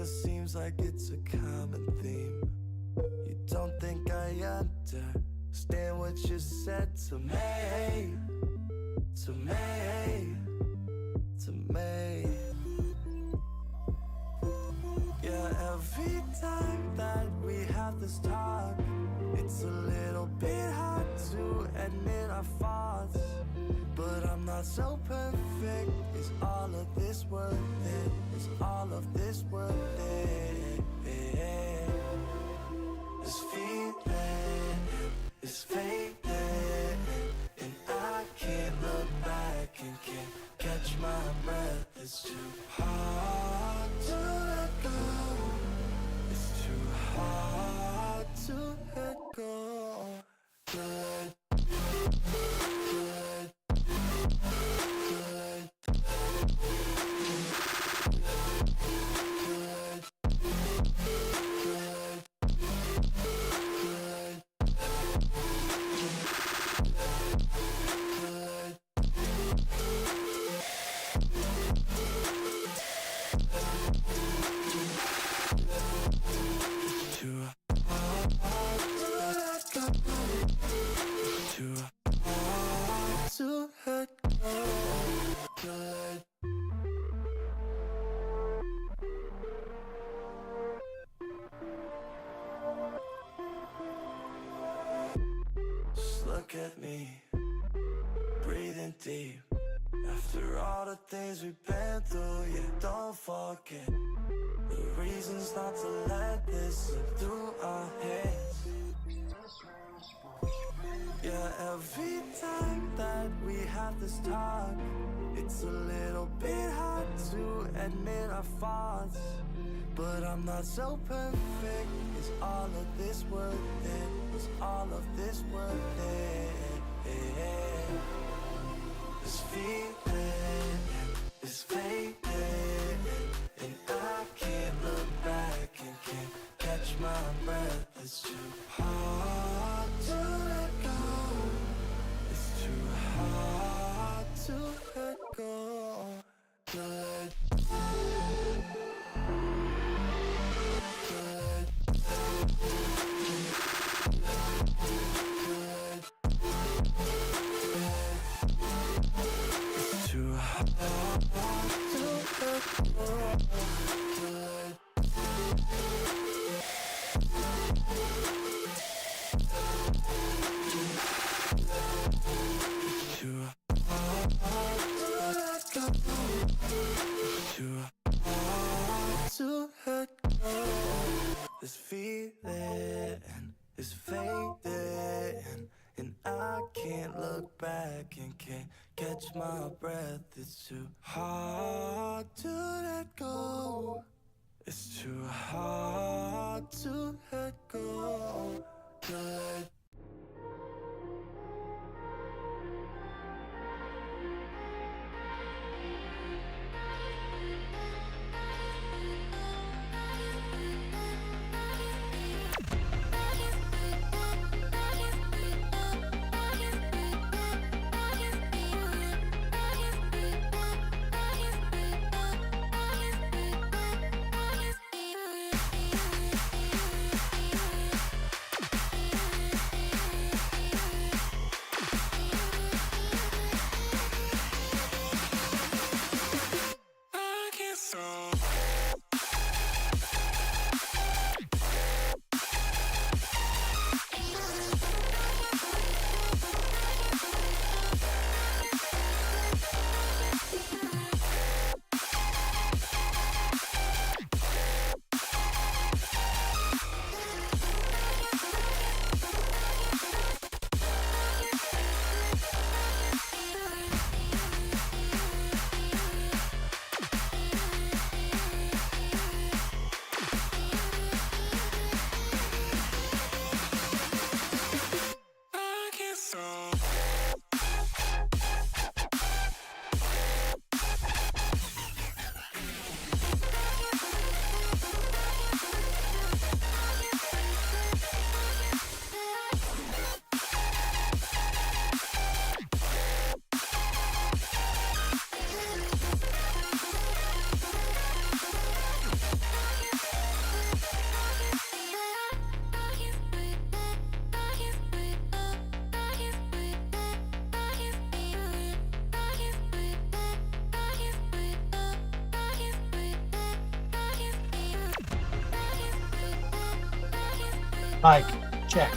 Kinda seems like it's a common theme. You don't think I understand what you said to me, to me, to me. Yeah, every time that we have this talk, it's a little bit hard to admit our faults. But I'm not so perfect. Is all of this worth it? Is all of this worth it? This feeling is fading, and I can't look back and can't catch my breath. It's too hard to let go. It's too hard to let go. Good. Look at me, breathing deep. After all the things we've been through, yeah, don't forget the reasons not to let this slip through our heads. Yeah, every time that we have this talk, it's a little bit hard to admit our faults. But I'm not so perfect. Is all of this worth it? Is all of this worth it? This feeling is fading, and I can't look back and can't catch my breath. It's too hard to let go. It's too hard to let go. Good. This feeling is fading, and I can't look back and can't catch my breath. It's too hard to let go. It's too hard to let go. Good. Mic check.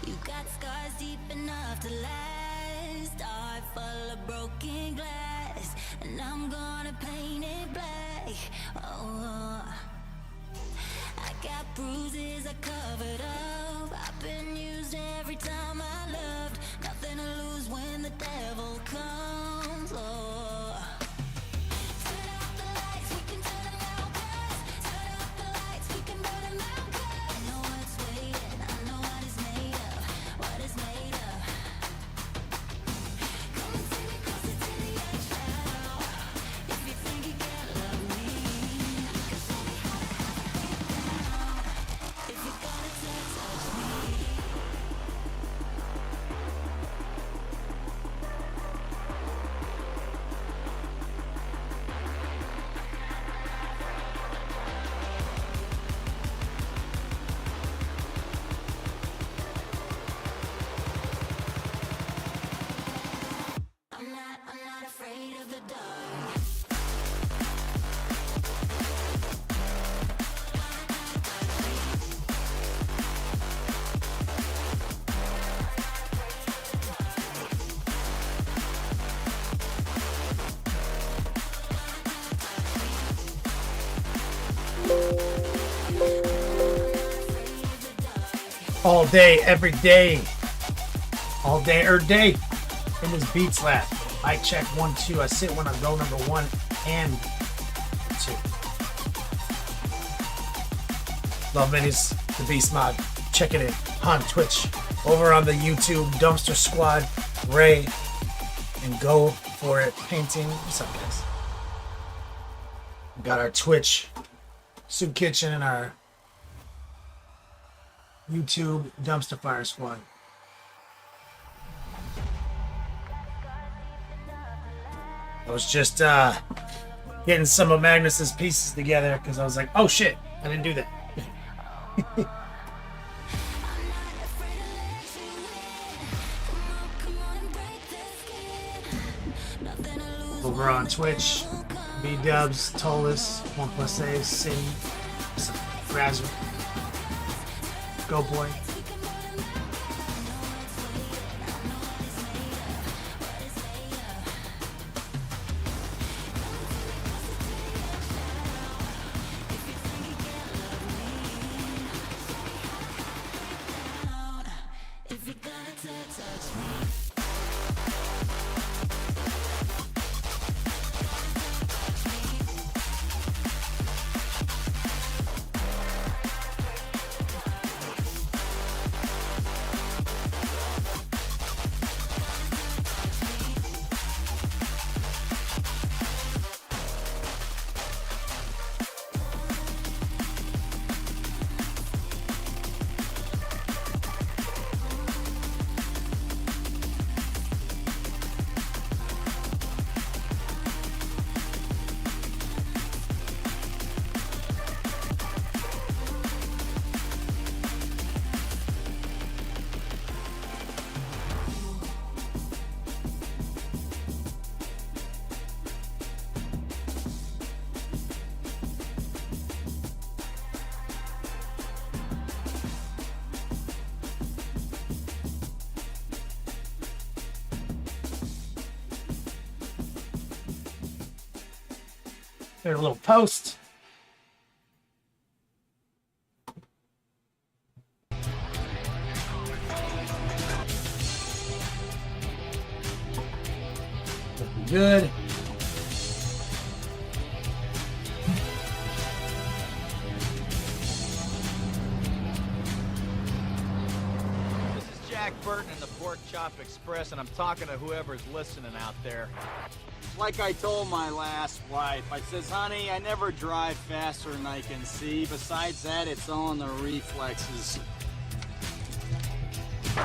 You got scars deep enough to last. Heart full of broken glass, and I'm gonna paint it black. Oh, I got bruises I covered up. I've been used every time I loved. Nothing to lose when the devil comes. Oh, turn off the lights, we can turn them out, 'cause turn off the lights, we can burn them out, 'cause I know what's waiting, I know what it's made of, what it's made of. Come and take me closer to the edge now. If you think you can't love me, you can show me how to have it down. If you're gonna touch me. I'm not afraid of the dark. All day, every day. All day, every day. In this beat slap. Mic check 1, 2. I sit when I go number 1 and 2. Love Minis, the Beast Mod. Checking it on Twitch. Over on the YouTube, Dumpster Squad, Ray, and Go For It Painting. What's up, guys? We got our Twitch, Soup Kitchen, and our YouTube, Dumpster Fire Squad. I was just getting some of Magnus's pieces together because I was like, oh shit, I didn't do that. Over on Twitch, B-Dubs, Tolis, 1+A, Sin, Razzle, Go Boy. If you're gonna touch me. There's a little post. good. Jack Burton in the Pork Chop Express, and I'm talking to whoever's listening out there. Like I told my last wife, I says, honey, I never drive faster than I can see. Besides that, it's all in the reflexes. You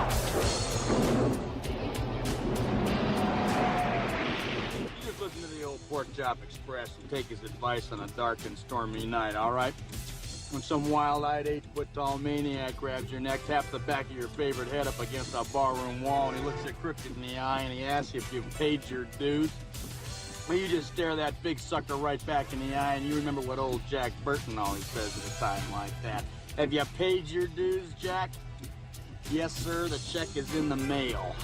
just listen to the old Pork Chop Express and take his advice on a dark and stormy night, all right? When some wild-eyed 8-foot-tall maniac grabs your neck, taps the back of your favorite head up against a barroom wall, and he looks you crooked in the eye, and he asks you if you've paid your dues, well, you just stare that big sucker right back in the eye, and you remember what old Jack Burton always says at a time like that. Have you paid your dues, Jack? Yes, sir, the check is in the mail.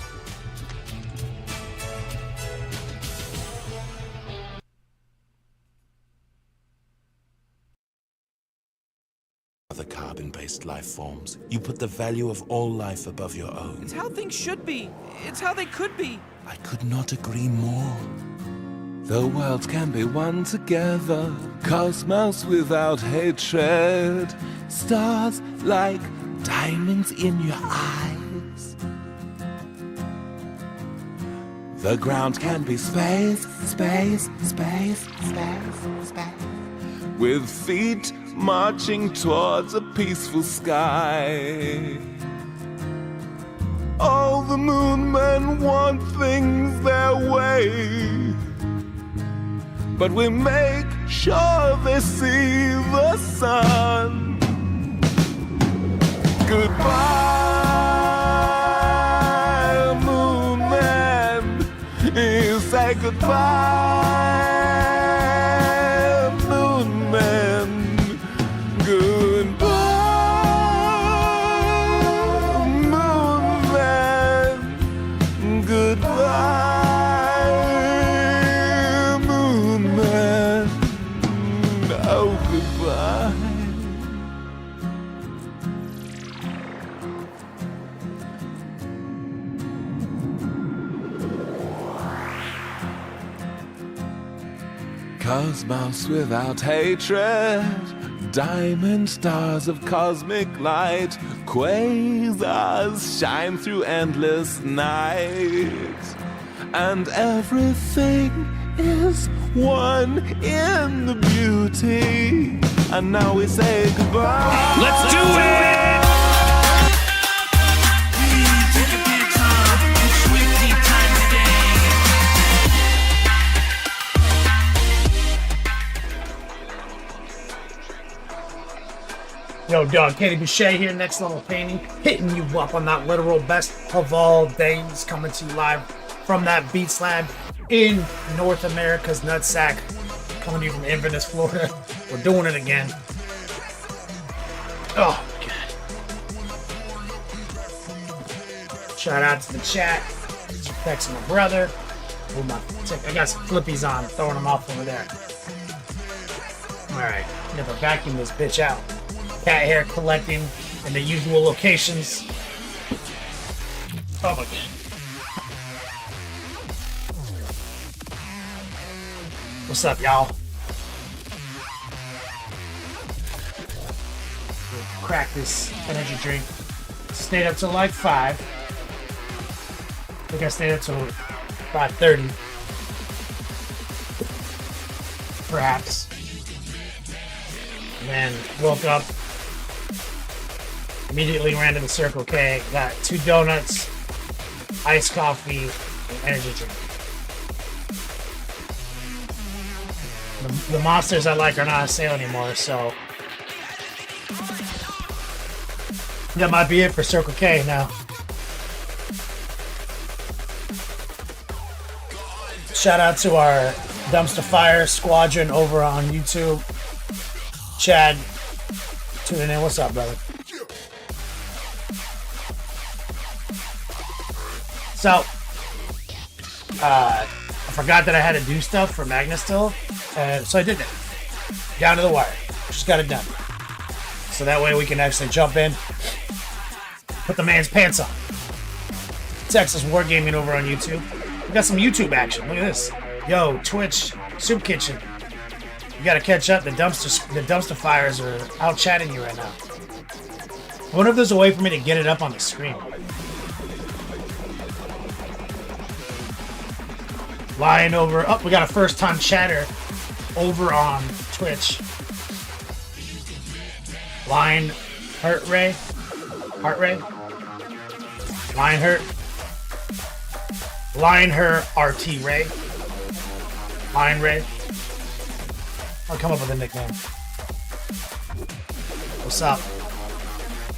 Other carbon-based life forms. You put the value of all life above your own. It's how things should be. It's how they could be. I could not agree more. The world can be one together. Cosmos without hatred. Stars like diamonds in your eyes. The ground can be space, space, space, space, space. With feet marching towards a peaceful sky. All the moon men want things their way, but we make sure they see the sun. Goodbye, moon man. You say goodbye, moon man. Goodbye, moon man. Goodbye, moon man. Oh, goodbye. Cosmos without hatred. Diamond stars of cosmic light, quasars shine through endless nights, and everything is one in the beauty. And now we say goodbye. Let's do it! Take a big time, sweet deep time today. Yo, dog, Katie Boucher here, Next Level Painting, hitting you up on that literal best of all days, coming to you live from that Beats Lab in North America's nutsack, coming to you from Inverness, Florida. We're doing it again. Oh, God. Shout out to the chat. Thanks to my brother. I got some flippies on, throwing them off over there. Alright, never vacuum this bitch out. Cat hair collecting in the usual locations. Oh my God. What's up, y'all? We'll crack this energy drink. Stayed up till like 5. I think I stayed up till 5:30. Perhaps. And then woke up. Immediately ran to the Circle K, got 2 donuts, iced coffee, and energy drink. The monsters I like are not on sale anymore, so that might be it for Circle K now. Shout out to our Dumpster Fire Squadron over on YouTube. Chad, tuning in. What's up, brother? So, I forgot that I had to do stuff for Magnus still, so I did that. Down to the wire. Just got it done. So that way we can actually jump in, put the man's pants on. Texas Wargaming over on YouTube. We got some YouTube action. Look at this. Yo, Twitch, Soup Kitchen. You gotta catch up. The dumpster fires are out chatting you right now. I wonder if there's a way for me to get it up on the screen. Lying over. Oh, we got a first-time chatter over on Twitch. Line Hurt Ray. Heart Ray. Line Hurt. Line Her RT Ray. Line Ray. I'll come up with a nickname. What's up?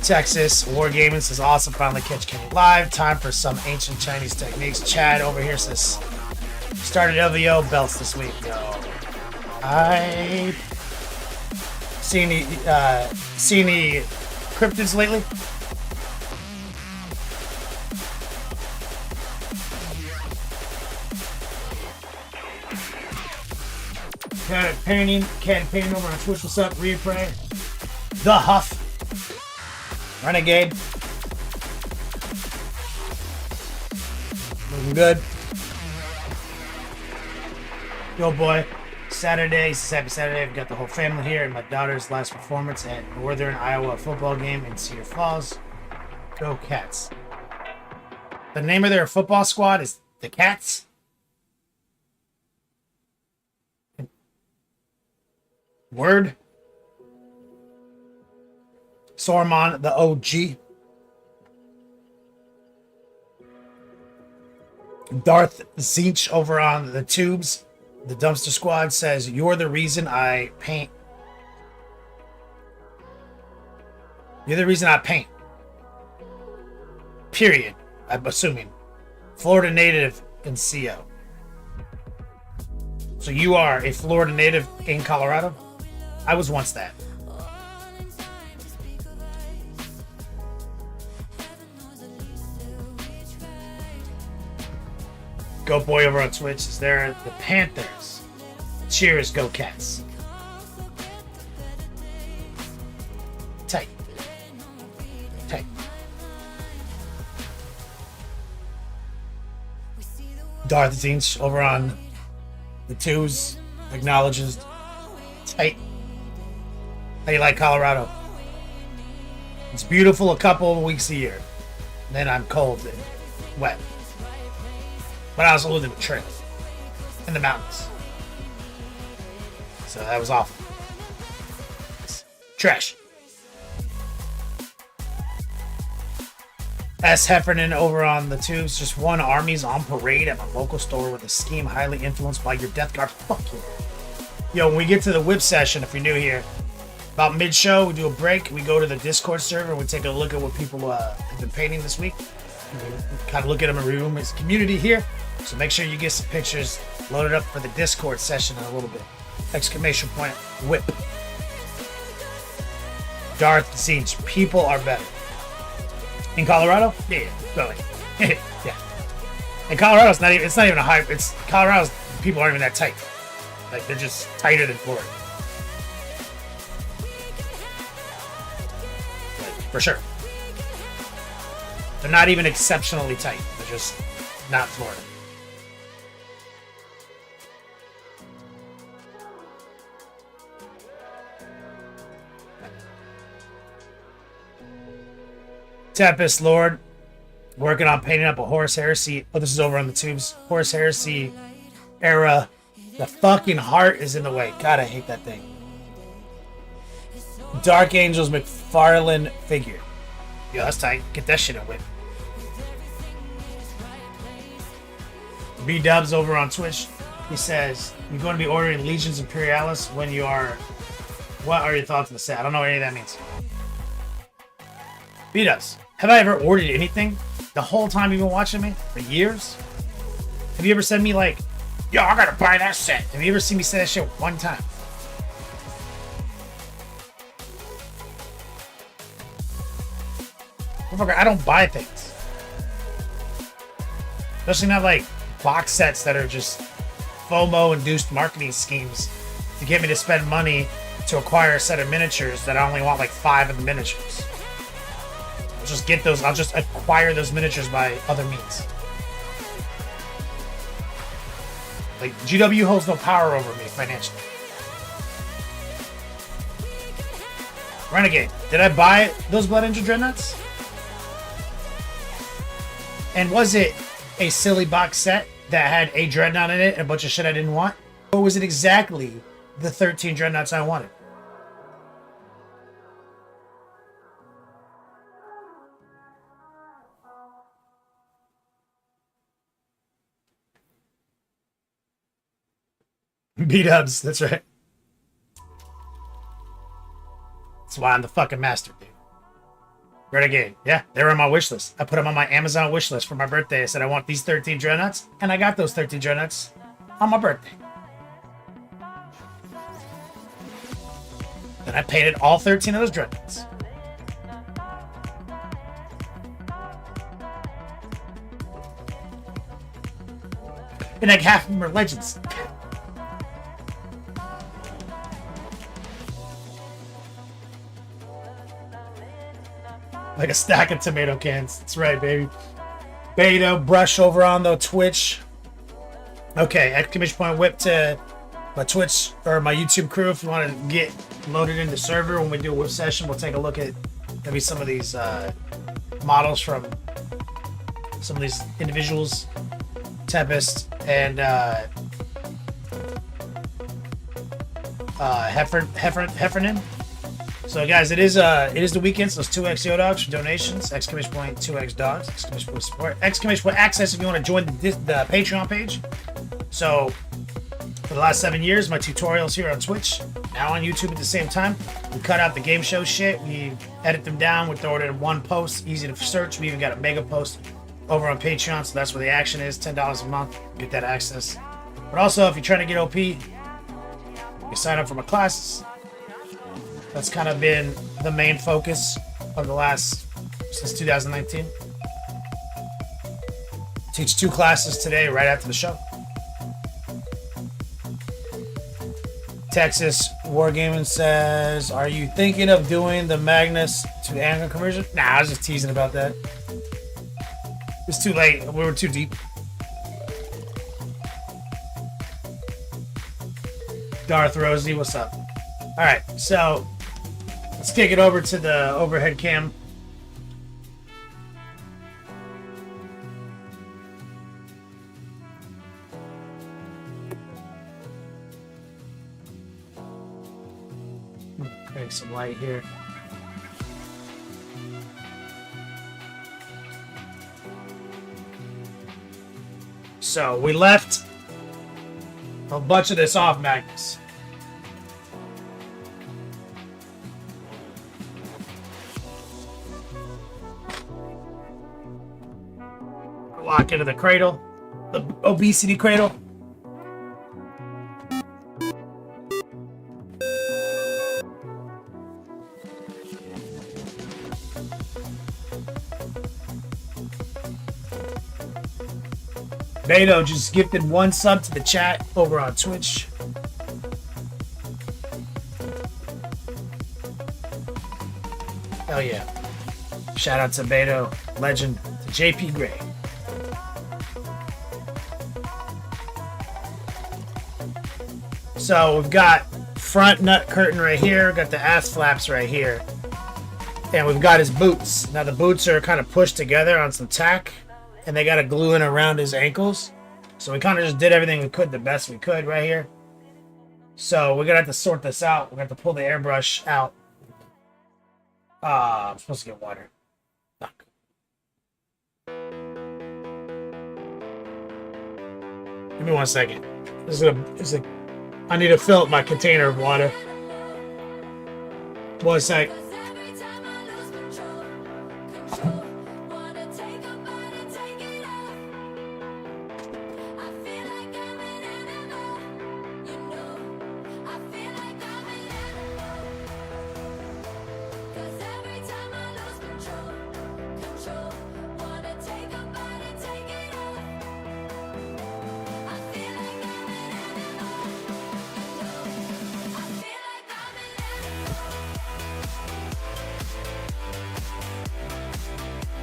Texas Wargaming says awesome. Finally catch Kenny live. Time for some ancient Chinese techniques. Chad over here says started LVO belts this week. Yo, I see any cryptids lately? Campaigning over on Twitch. What's up? Replay. The Huff. Renegade. Looking good. Yo, boy. Saturday. Happy Saturday. I've got the whole family here and my daughter's last performance at Northern Iowa football game in Cedar Falls. Go Cats. The name of their football squad is the Cats. Word. Sormon, the OG. Darth Zinch over on the tubes. The Dumpster Squad says, you're the reason I paint. You're the reason I paint. Period. I'm assuming. Florida native in CO. So you are a Florida native in Colorado? I was once that. Go Boy over on Twitch is there. The Panthers. Cheers, Go Cats. Tight. Tight. Darth Zinch over on the twos acknowledges tight. How you like Colorado? It's beautiful a couple of weeks a year. Then I'm cold and wet. But I also live in the trail. In the mountains. So that was awful. Trash. S. Heffernan over on the tubes. Just won armies on parade at my local store with a scheme highly influenced by your Death Guard. Fuck you. Yo, when we get to the whip session, if you're new here, about mid-show, we do a break. We go to the Discord server and we take a look at what people have been painting this week. We kind of look at them and review them as community here. So make sure you get some pictures loaded up for the Discord session in a little bit. Exclamation point, whip. Darth Zinch, people are better. In Colorado? Yeah, really. Yeah. In Colorado, it's not even a hype. Colorado's people aren't even that tight. Like, they're just tighter than Florida. Like, for sure. They're not even exceptionally tight. They're just not Florida. Tempest Lord, working on painting up a Horus Heresy. Oh, this is over on the tubes. Horus Heresy era. The fucking heart is in the way. God, I hate that thing. Dark Angels McFarlane figure. Yo, that's tight. Get that shit away. B-Dubs over on Twitch. He says, you're going to be ordering Legions Imperialis when you are... What are your thoughts on the set? I don't know what any of that means. B-Dubs. Have I ever ordered anything the whole time you've been watching me? For years? Have you ever said to me like, yo, I gotta buy that set? Have you ever seen me say that shit one time? Motherfucker, I don't buy things. Especially not like box sets that are just FOMO-induced marketing schemes to get me to spend money to acquire a set of miniatures that I only want like 5 of the miniatures. Just get those. I'll just acquire those miniatures by other means. Like, GW holds no power over me financially. Renegade, did I buy those Blood Angel Dreadnoughts? And was it a silly box set that had a Dreadnought in it and a bunch of shit I didn't want? Or was it exactly the 13 Dreadnoughts I wanted? B-dubs, that's right. That's why I'm the fucking master, dude. Renegade, yeah, they were on my wish list. I put them on my Amazon wish list for my birthday. I said I want these 13 Dreadnoughts, and I got those 13 Dreadnoughts on my birthday. Then I painted all 13 of those Dreadnoughts. And like half of them are legends. Like a stack of tomato cans. That's right, baby. Beta, brush over on the Twitch. Okay, exclamation point whip to my Twitch or my YouTube crew if you want to get loaded into server. When we do a whip session, we'll take a look at maybe some of these models from some of these individuals. Tempest and Heffernan. So guys, it is the weekend, so it's 2x Yo Dogs for donations, exclamation point 2x Dogs, exclamation point support, exclamation point access if you want to join the Patreon page. So for the last 7 years, my tutorials here on Twitch, now on YouTube at the same time. We cut out the game show shit, we edit them down, we throw it in one post, easy to search. We even got a mega post over on Patreon, so that's where the action is, $10 a month, get that access. But also, if you're trying to get OP, you sign up for my classes. That's kind of been the main focus of since 2019. Teach 2 classes today, right after the show. Texas Wargaming says, are you thinking of doing the Magnus to Angle conversion? Nah, I was just teasing about that. It's too late. We were too deep. Darth Rosie, what's up? All right, so let's kick it over to the overhead cam. Create some light here. So we left a bunch of this off Magnus. Lock into the cradle, the obesity cradle. Beto just gifted 1 sub to the chat over on Twitch. Hell yeah. Shout out to Beto, legend, to JP Gray. So we've got front nut curtain right here, got the ass flaps right here. And we've got his boots. Now the boots are kind of pushed together on some tack, and they got a glue in around his ankles. So we kind of just did everything we could the best we could right here. So we're gonna have to sort this out. We're gonna have to pull the airbrush out. I'm supposed to get water. Fuck. Give me 1 second. I need to fill up my container of water. 1 sec.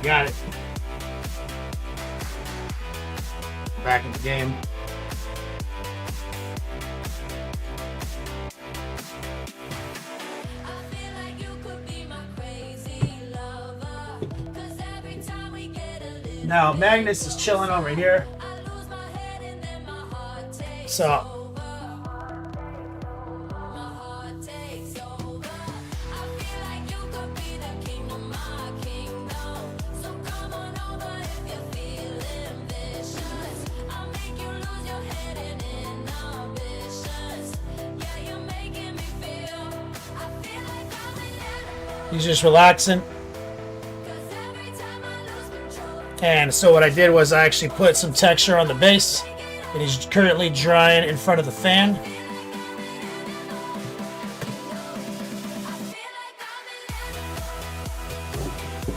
Got it. Back in the game. Now Magnus is chilling over here. So he's just relaxing. And so what I did was I actually put some texture on the base, and he's currently drying in front of the fan.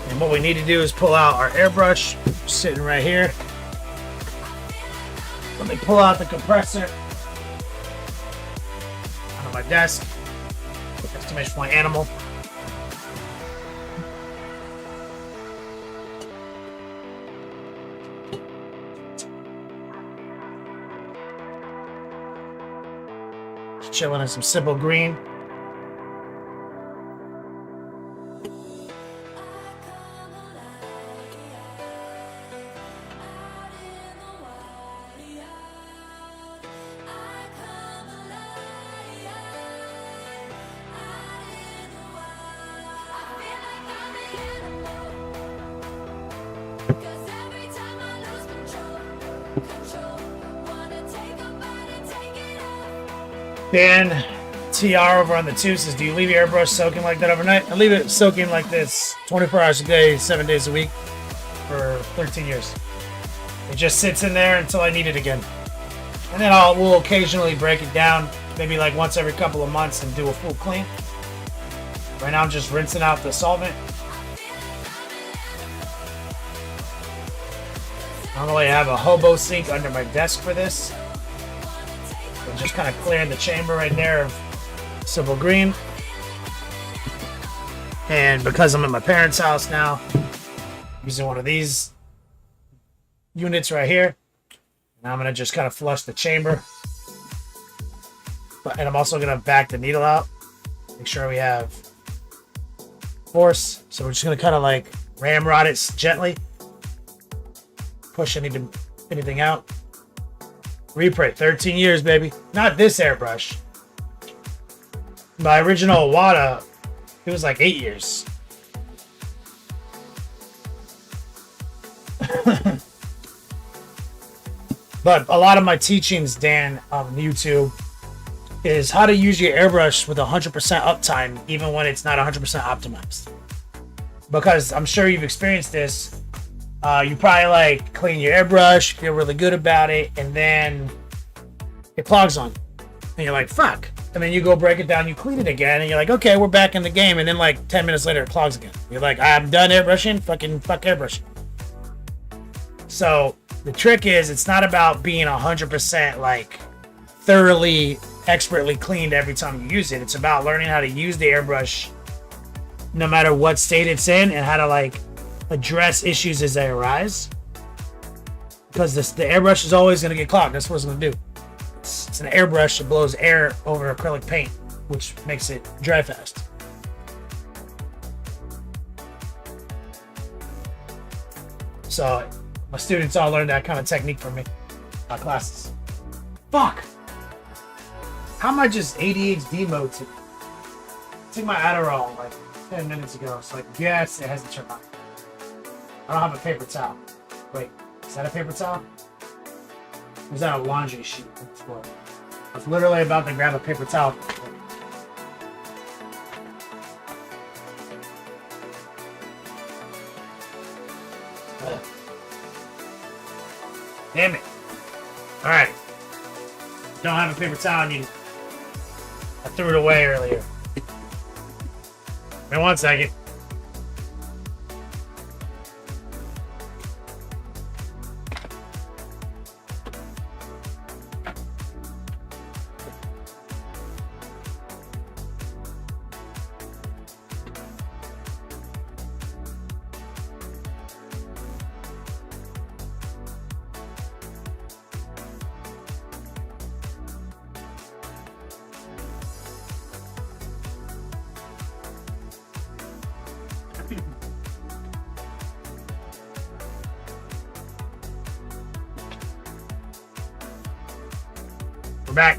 And what we need to do is pull out our airbrush, sitting right here. Let me pull out the compressor on my desk. That's too much for my animal. Chilling in some simple green. Dan TR over on the 2 says, do you leave your airbrush soaking like that overnight? I leave it soaking like this 24 hours a day, 7 days a week for 13 years. It just sits in there until I need it again. And then we'll occasionally break it down, maybe like once every couple of months, and do a full clean. Right now I'm just rinsing out the solvent. Normally I have a hobo sink under my desk for this. I'm just kind of clearing the chamber right there of simple green. And because I'm at my parents' house now, I'm using one of these units right here. And I'm going to just kind of flush the chamber. And I'm also going to back the needle out. Make sure we have force. So we're just going to kind of like ramrod it gently. Push anything out. Reprint, 13 years, baby. Not this airbrush. My original Wada, it was like 8 years. But a lot of my teachings, Dan, on YouTube, is how to use your airbrush with 100% uptime, even when it's not 100% optimized. Because I'm sure you've experienced this. You probably like clean your airbrush, feel really good about it, and then it clogs on. And you're like, fuck. And then you go break it down, you clean it again, and you're like, okay, we're back in the game. And then like 10 minutes later, it clogs again. You're like, I'm done airbrushing, fuck airbrushing. So the trick is, it's not about being 100% like thoroughly, expertly cleaned every time you use it. It's about learning how to use the airbrush no matter what state it's in, and how to like address issues as they arise, because the airbrush is always going to get clogged. That's what it's going to do. It's an airbrush that blows air over acrylic paint, which makes it dry fast. So my students all learned that kind of technique from me, my classes. Fuck! How am I just ADHD mode today? I took my Adderall like 10 minutes ago, so like, yes, it hasn't turned on. I don't have a paper towel. Wait, is that a paper towel? Or is that a laundry sheet? I was literally about to grab a paper towel. Damn it. Alright. Don't have a paper towel on you. I threw it away earlier. Wait 1 second. back.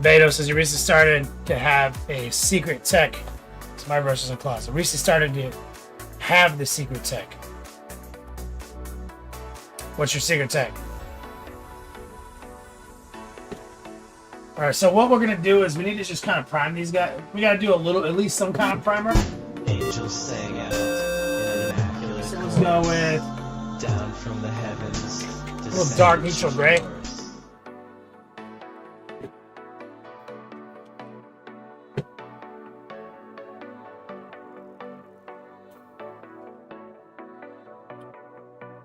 Beto says you recently started to have a secret tech. It's my brushes and claws. I recently started to have the secret tech. What's your secret tech? All right, so what we're gonna do is we need to just kind of prime these guys. We gotta do a little, at least some kind of primer. Angels sang out in an immaculate So let's go with down from the heavens. a little dark neutral gray.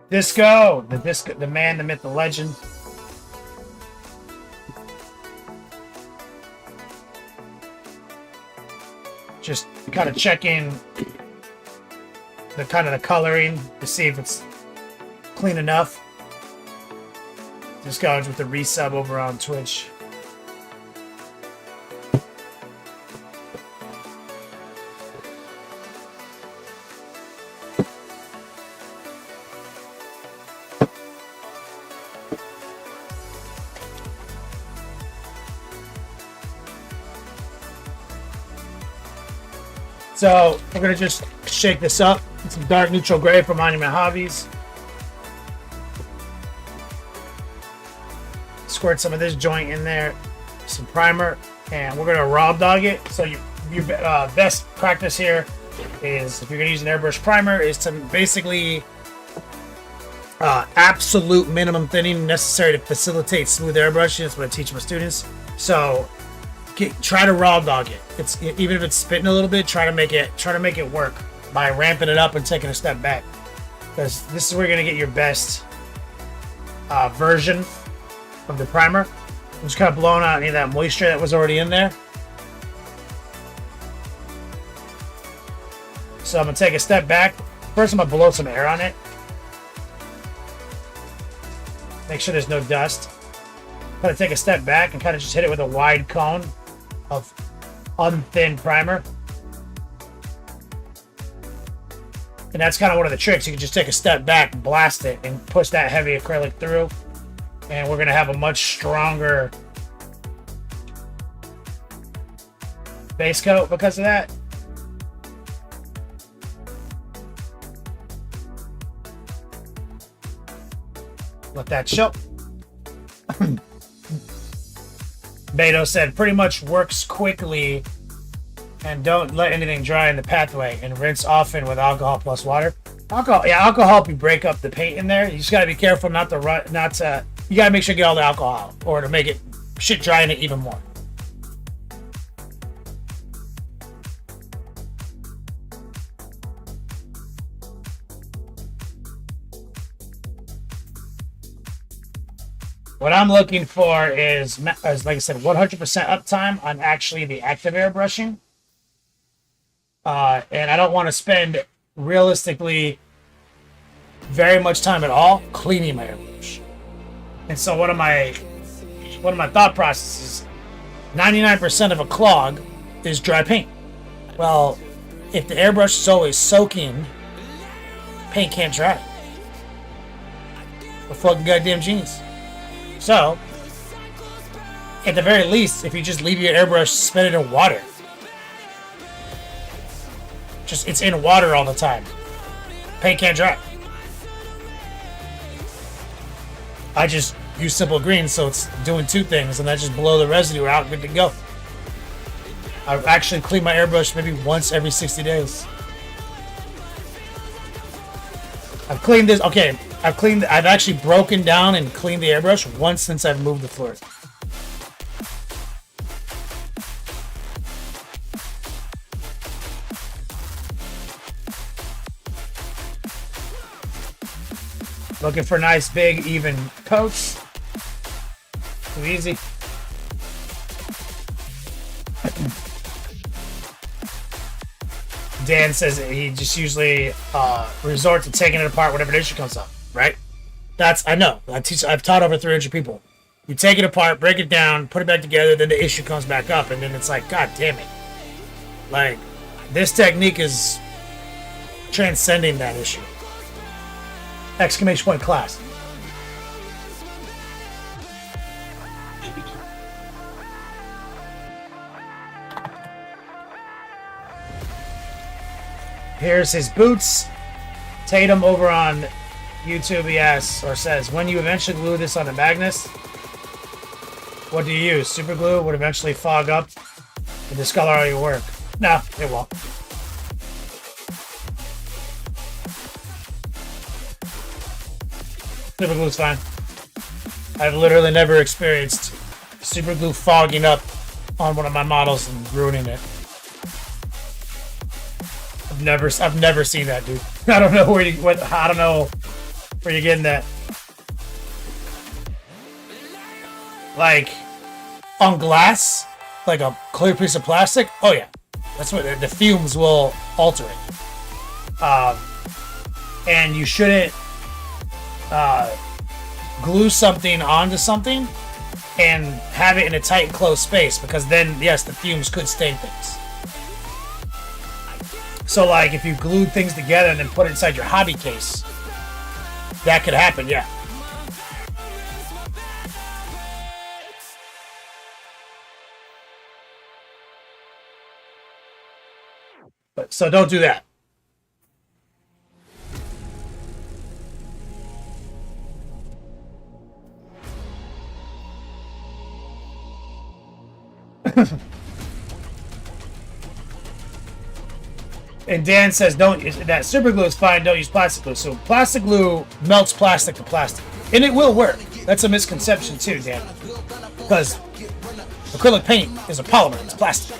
Disco, the man, the myth, the legend. Just kind of checking the kind of the coloring to see if it's clean enough. Just goes with the resub over on Twitch. So we're gonna just shake this up. Some dark neutral gray from Monument Hobbies. Squirt some of this joint in there, some primer, and we're gonna raw dog it. So your best practice here is, if you're gonna use an airbrush primer, is to basically absolute minimum thinning necessary to facilitate smooth airbrushing. That's what I teach my students. So try to raw dog it. It's even if it's spitting a little bit, try to make it work by ramping it up and taking a step back, because this is where you're gonna get your best version of the primer. I'm just kind of blowing out any of that moisture that was already in there. So I'm gonna take a step back. First, I'm gonna blow some air on it. Make sure there's no dust. Kind of take a step back and kind of just hit it with a wide cone of unthinned primer. And that's kind of one of the tricks. You can just take a step back, blast it, and push that heavy acrylic through. And we're going to have a much stronger base coat because of that. Let that show. Beto said pretty much works quickly, and don't let anything dry in the pathway, and rinse often with alcohol plus water. Alcohol help you break up the paint in there. You just gotta be careful not to you gotta make sure you get all the alcohol out, or to make it shit dry in it even more. What I'm looking for is, like I said, 100% uptime on actually the active airbrushing. And I don't want to spend, realistically, very much time at all cleaning my airbrush. And so one of my thought processes, 99% of a clog is dry paint. Well, if the airbrush is always soaking, paint can't dry. We're fucking goddamn genius. So, at the very least, if you just leave your airbrush suspended in water, it's in water all the time, paint can't dry. I just use simple green, so it's doing two things, and I just blow the residue out, good to go. I actually clean my airbrush maybe once every 60 days. I've cleaned this. Okay, I've actually broken down and cleaned the airbrush once since I've moved the floor. Looking for nice, big, even coats. Too easy. Dan says that he just usually resorts to taking it apart whenever an issue comes up, right? I know. I've taught over 300 people. You take it apart, break it down, put it back together, then the issue comes back up, and then it's like, God damn it. Like, this technique is transcending that issue. Exclamation point class. Here's his boots. Tatum over on YouTube, he asks, or says, when you eventually glue this on the Magnus, what do you use? Super glue would eventually fog up and discolor all your work. No, it won't. Super glue's fine. I've literally never experienced super glue fogging up on one of my models and ruining it. I've never seen that, dude. I don't know I don't know where you're getting that. Like on glass, like a clear piece of plastic. Oh yeah, that's what the fumes will alter it. And you shouldn't glue something onto something and have it in a tight, closed space, because then yes, the fumes could stain things. So, like, if you glued things together and then put it inside your hobby case, that could happen, yeah. But so don't do that. And Dan says, that super glue is fine, don't use plastic glue. So plastic glue melts plastic to plastic. And it will work. That's a misconception too, Dan. Because acrylic paint is a polymer, it's plastic.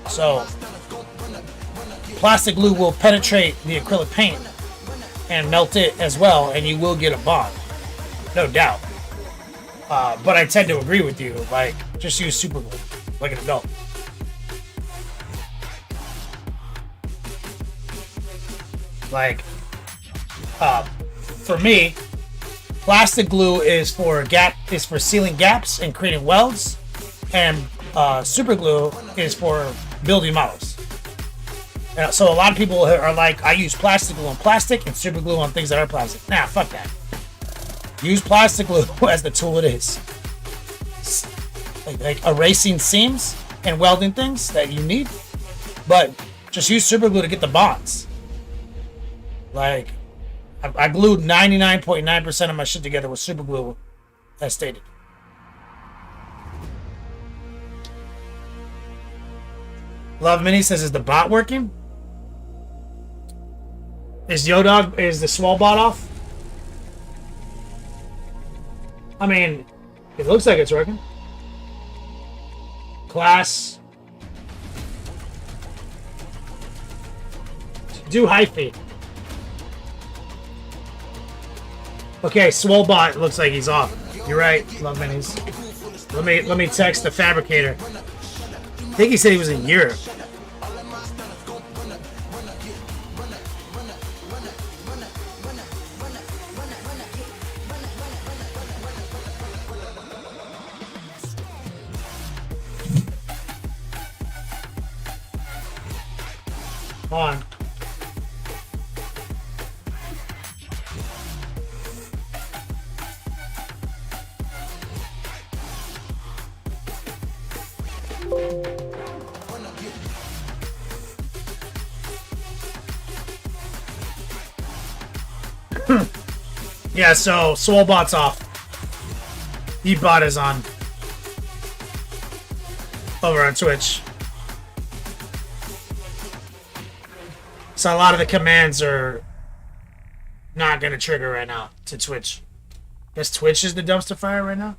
So plastic glue will penetrate the acrylic paint and melt it as well, and you will get a bond. No doubt. But I tend to agree with you. Like, just use super glue, like an adult. Like, for me, plastic glue is for sealing gaps and creating welds, and super glue is for building models. So a lot of people are like, I use plastic glue on plastic and super glue on things that are plastic. Nah, fuck that. Use plastic glue as the tool it is. Like erasing seams and welding things that you need, but just use super glue to get the bonds. Like, I glued 99.9% of my shit together with super glue, as stated. Love Mini says, is the bot working? Is the swole bot off? I mean, it looks like it's working. Class. Do hyphy. Okay, Swolebot looks like he's off. You're right, Love Minis. Let me text the fabricator. I think he said he was in Europe. On. Yeah, so Swolebot's off. E-Bot is on. Over on Twitch. So a lot of the commands are not going to trigger right now to Twitch. Guess Twitch is the dumpster fire right now?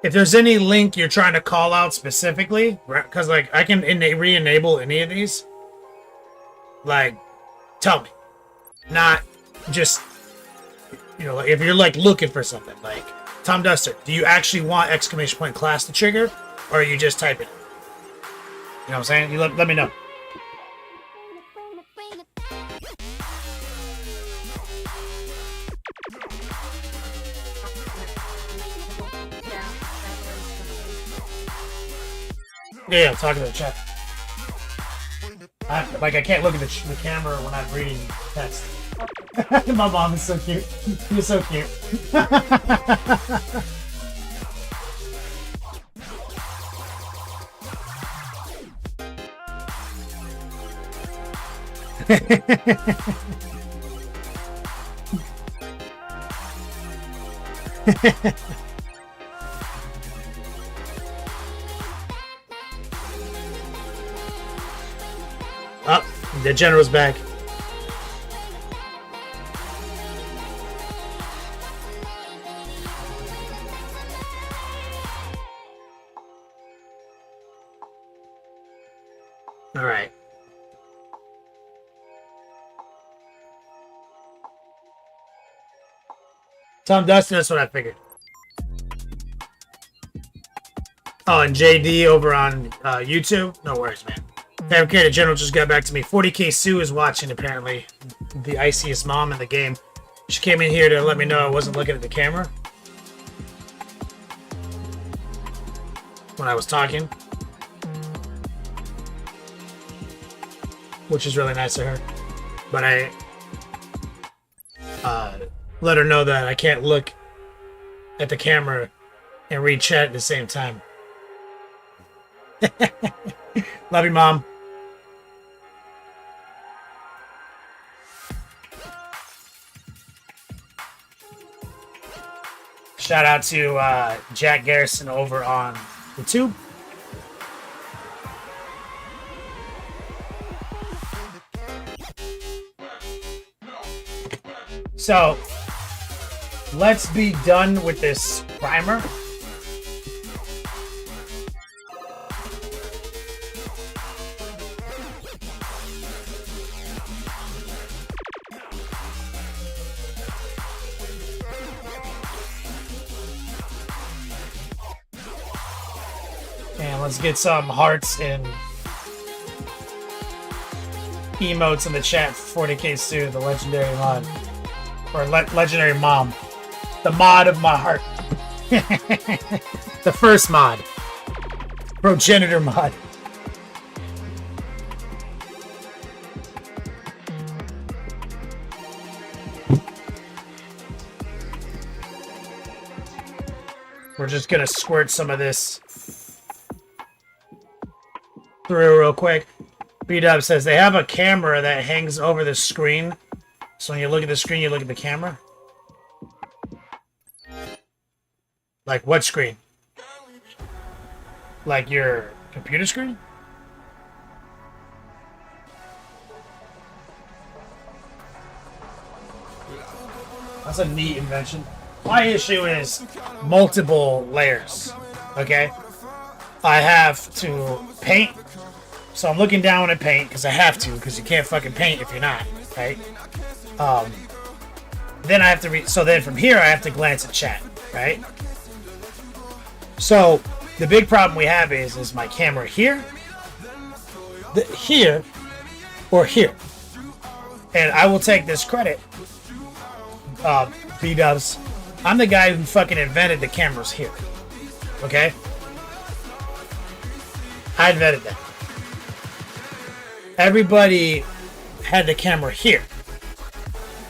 If there's any link you're trying to call out specifically, because like I can re-enable any of these, like tell me, not just, you know, like if you're like looking for something, like Tom Duster, do you actually want exclamation point class to trigger, or are you just typing it? You know what I'm saying? You let me know. Yeah, talking to the chat. I can't look at the camera when I'm reading text. My mom is so cute. You're so cute. Oh, the general's back. All right. Tom Dustin, that's what I figured. Oh, and JD over on YouTube? No worries, man. Fabricated General just got back to me. 40K Sue is watching, apparently. The iciest mom in the game. She came in here to let me know I wasn't looking at the camera when I was talking, which is really nice of her. But I let her know that I can't look at the camera and read chat at the same time. Love you, Mom. Shout out to Jack Garrison over on YouTube. So, let's be done with this primer. And let's get some hearts and emotes in the chat for 40K Sue, the legendary mod. Or legendary mom. The mod of my heart. The first mod. Progenitor mod. We're just gonna squirt some of this through real quick. B-Dub says they have a camera that hangs over the screen. So when you look at the screen, you look at the camera. Like what screen? Like your computer screen? That's a neat invention. My issue is multiple layers. Okay? I have to paint. So I'm looking down at paint because I have to, because you can't fucking paint if you're not, right? Then I have to so then from here I have to glance at chat, right? So the big problem we have is my camera here, here, or here. And I will take this credit, B-Dubs. I'm the guy who fucking invented the cameras here. Okay? I invented that. Everybody had the camera here.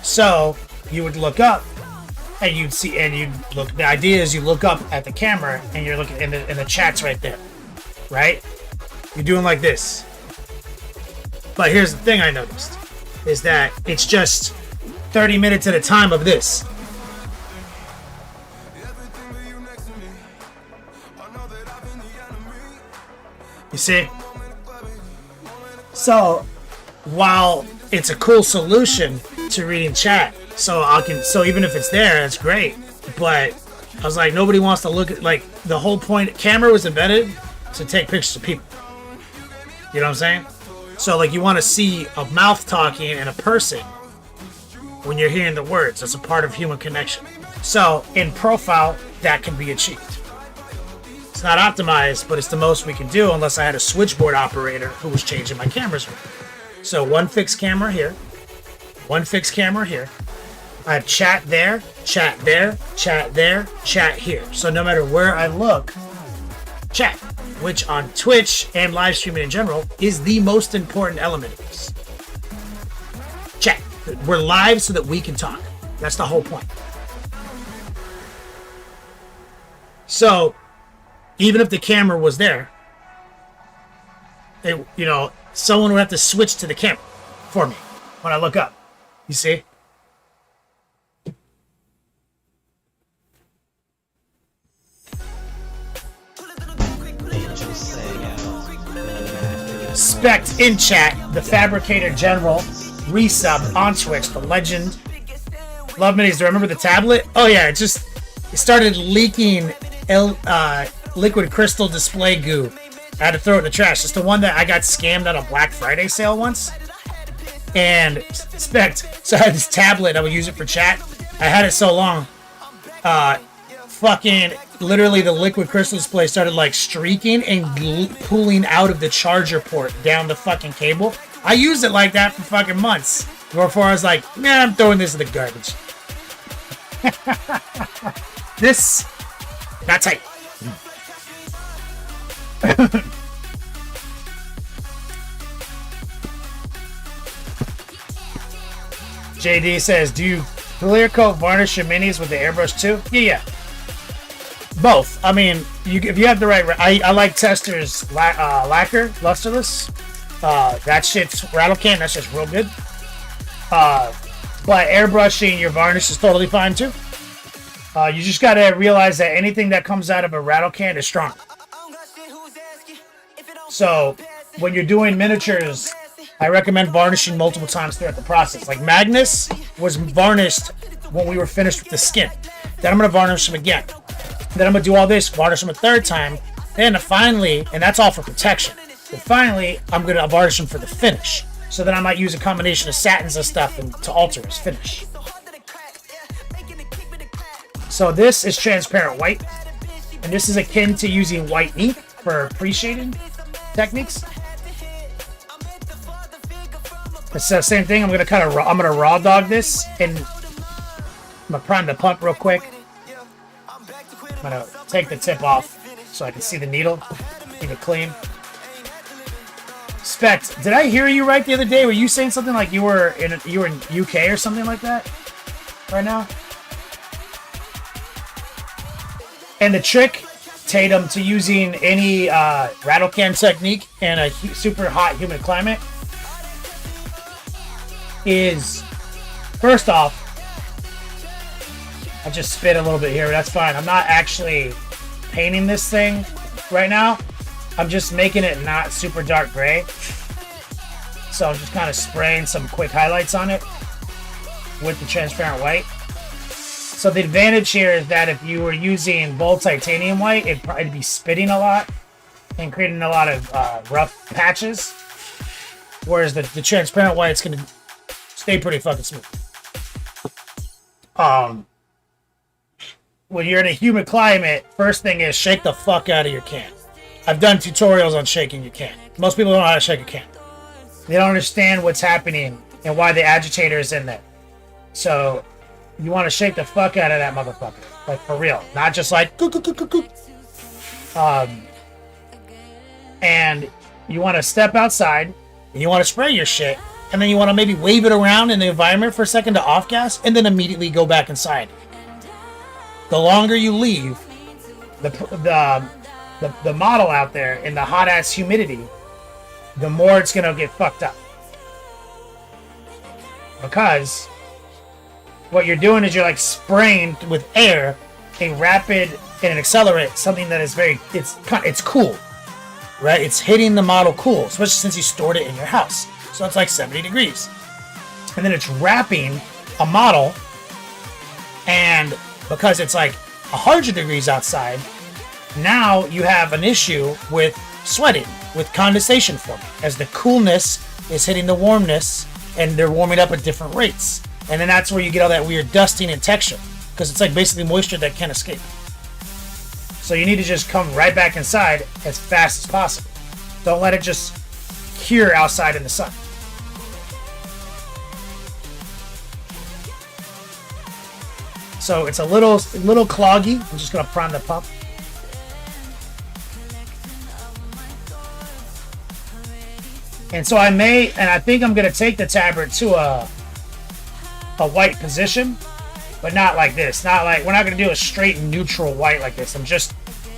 So you would look up and you'd see, and you'd look, the idea is you look up at the camera and you're looking in the chat's right there, right? You're doing like this. But here's the thing I noticed is that it's just 30 minutes at a time of this. You see? So while it's a cool solution to reading chat, so even if it's there, it's great. But I was like, nobody wants to look at, like, the whole point. Camera was invented to take pictures of people. You know what I'm saying? So like, you want to see a mouth talking and a person when you're hearing the words. That's a part of human connection. So in profile, that can be achieved. It's not optimized, but it's the most we can do unless I had a switchboard operator who was changing my cameras. So one fixed camera here, one fixed camera here. I have chat there, chat there, chat there, chat here. So no matter where I look, chat. which on Twitch and live streaming in general is the most important element of this. Chat. We're live so that we can talk. That's the whole point. So, even if the camera was there, someone would have to switch to the camera for me when I look up. You see? Just saying out in an immaculate Spect in chat, the Fabricator General, resub on Twitch, the legend. Love minis. Do I remember the tablet? Oh yeah, it started leaking liquid crystal display goo. I had to throw it in the trash. It's the one that I got scammed at a Black Friday sale once. And Spect, so I had this tablet, I would use it for chat. I had it so long, literally the liquid crystal display started like streaking and pulling out of the charger port down the fucking cable. I used it like that for fucking months before I was like, man, I'm throwing this in the garbage. This, not tight. JD says, do you clear coat varnish your minis with the airbrush too? Yeah. Both. I mean, if you have the right... I like Tester's lacquer, lusterless. That shit's rattle can. That's just real good. But airbrushing your varnish is totally fine too. You just gotta realize that anything that comes out of a rattle can is strong. So when you're doing miniatures, I recommend varnishing multiple times throughout the process. Like Magnus was varnished when we were finished with the skin. Then I'm gonna varnish him again. Then I'm gonna do all this, varnish him a third time. Then finally, and that's all for protection. But finally, I'm gonna varnish him for the finish. So then I might use a combination of satins and stuff to alter his finish. So this is transparent white, and this is akin to using white ink for pre-shading techniques. It's the same thing. I'm gonna raw dog this, and I'm gonna prime the pump real quick. I'm gonna take the tip off so I can see the needle, keep it clean. Spect, did I hear you right the other day? Were you saying something like you were in UK or something like that right now? And the trick, Tatum, to using any rattle can technique in a super hot humid climate is, first off, I just spit a little bit here, but that's fine. I'm not actually painting this thing right now. I'm just making it not super dark gray. So I'm just kind of spraying some quick highlights on it with the transparent white. So the advantage here is that if you were using bold titanium white, it'd probably be spitting a lot and creating a lot of rough patches. Whereas the transparent white's going to stay pretty fucking smooth. When you're in a humid climate, first thing is shake the fuck out of your can. I've done tutorials on shaking your can. Most people don't know how to shake a can. They don't understand what's happening and why the agitator is in there. So you want to shake the fuck out of that motherfucker. Like, for real. Not just like, coo, coo, coo, coo, coo. And you want to step outside, and you want to spray your shit, and then you want to maybe wave it around in the environment for a second to off gas, and then immediately go back inside. The longer you leave the model out there in the hot ass humidity, the more it's gonna get fucked up. Because what you're doing is you're like spraying with air a rapid and an accelerant, something that is it's cool, right? It's hitting the model cool, especially since you stored it in your house. So it's like 70 degrees. And then it's wrapping a model, and because it's like 100 degrees outside, now you have an issue with sweating, with condensation forming, as the coolness is hitting the warmness, and they're warming up at different rates. And then that's where you get all that weird dusting and texture, because it's like basically moisture that can't escape. So you need to just come right back inside as fast as possible. Don't let it just cure outside in the sun. So it's a little cloggy. I'm just gonna prime the pump. And so I think I'm gonna take the tabard to a white position, but not like this. Not like, we're not gonna do a straight neutral white like this. I'm just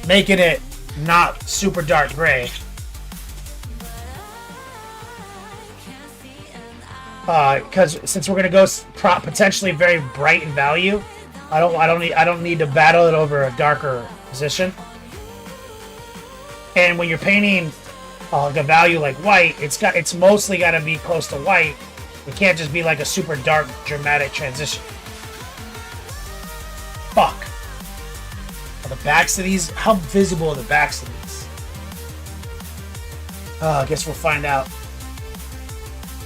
making it not super dark gray. Because since we're gonna go potentially very bright in value, I don't need to battle it over a darker position. And when you're painting like a value like white, it's mostly got to be close to white. It can't just be like a super dark dramatic transition. Fuck. Are the backs of these? How visible are the backs of these? I guess we'll find out.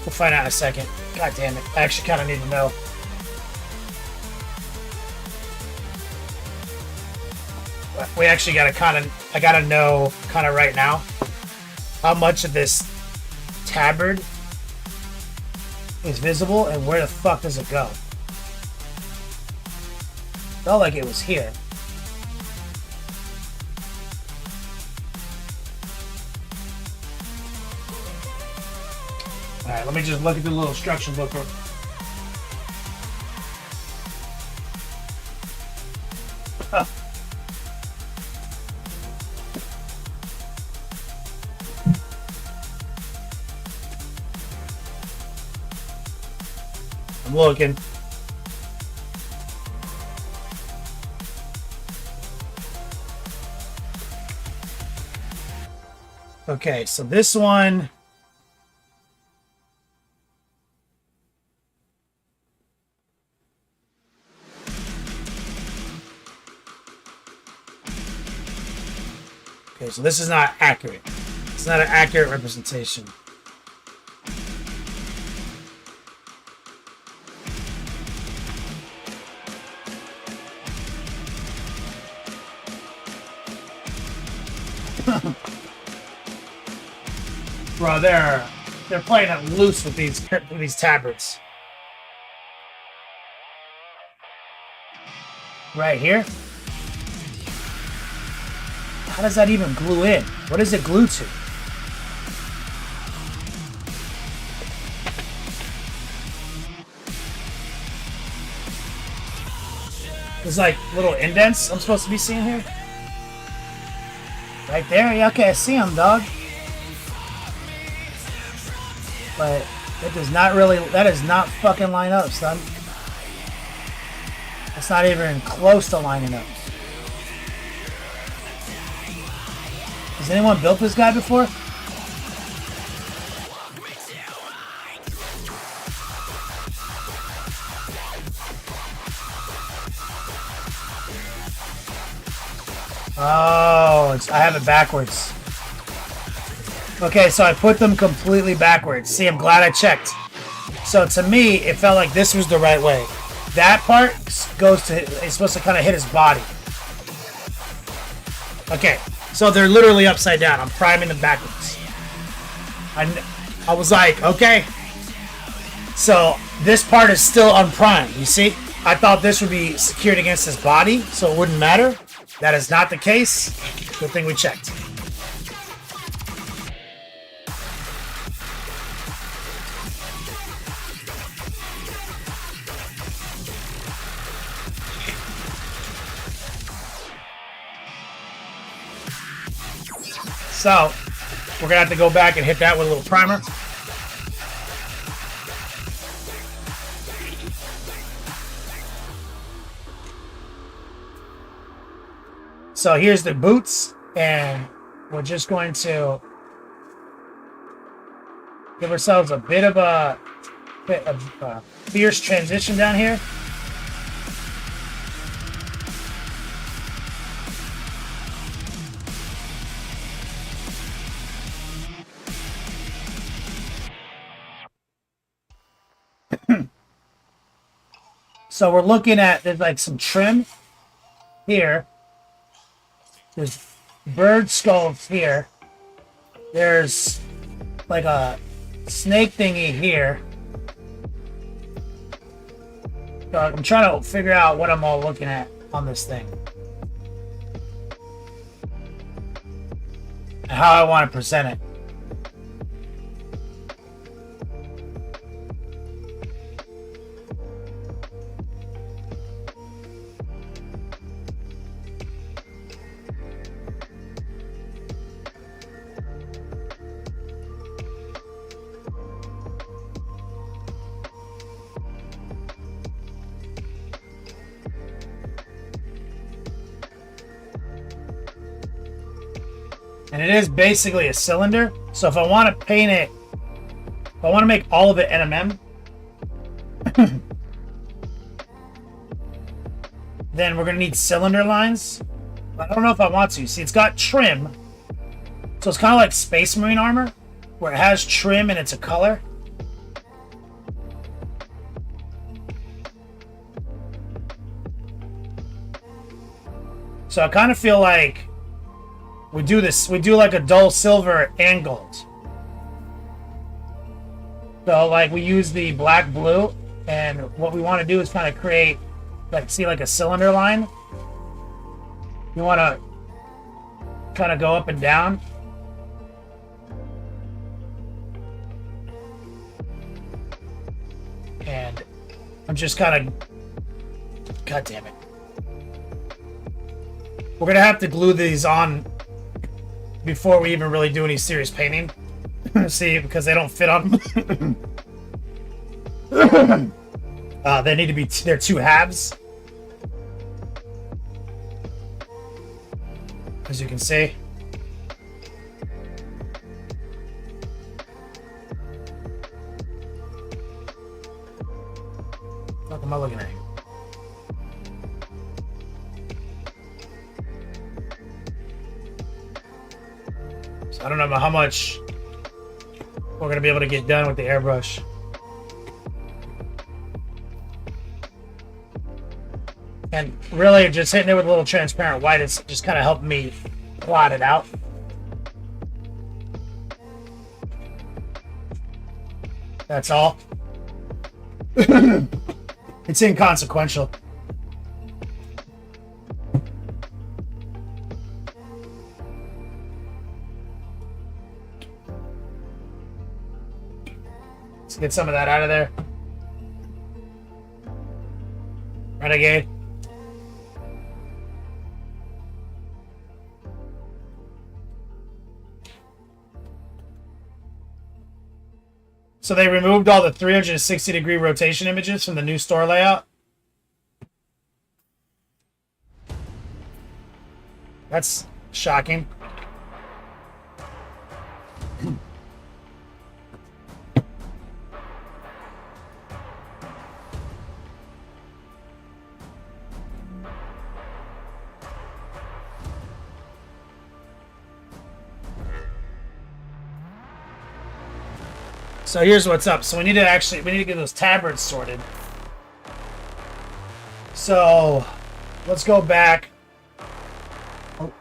We'll find out in a second. God damn it. I actually kind of need to know. We actually gotta I gotta know kind of right now how much of this tabard is visible and where the fuck does it go? Felt like it was here. Alright, let me just look at the little instruction book. I'm looking. Okay, so this one. Okay, so this is not accurate. It's not an accurate representation. Bro, they're playing it loose with these tabards. Right here. How does that even glue in? What does it glue to? There's like little indents I'm supposed to be seeing here. Right there? Yeah, okay, I see them, dog. But it does not really, that does not fucking line up, son. It's not even close to lining up. Has anyone built this guy before? Oh, I have it backwards. Okay, so I put them completely backwards. See, I'm glad I checked. So to me, it felt like this was the right way. That part goes to, it's supposed to kind of hit his body. Okay, so they're literally upside down. I'm priming them backwards. I was like, okay. So this part is still unprimed, you see? I thought this would be secured against his body, so it wouldn't matter. That is not the case. Good thing we checked. So, we're gonna have to go back and hit that with a little primer. So here's the boots, and we're just going to give ourselves a bit of a fierce transition down here. So we're looking at, there's like some trim here. There's bird skulls here. There's like a snake thingy here. So I'm trying to figure out what I'm all looking at on this thing. And how I want to present it. And it is basically a cylinder. So if I want to paint it, if I want to make all of it NMM, then we're going to need cylinder lines. But I don't know if I want to. See, it's got trim. So it's kind of like Space Marine armor, where it has trim and it's a color. So I kind of feel like we do like a dull silver and gold. So like we use the black blue, and what we want to do is kind of create, like, see, like a cylinder line. You want to kind of go up and down. And I'm just kind of, god damn it. We're gonna have to glue these on before we even really do any serious painting. See, because they don't fit on. They need to be, they're two halves. As you can see. What am I looking at? So I don't know how much we're going to be able to get done with the airbrush. And really, just hitting it with a little transparent white is just kind of helping me plot it out. That's all. It's inconsequential. Let's get some of that out of there. Renegade. So they removed all the 360-degree rotation images from the new store layout. That's shocking. So here's what's up. So we need to get those tabards sorted. So let's go back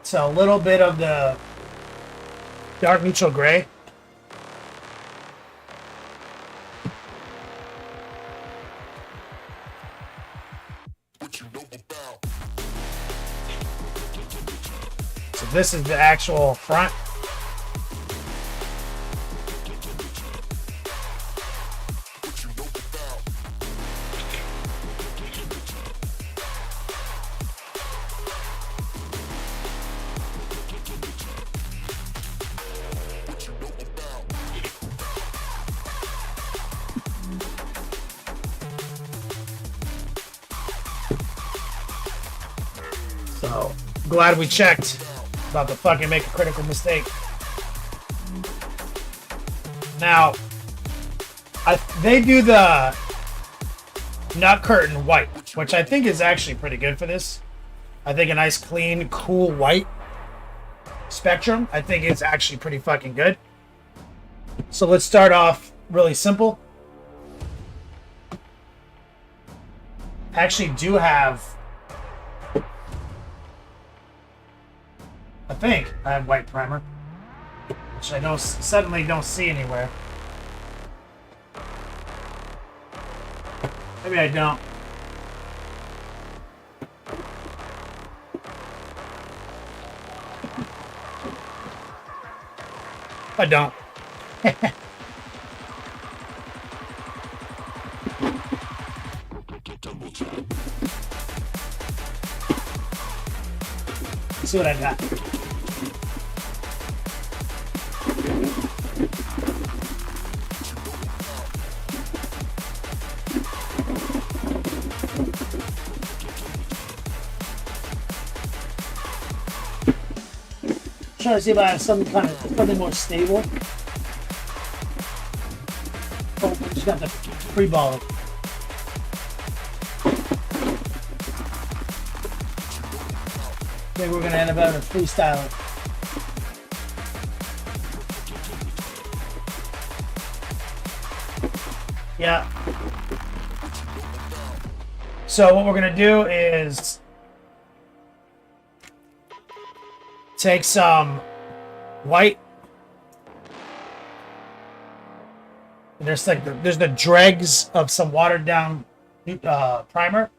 to a little bit of the dark neutral gray. So this is the actual front. So, glad we checked. About to fucking make a critical mistake. Now, they do the nut curtain white, which I think is actually pretty good for this. I think a nice, clean, cool white spectrum, I think it's actually pretty fucking good. So let's start off really simple. I actually do have... I think I have white primer, which I suddenly don't see anywhere. Maybe I don't. I don't. Let's see what I got. trying to see if I have something more stable. Oh, we just got the free ball. I think we're gonna end up having to freestyle it. Yeah. So what we're gonna do is take some white. And there's the dregs of some watered down primer,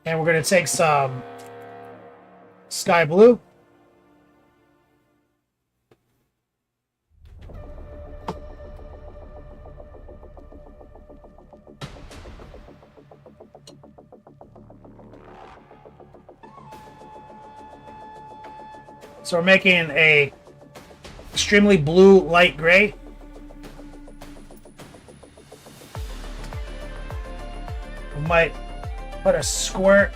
and we're gonna take some sky blue. So we're making a extremely blue light gray. We might put a squirt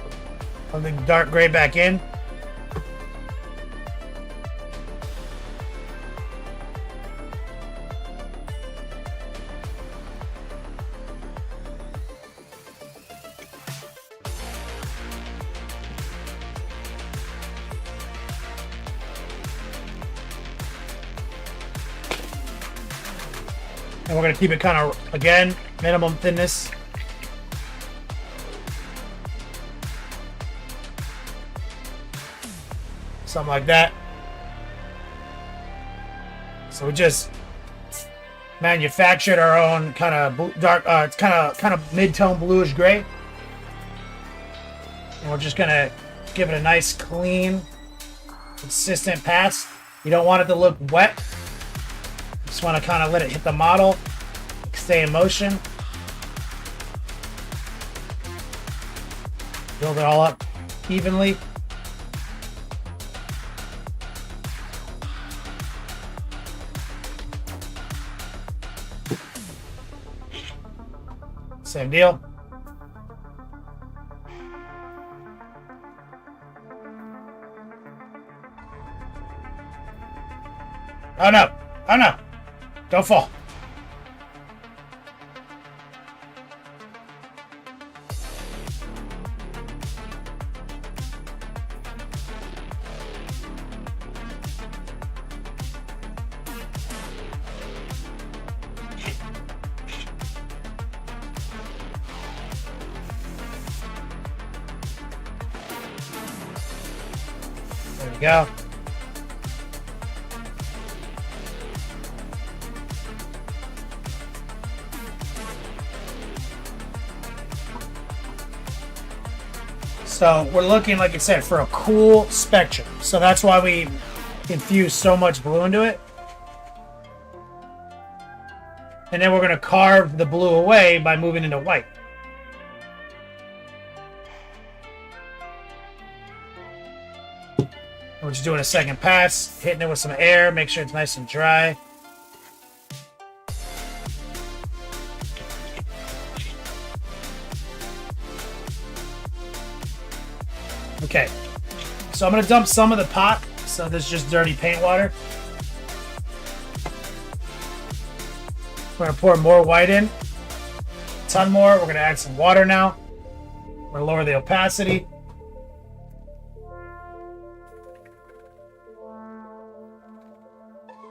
of the dark gray back in. And we're going to keep it kind of, again, minimum thinness. Something like that. So we just manufactured our own kind of dark, it's kind of mid-tone bluish gray. And we're just going to give it a nice, clean, consistent pass. You don't want it to look wet. Just want to kind of let it hit the model, stay in motion, build it all up evenly. Same deal. Oh no! Oh no! Don't fall. There we go. So we're looking, like I said, for a cool spectrum. So that's why we infuse so much blue into it. And then we're going to carve the blue away by moving into white. We're just doing a second pass, hitting it with some air, make sure it's nice and dry. Okay, so I'm going to dump some of the pot, so this is just dirty paint water. We're going to pour more white in, a ton more. We're going to add some water now. We're going to lower the opacity.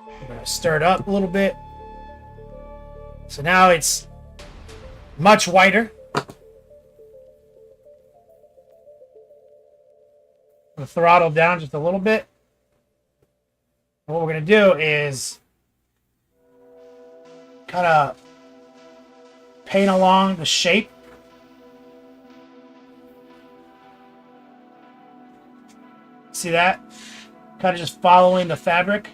We're going to stir it up a little bit. So now it's much whiter. Throttle down just a little bit. And what we're going to do is kind of paint along the shape. See that? Kind of just following the fabric.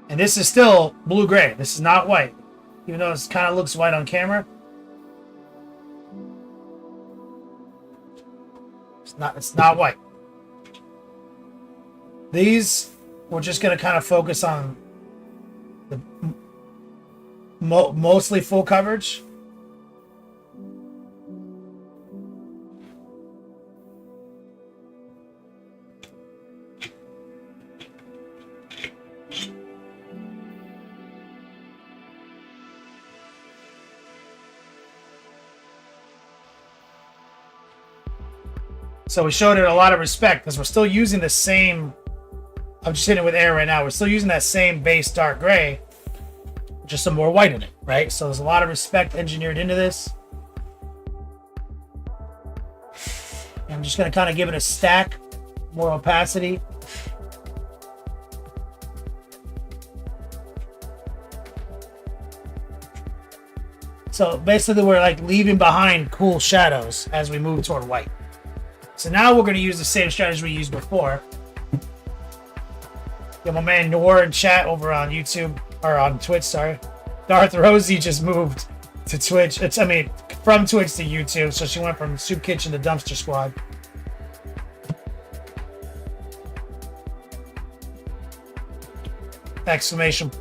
And this is still blue-gray. This is not white. Even though it kind of looks white on camera. It's not white. These, we're just going to kind of focus on mostly full coverage. So we showed it a lot of respect because we're still using the same. I'm just hitting it with air right now. We're still using that same base dark gray, just some more white in it, right? So there's a lot of respect engineered into this. And I'm just going to kind of give it a stack, more opacity. So basically we're like leaving behind cool shadows as we move toward white. So now we're going to use the same strategy we used before. Yeah, my man Noor in chat over on YouTube, or on Twitch, sorry. Darth Rosie just moved to Twitch. From Twitch to YouTube. So she went from Soup Kitchen to Dumpster Squad. Exclamation.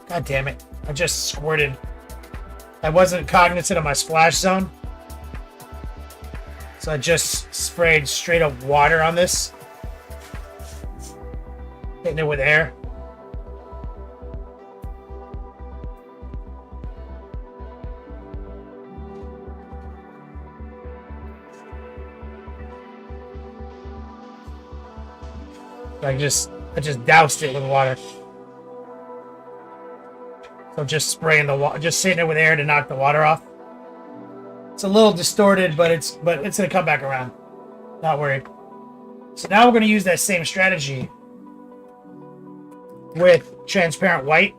God damn it. I just squirted. I wasn't cognizant of my splash zone. So I just sprayed straight up water on this. Hitting it with air. I just doused it with water. So just spraying the water, just hitting it with air to knock the water off. It's a little distorted, but it's gonna come back around. Not worried. So now we're gonna use that same strategy with transparent white.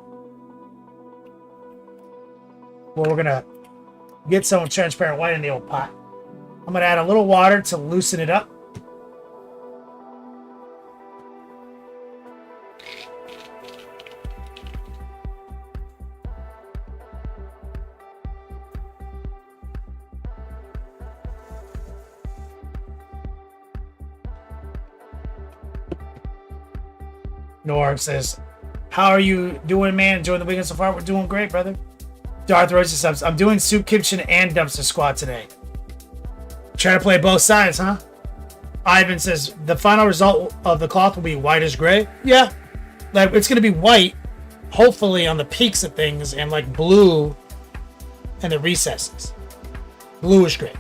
Well, we're gonna get some transparent white in the old pot. I'm gonna add a little water to loosen it up. Norm says, how are you doing, man? Enjoying the weekend so far? We're doing great, brother. Darth Rosie subs. I'm doing Soup Kitchen and Dumpster Squad today. Trying to play both sides, huh? Ivan says, the final result of the cloth will be white as gray. Yeah. Like, it's going to be white, hopefully, on the peaks of things, and like blue in the recesses. Bluish gray.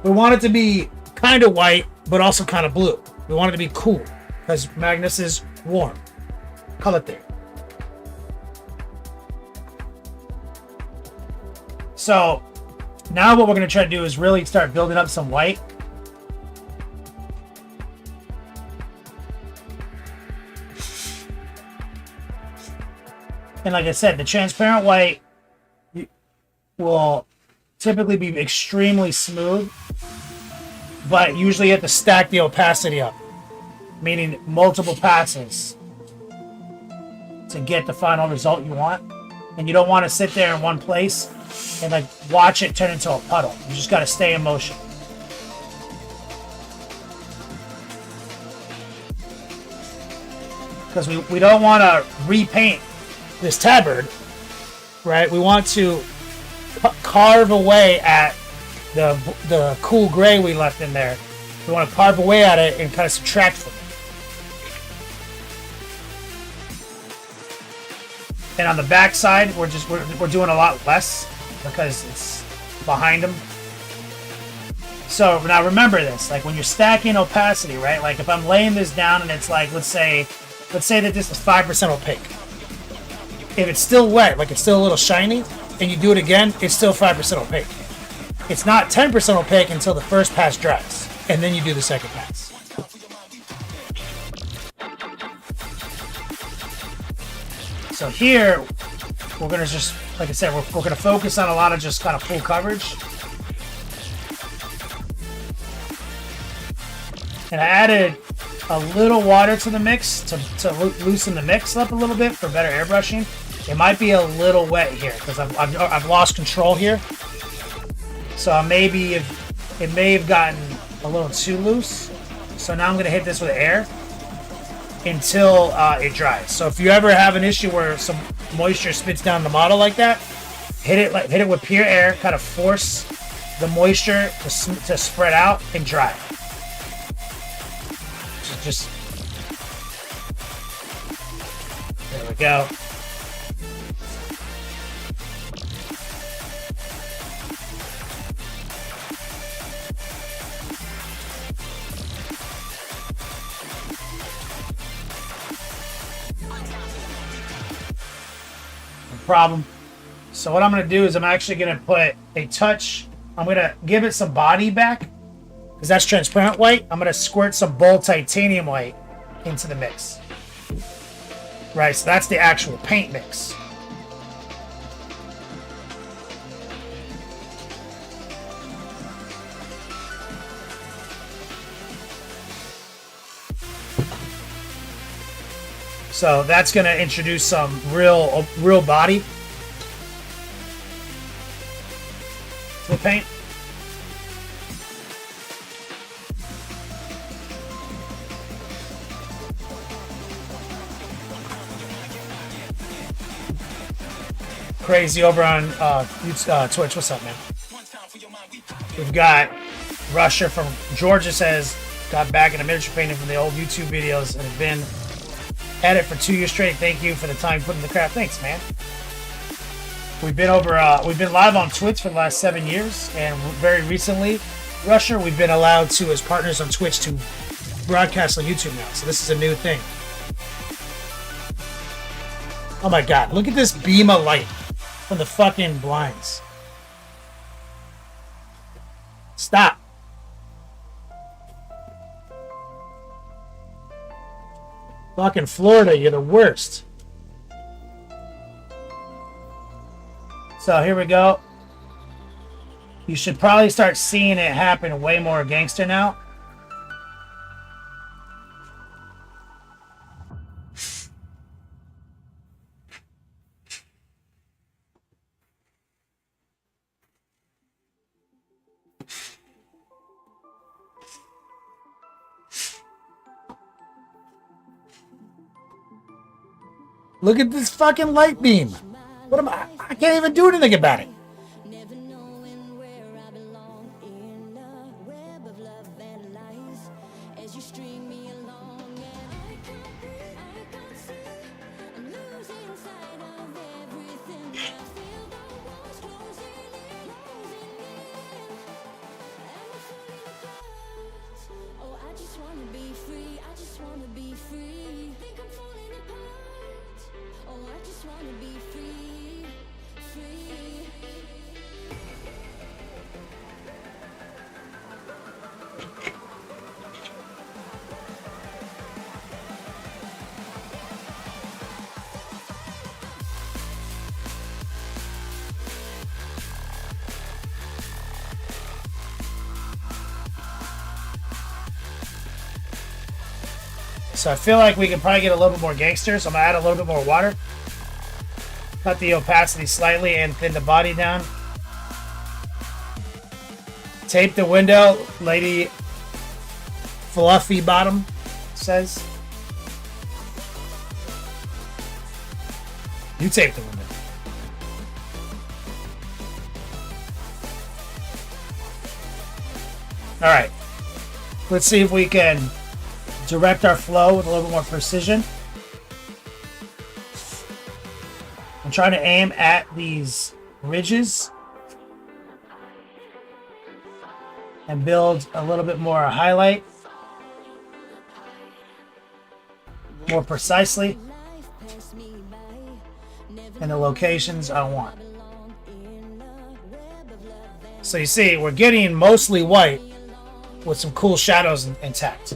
We want it to be kind of white, but also kind of blue. We want it to be cool, because Magnus is warm. Color theory. So, now what we're going to try to do is really start building up some white. And like I said, the transparent white will typically be extremely smooth, but usually you have to stack the opacity up, meaning multiple passes to get the final result you want. And you don't want to sit there in one place and like watch it turn into a puddle. You just got to stay in motion. Because we don't want to repaint this tabard, right? We want to carve away at the cool gray we left in there. We want to carve away at it and kind of subtract from it. And on the back side, we're doing a lot less because it's behind them. So now remember this, like when you're stacking opacity, right? Like if I'm laying this down and it's like, let's say that this is 5% opaque. If it's still wet, like it's still a little shiny, and you do it again, it's still 5% opaque. It's not 10% opaque until the first pass dries, and then you do the second pass. So here, we're gonna just, like I said, we're gonna focus on a lot of just kind of full coverage. And I added a little water to the mix to loosen the mix up a little bit for better airbrushing. It might be a little wet here because I've lost control here. So it may have gotten a little too loose. So now I'm gonna hit this with air. until it dries. So if you ever have an issue where some moisture spits down the model like that, hit it with pure air, kind of force the moisture to spread out and dry. Just there we go. Problem. So what I'm going to do is I'm actually going to put a touch. I'm going to give it some body back because that's transparent white. I'm going to squirt some bold titanium white into the mix. Right, so that's the actual paint mix. So that's going to introduce some real body to the paint. Crazy over on Twitch. What's up, man? We've got Rusher from Georgia says, got back into miniature painting from the old YouTube videos and have been at it for 2 years straight. Thank you for the time put in the craft. Thanks, man. We've been live on Twitch for the last 7 years, and very recently, Rusher, we've been allowed to, as partners on Twitch, to broadcast on YouTube now. So this is a new thing. Oh my god, look at this beam of light from the fucking blinds. Stop. Fucking Florida, you're the worst. So here we go. You should probably start seeing it happen way more gangster now. Look at this fucking light beam. What am I? I can't even do anything about it. So I feel like we can probably get a little bit more gangster. So I'm gonna add a little bit more water. Cut the opacity slightly and thin the body down. Tape the window, Lady Fluffy Bottom says. You tape the window. All right. Let's see if we can direct our flow with a little bit more precision. I'm trying to aim at these ridges and build a little bit more highlight more precisely in the locations I want. So you see, we're getting mostly white with some cool shadows intact.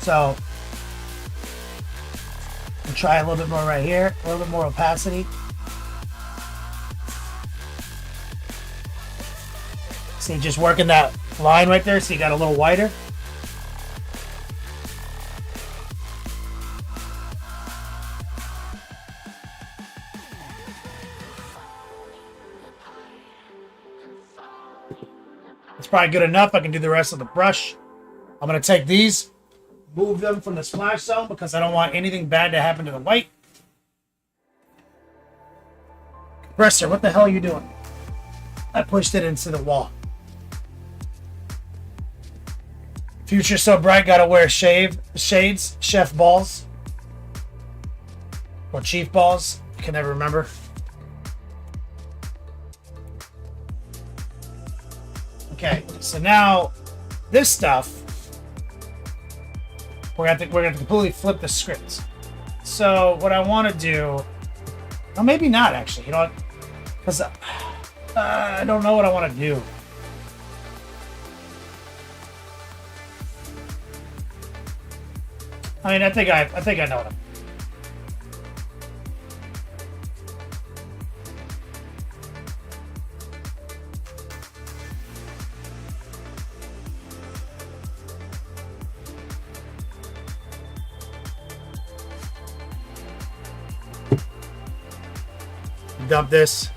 So we'll try a little bit more right here, a little bit more opacity. See, just working that line right there, so you got a little wider. It's probably good enough. I can do the rest of the brush. I'm going to take these, move them from the splash zone because I don't want anything bad to happen to the white. Compressor, what the hell are you doing? I pushed it into the wall. Future so bright, gotta wear shades, chef balls. Or chief balls. I can never remember. Okay, so now this stuff we're gonna completely flip the script. So what I want to do, well, maybe not actually. You know what? Because I don't know what I want to do. I mean, I think I know it. Dump this.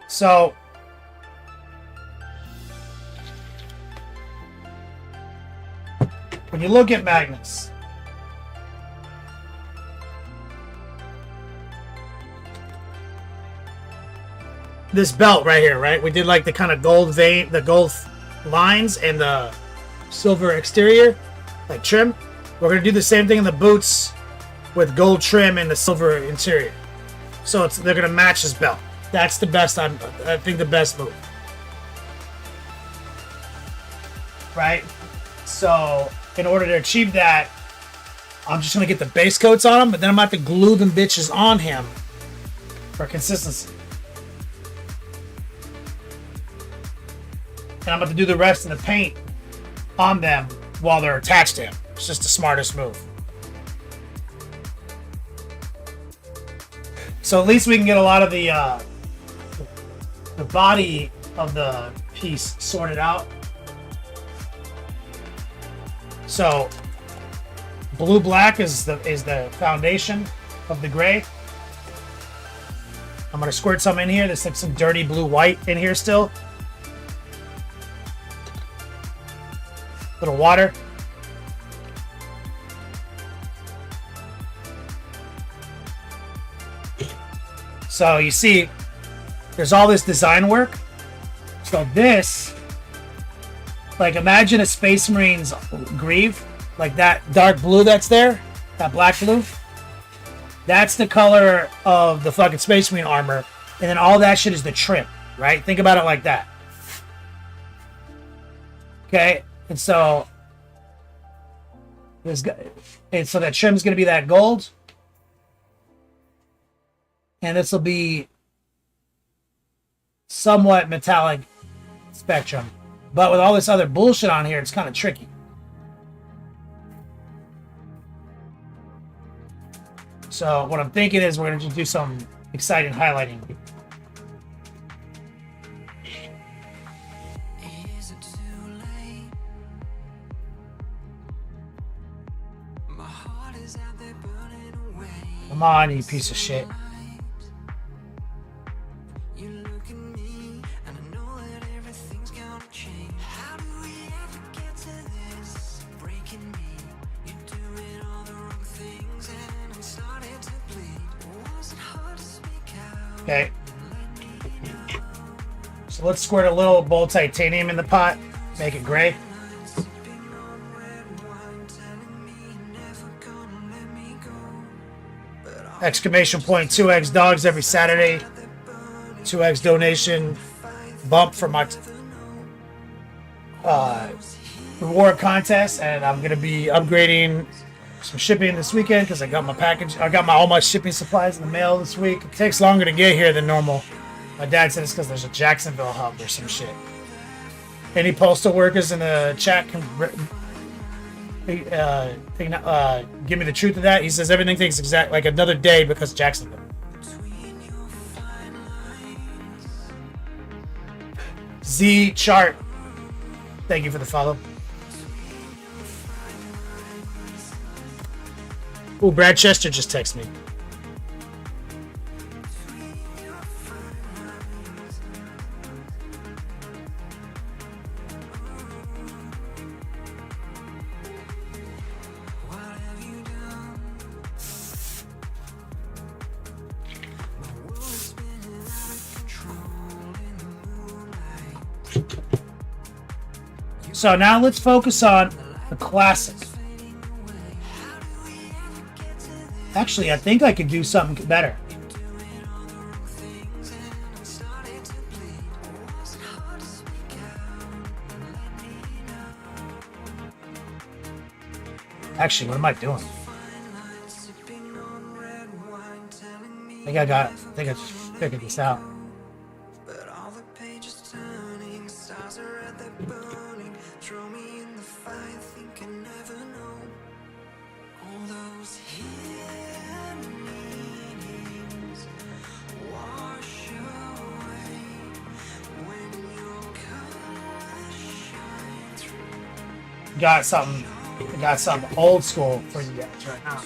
So when you look at Magnus, this belt right here, right? We did like the kind of gold vein, the gold lines and the silver exterior, like trim. We're going to do the same thing in the boots with gold trim and the silver interior. So they're going to match this belt. That's the best, I think the best move. Right? So in order to achieve that, I'm just going to get the base coats on him, but then I'm about to glue them bitches on him for consistency. And I'm about to do the rest of the paint on them while they're attached to him. It's just the smartest move. So at least we can get a lot of the body of the piece sorted out. So blue black is the foundation of the gray. I'm gonna squirt some in here. There's like some dirty blue white in here still. Little water. So you see, there's all this design work. So this, like imagine a Space Marine's greave, like that dark blue that's there, that black blue. That's the color of the fucking Space Marine armor. And then all that shit is the trim, right? Think about it like that. Okay? And so that trim's going to be that gold. And this will be somewhat metallic spectrum. But with all this other bullshit on here, it's kind of tricky. So what I'm thinking is we're going to just do some exciting highlighting. Come on, you piece of shit. Okay. So let's squirt a little bold titanium in the pot. Make it gray. Exclamation point 2x dogs every Saturday. 2x donation bump for my reward contest, and I'm gonna be upgrading some shipping this weekend because I got my package. I got all my shipping supplies in the mail this week. It takes longer to get here than normal. My dad said it's because there's a Jacksonville hub or some shit. Any postal workers in the chat can give me the truth of that. He says everything takes exact like another day because Jacksonville. Z chart. Thank you for the follow. Ooh, Brad Chester just texted me. So now let's focus on the classic. Actually, I think I could do something better. Actually, what am I doing? I think I just figured this out. Got something old school for you guys right now.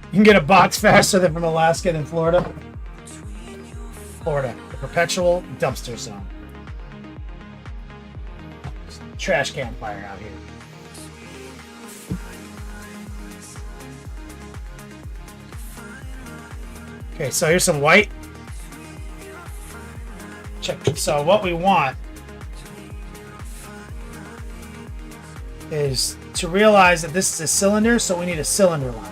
You can get a box faster than from Alaska than Florida. Florida, the perpetual dumpster zone. Trash can fire out here. Okay, so here's some white. Check. So what we want is to realize that this is a cylinder, so we need a cylinder line.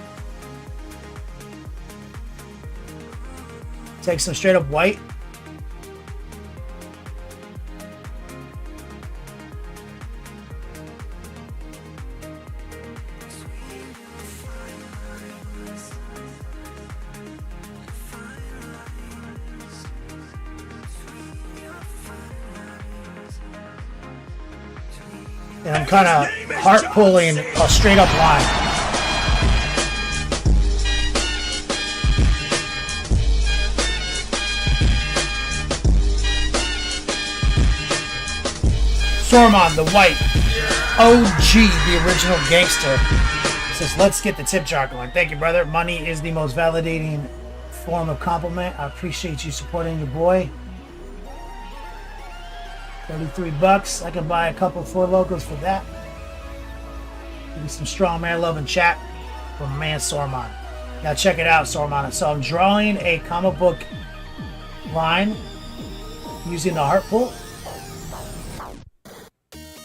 Take some straight up white. And I'm kind of heart pulling a straight up line. Sormon, the white OG, the original gangster, says, let's get the tip jar going. Thank you, brother. Money is the most validating form of compliment. I appreciate you supporting your boy. 33 bucks. I can buy a couple of Four Locos for that. Give me some strong man love and chat from my man Sormon. Now check it out, Sormon. So I'm drawing a comic book line using the heart pull.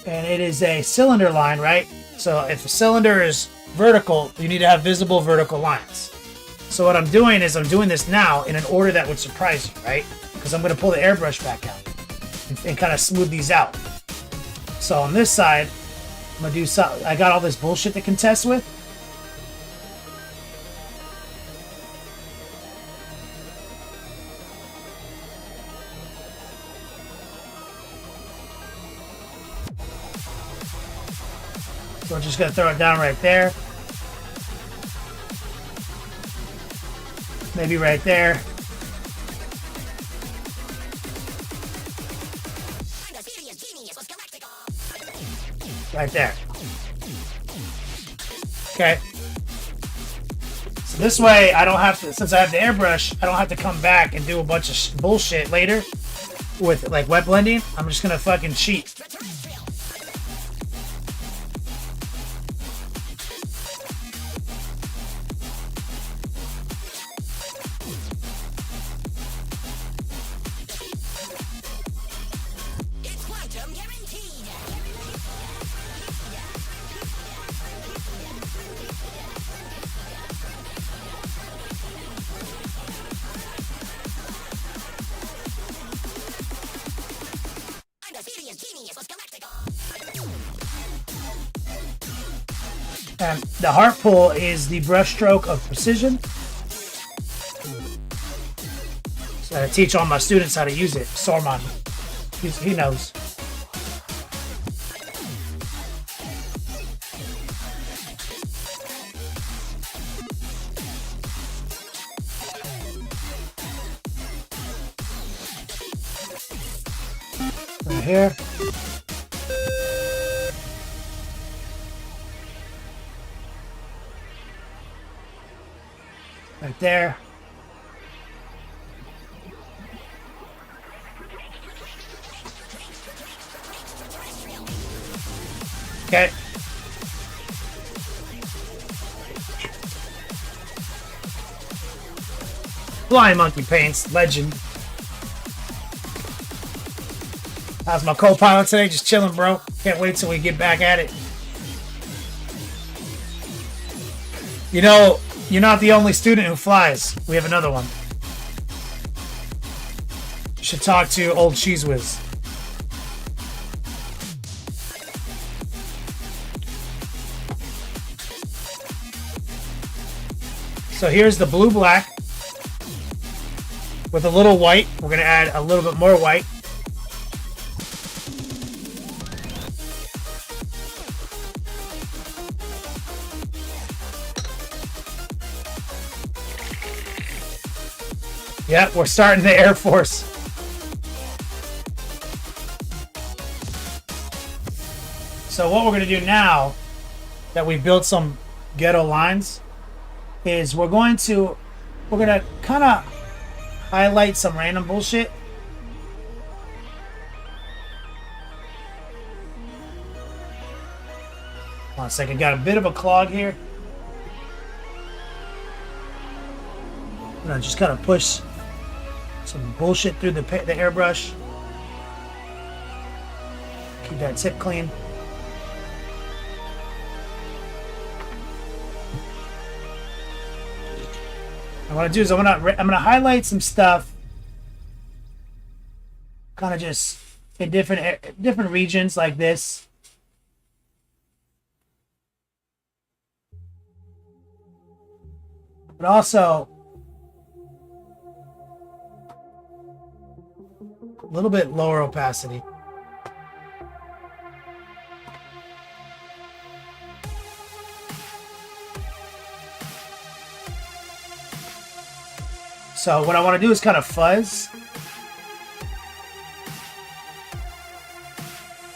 And it is a cylinder line, right? So if a cylinder is vertical, you need to have visible vertical lines. So what I'm doing is I'm doing this now in an order that would surprise you, right? Because I'm going to pull the airbrush back out and kind of smooth these out. So on this side, I'm going to do something. I got all this bullshit to contest with. So we're just going to throw it down right there. Maybe right there. Right there. Okay. So this way, I don't have to, since I have the airbrush, I don't have to come back and do a bunch of bullshit later with like wet blending. I'm just going to fucking cheat. And the heart pull is the brush stroke of precision. So I teach all my students how to use it. Sorman, he knows. Right here. Right there. Okay. Flying Monkey Paints, legend. How's my co-pilot today? Just chilling, bro. Can't wait till we get back at it. You know, you're not the only student who flies. We have another one. You should talk to old Cheese Whiz. So here's the blue-black with a little white. We're going to add a little bit more white. Yep, we're starting the Air Force. So what we're going to do now that we built some ghetto lines is we're going to kind of highlight some random bullshit. Hold on a second, got a bit of a clog here. I'm gonna just kind of push some bullshit through the airbrush. Keep that tip clean. What I do is I'm gonna highlight some stuff, kind of just in different regions like this. But also a little bit lower opacity. So what I want to do is kind of fuzz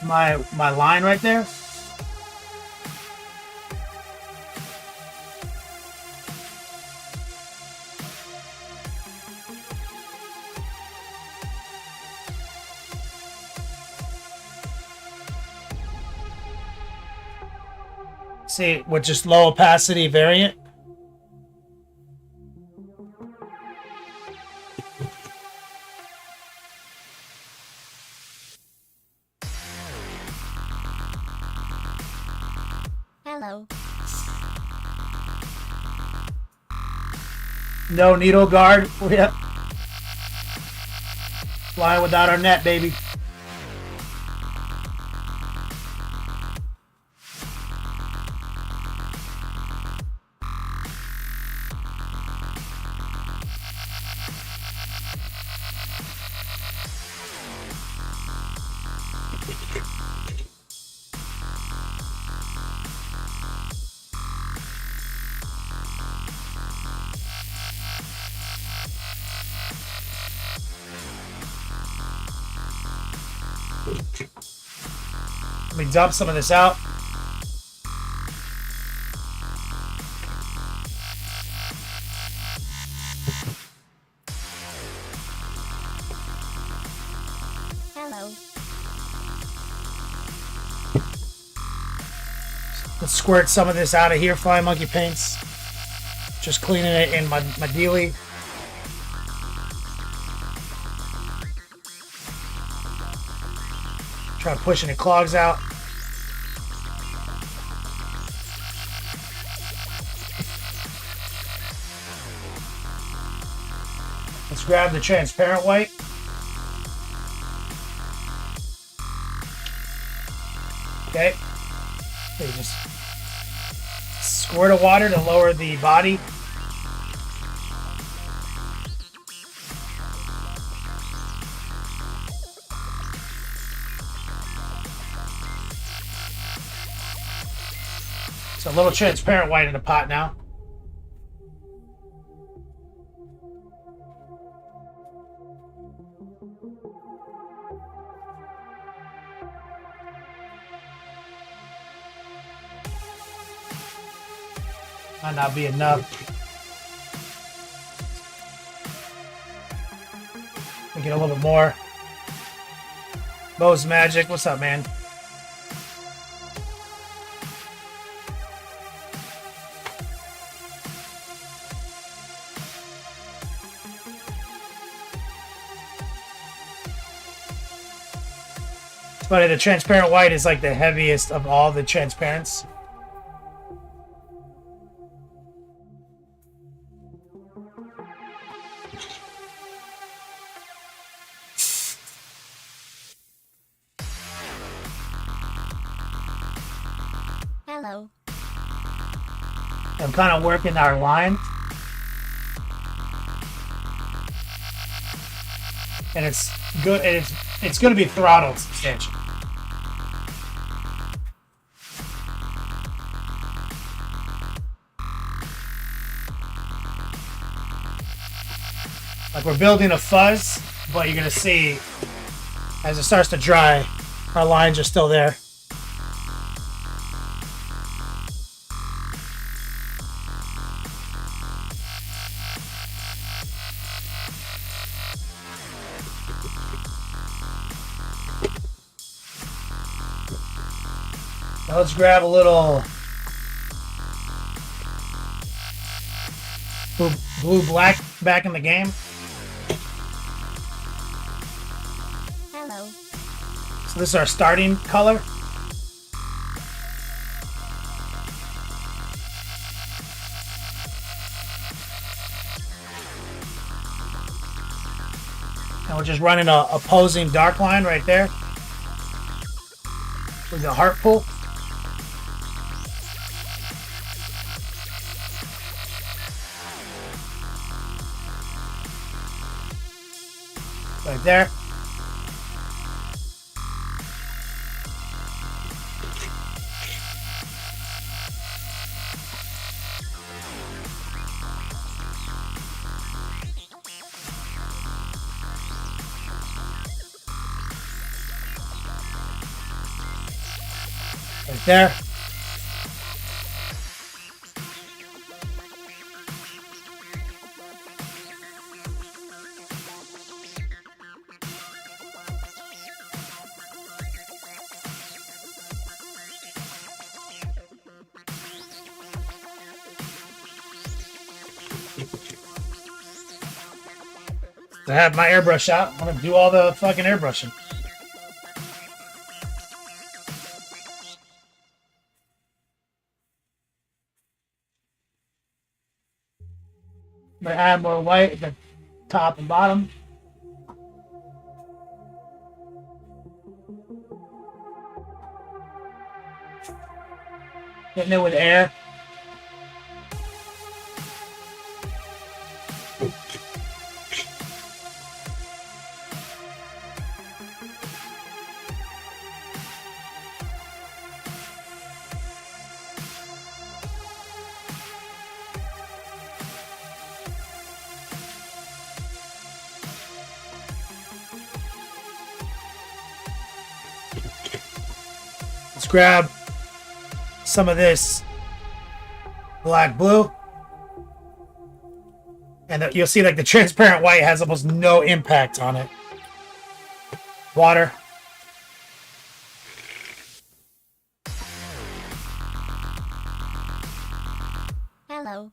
my line right there. See, with just low opacity variant. Hello. No needle guard. Yeah. Flying without our net, baby. Let me dump some of this out. Hello. Let's squirt some of this out of here, Flying Monkey Paints. Just cleaning it in my dealie. Try pushing the clogs out. Let's grab the transparent white. Okay. So you just squirt of water to lower the body. So a little transparent white in the pot now. Might not be enough. We get a little bit more. Bo's Magic, what's up, man? But the transparent white is like the heaviest of all the transparents. Hello. I'm kind of working our line. And it's good. It's going to be throttled substantially. Like we're building a fuzz, but you're going to see as it starts to dry, our lines are still there. Now let's grab a little blue black back in the game. Hello. So this is our starting color. And we're just running a opposing dark line right there with the heart pull. Right there. Right there. I have my airbrush out. I'm gonna do all the fucking airbrushing. I'm gonna add more white at the top and bottom. Hitting it with air. Let's grab some of this black blue. And you'll see like the transparent white has almost no impact on it. Water. Hello.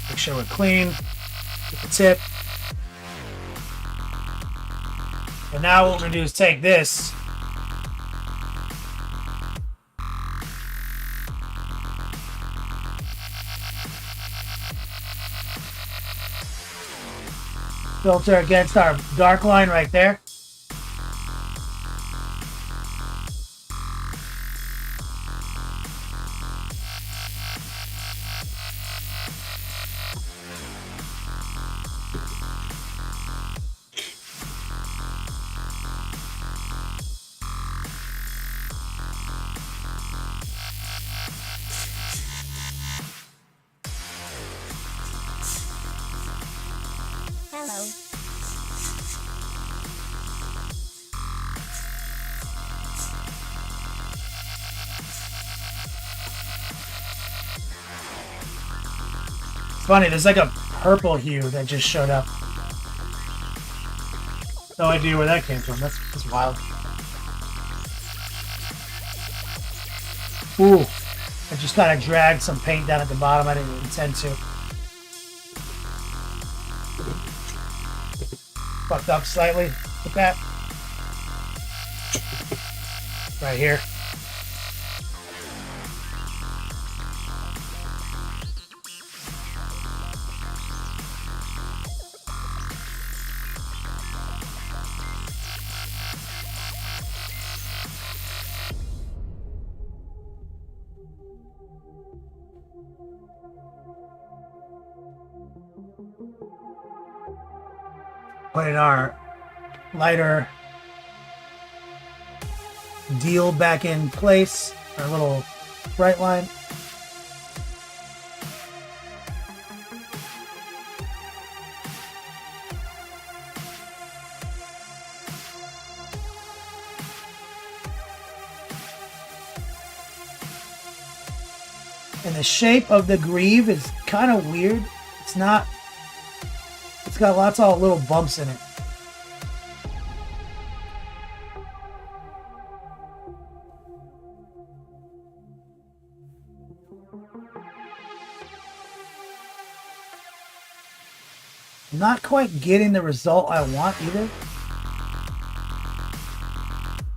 Make sure we're clean. Get the tip. And now what we're going to do is take this. Filter against our dark line right there. Hello. It's funny, there's like a purple hue that just showed up. No idea where that came from. That's wild. Ooh, I just kind of dragged some paint down at the bottom. I didn't intend to. Fucked up slightly with that. Right here. Putting our lighter deal back in place, our little bright line. And the shape of the greave is kind of weird. It's not. It's got lots of little bumps in it. I'm not quite getting the result I want either.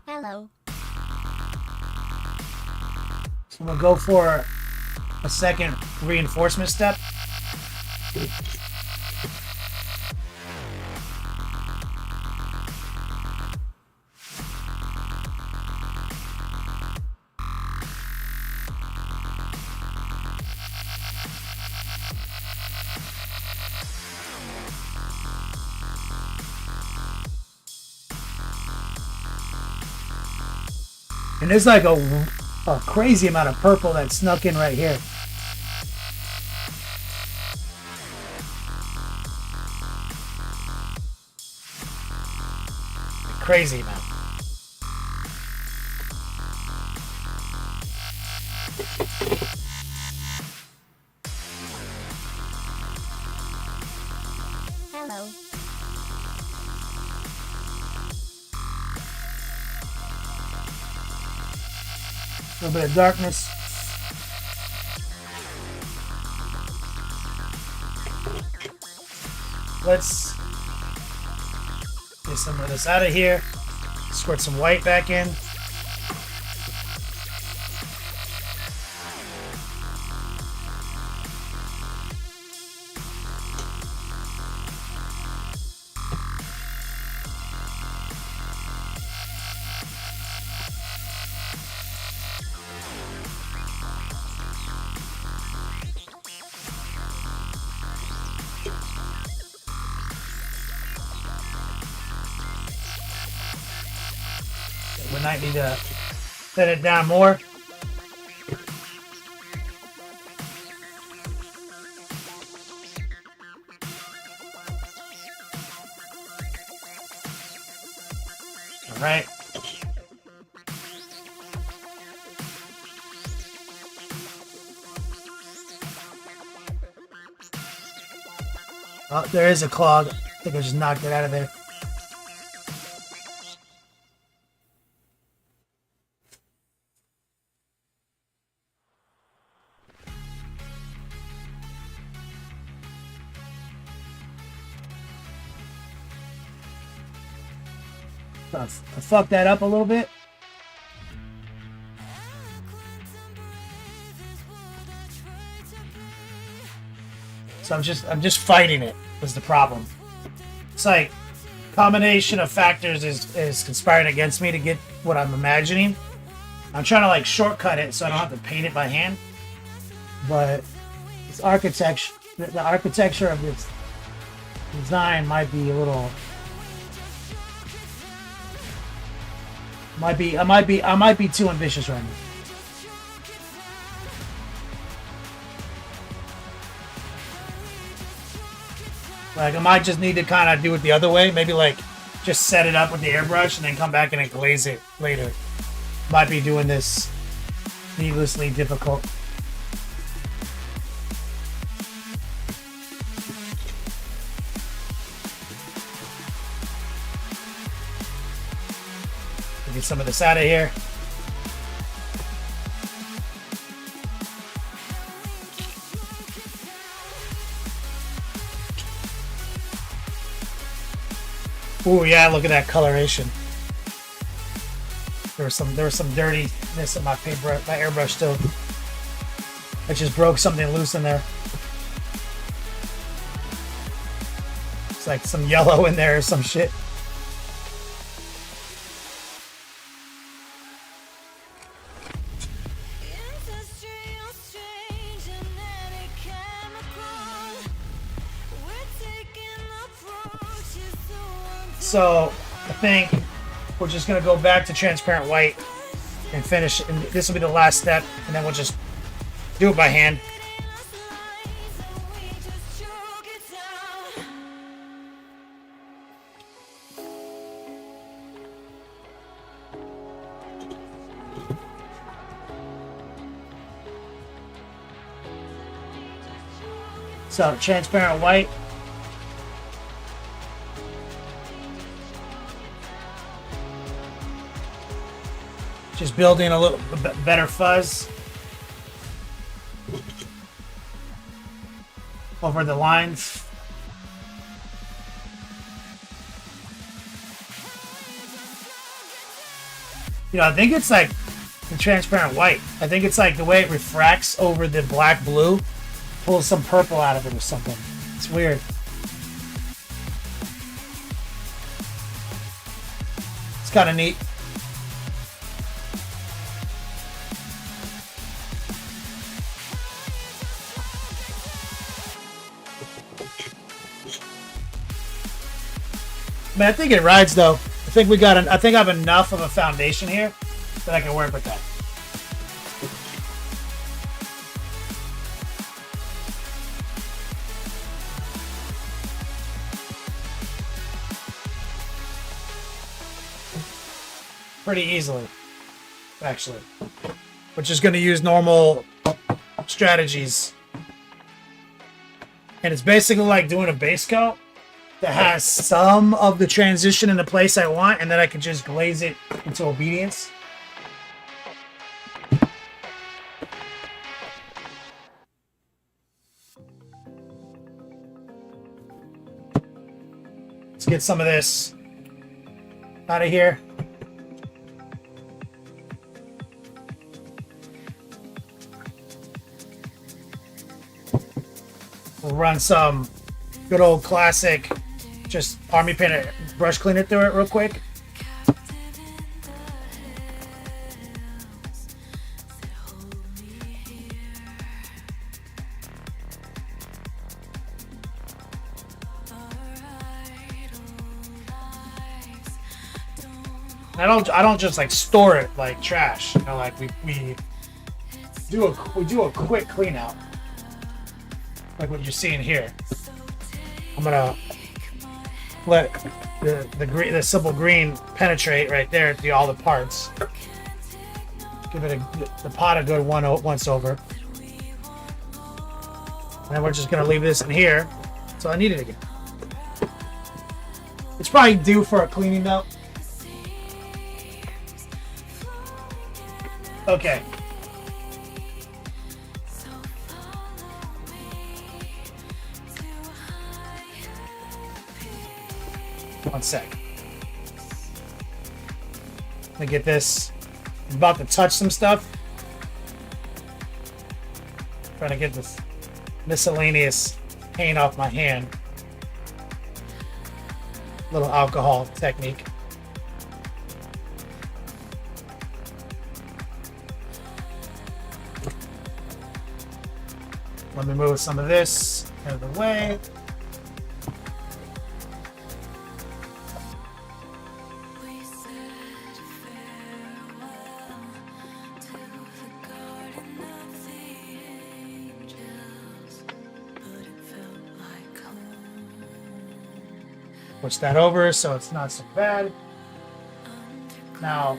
Hello. So I'm gonna go for a second reinforcement step. And there's like a crazy amount of purple that snuck in right here. Crazy amount. Hello. A little bit of darkness. Let's get some of this out of here. Squirt some white back in. We might need to thin it down more. All right. Oh, there is a clog. I think I just knocked it out of there. I fucked that up a little bit. So I'm just fighting it was the problem. It's like combination of factors is conspiring against me to get what I'm imagining. I'm trying to like shortcut it so I don't have to paint it by hand. But this architecture, the architecture of this design might be a little. I might be too ambitious right now. Like I might just need to kind of do it the other way. Maybe like just set it up with the airbrush and then come back and glaze it later. Might be doing this needlessly difficult. Get some of this out of here. Ooh, yeah, look at that coloration. There was some dirtiness in my paintbrush, my airbrush still. I just broke something loose in there. It's like some yellow in there or some shit. So I think we're just gonna go back to transparent white and finish. And this will be the last step, and then we'll just do it by hand. So transparent white. Just building a little better fuzz over the lines. You know, I think it's like the transparent white. I think it's like the way it refracts over the black blue, pulls some purple out of it or something. It's weird. It's kind of neat. Man, I think it rides though. I think we got I think I have enough of a foundation here that I can work with that. Pretty easily, actually. We're just gonna use normal strategies. And it's basically like doing a base coat that has some of the transition in the place I want, and then I can just glaze it into obedience. Let's get some of this out of here. We'll run some good old classic, just army painter brush cleaner through it real quick. I don't just like store it like trash. You know, like we do a quick clean out, like what you're seeing here. I'm gonna let the simple green penetrate right there through all the parts. Give it the pot a good once over. And then we're just gonna leave this in here. So I need it again. It's probably due for a cleaning though. Okay. One sec. Let me get this. I'm about to touch some stuff. Trying to get this miscellaneous paint off my hand. Little alcohol technique. Let me move some of this out of the way. Switch that over so it's not so bad. Now,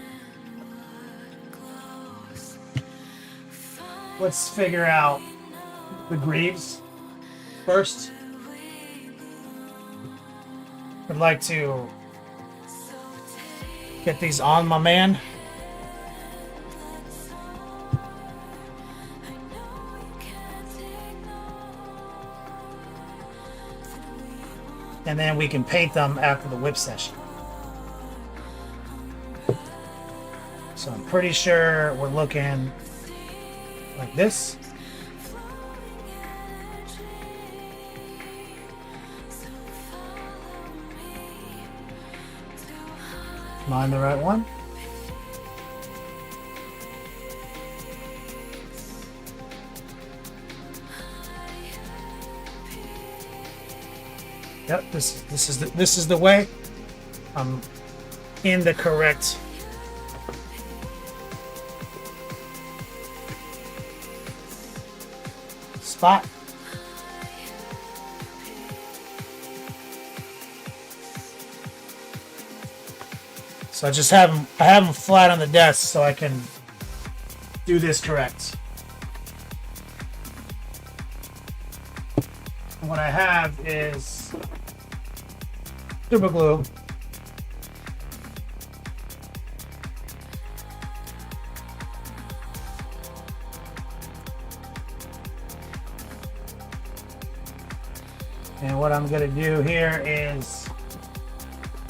let's figure out the greaves first. I'd like to get these on my man. And then we can paint them after the whip session. So I'm pretty sure we're looking like this. Am I on the right one? Yep, this is the way. I'm in the correct spot. So I just have them flat on the desk so I can do this correct. And what I have is super glue. And what I'm gonna do here is,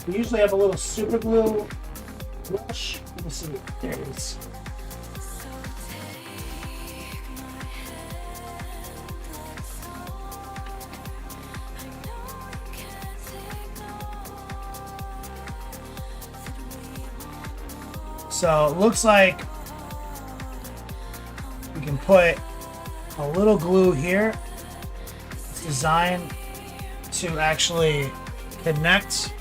we usually have a little super glue brush. Let me see, there it is. So it looks like we can put a little glue here. It's designed to actually connect.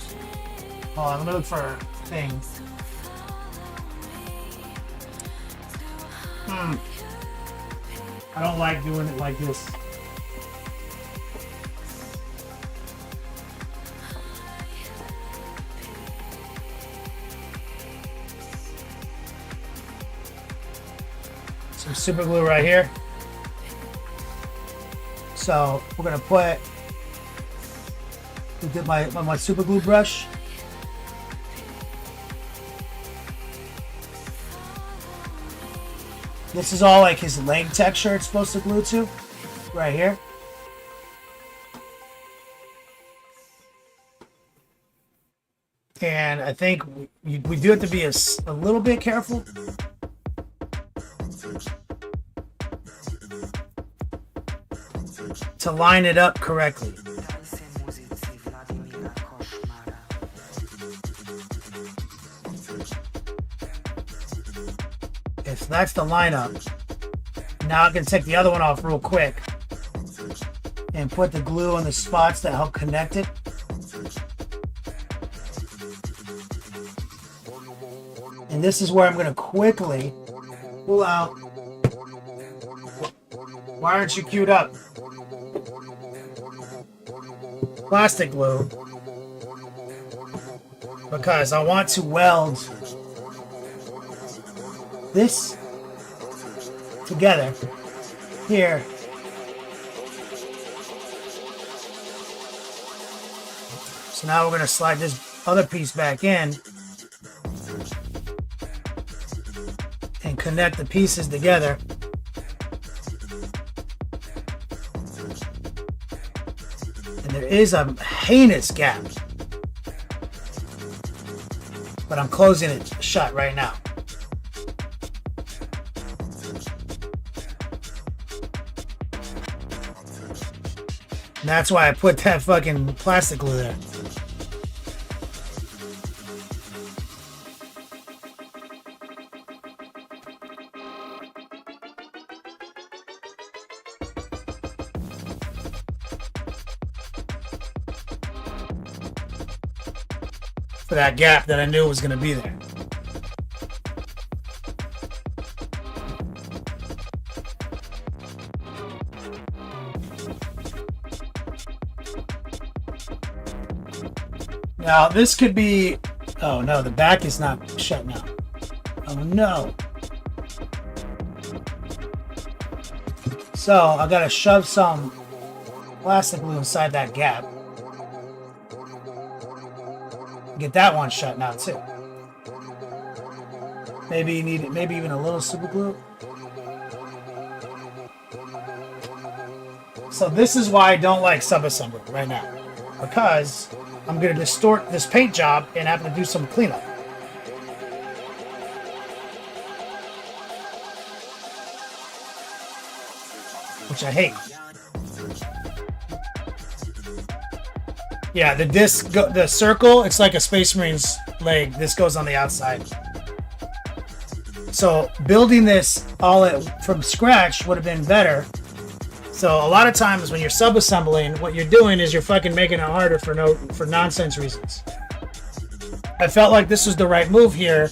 Hold on, let me look for a thing. I don't like doing it like this. Some super glue right here. So we're gonna put my super glue brush. This is all like his leg texture it's supposed to glue to, right here. And I think we do have to be a little bit careful. To line it up correctly. If that's the lineup, now I can take the other one off real quick and put the glue on the spots that help connect it. And this is where I'm going to quickly pull out. Why aren't you queued up? Plastic glue, because I want to weld this together here. So now we're going to slide this other piece back in and connect the pieces together. There is a heinous gap, but I'm closing it shut right now. And that's why I put that fucking plastic glue there. For that gap that I knew was going to be there. Now this could be, oh no, the back is not shut now. Oh no. So I gotta shove some plastic glue inside that gap. Get that one shut now too. Maybe you need maybe even a little super glue. So this is why I don't like sub-assembly right now, because I'm gonna distort this paint job and have to do some cleanup, which I hate. Yeah, the disc, the circle, it's like a Space Marine's leg. This goes on the outside. So building this from scratch would have been better. So a lot of times when you're sub-assembling, what you're doing is you're fucking making it harder for nonsense reasons. I felt like this was the right move here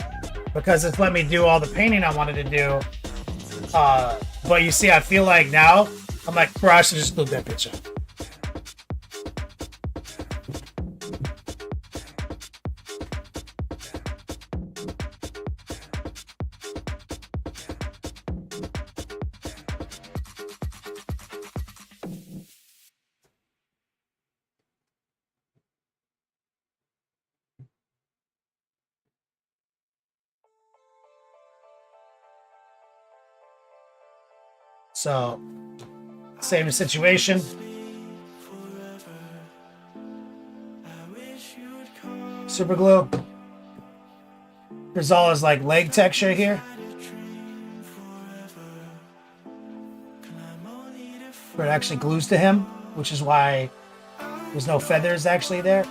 because it's let me do all the painting I wanted to do. But you see, I feel like now I'm like, bro, I should just glue that bitch up. So, same situation. Super glue. There's all his like leg texture here. Where it actually glues to him, which is why there's no feathers actually there.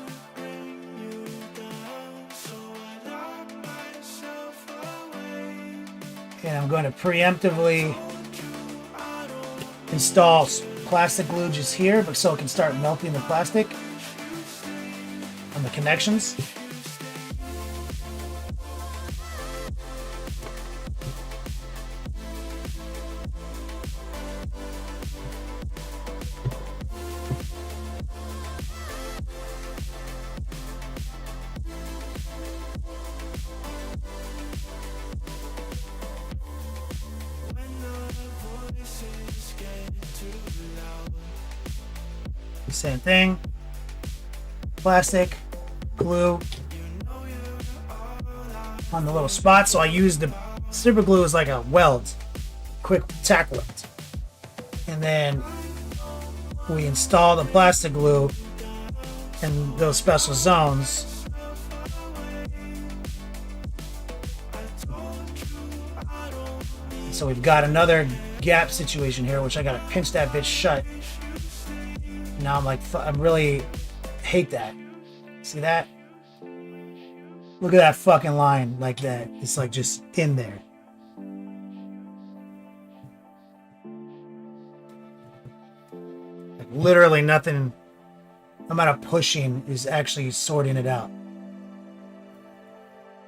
And I'm going to preemptively install plastic glue just here, but so it can start melting the plastic on the connections. Same thing. Plastic, glue on the little spot. So I use the super glue as like a weld, quick tack weld. And then we install the plastic glue in those special zones. So we've got another gap situation here, which I gotta pinch that bitch shut. Now I'm like, I really hate that. See that? Look at that fucking line like that. It's like just in there. Like literally nothing, no amount of pushing is actually sorting it out.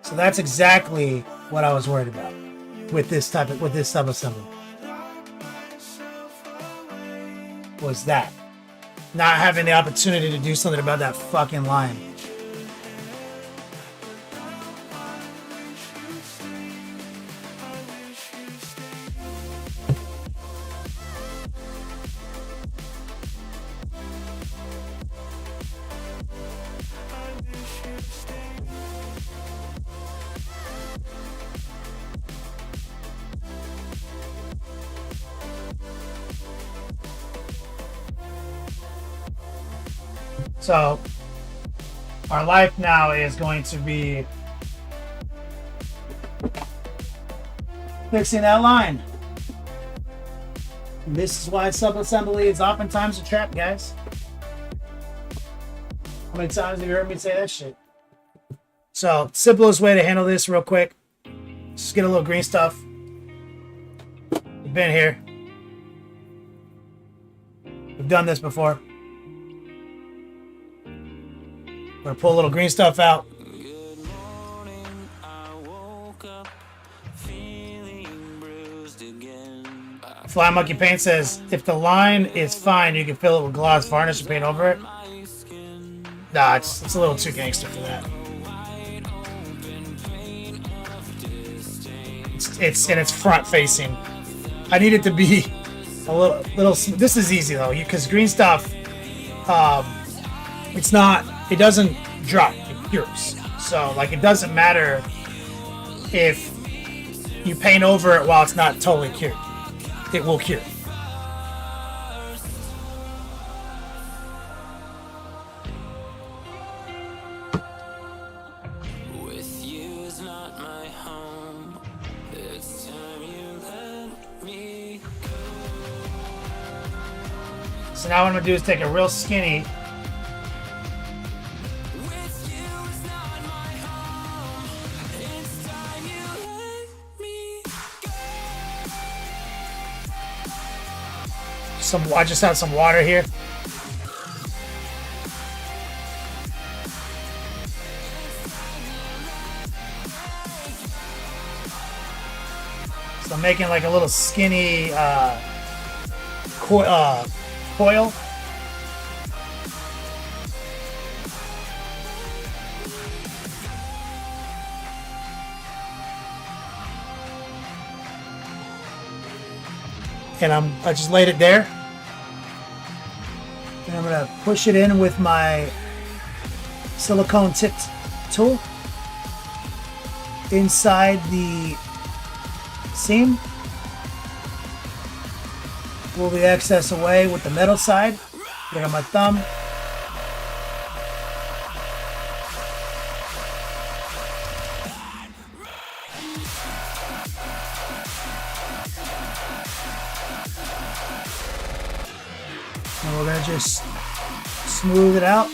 So that's exactly what I was worried about with this sub-assembly. Was that. Not having the opportunity to do something about that fucking line. So, our life now is going to be fixing that line. And this is why sub-assembly is oftentimes a trap, guys. How many times have you heard me say that shit? So, simplest way to handle this real quick, just get a little green stuff. We've been here. We've done this before. We're gonna pull a little green stuff out. Fly Monkey Paint says, if the line is fine, you can fill it with gloss varnish and paint over it. Nah, it's a little too gangster for that. It's front facing. I need it to be a little. This is easy though, because green stuff, it doesn't drop, it cures. So like it doesn't matter if you paint over it while it's not totally cured. It will cure. So now what I'm going to do is take a real skinny I just have some water here. So I'm making like a little skinny coil. And I just laid it there. And I'm gonna push it in with my silicone tipped tool inside the seam. Pull the excess away with the metal side. Get on my thumb. And we're gonna just smooth it out.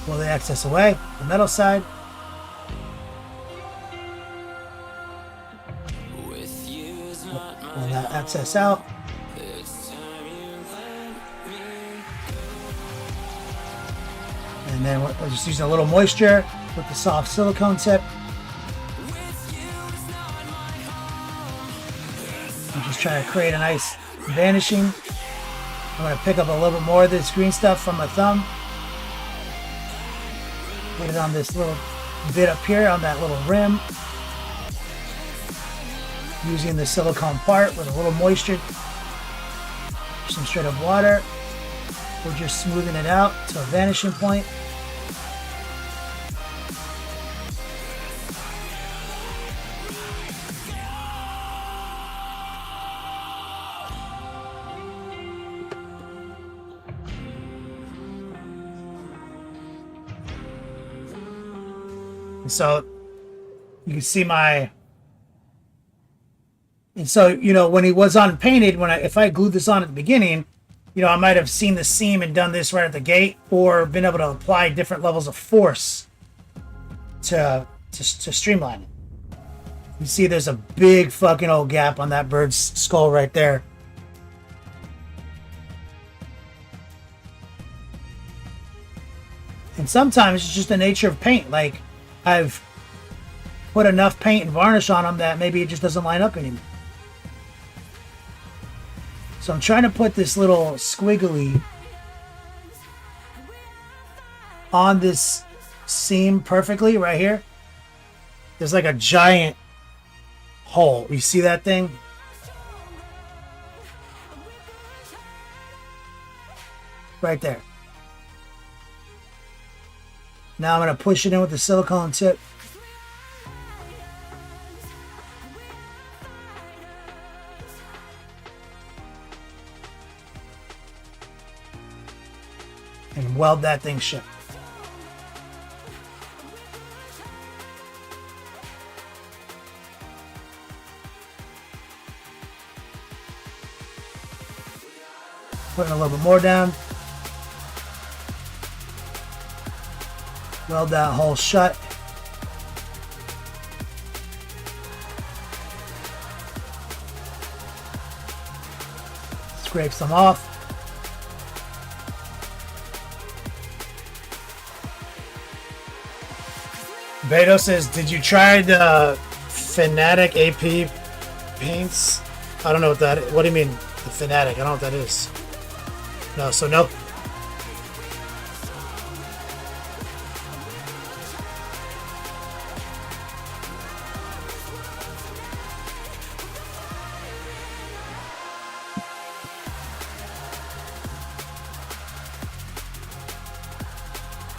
Pull the excess away, the metal side. Pull that excess out. And then we're just using a little moisture with the soft silicone tip. I'm just trying to create a nice vanishing. I'm going to pick up a little bit more of this green stuff from my thumb. Put it on this little bit up here on that little rim. Using the silicone part with a little moisture. Some straight up water. We're just smoothing it out to a vanishing point. So you can see and so, you know, when it was unpainted, if I glued this on at the beginning, you know, I might have seen the seam and done this right at the gate, or been able to apply different levels of force to streamline it. You see there's a big fucking old gap on that bird's skull right there. And sometimes it's just the nature of paint. Like, I've put enough paint and varnish on them that maybe it just doesn't line up anymore. So I'm trying to put this little squiggly on this seam perfectly right here. There's like a giant hole. You see that thing? Right there. Now I'm going to push it in with the silicone tip. And weld that thing shut. Putting a little bit more down. Weld that hole shut. Scrape some off. Beto says, did you try the Fanatic AP paints. I don't know what that is. What do you mean, the Fanatic? I don't know what that is. No, so nope.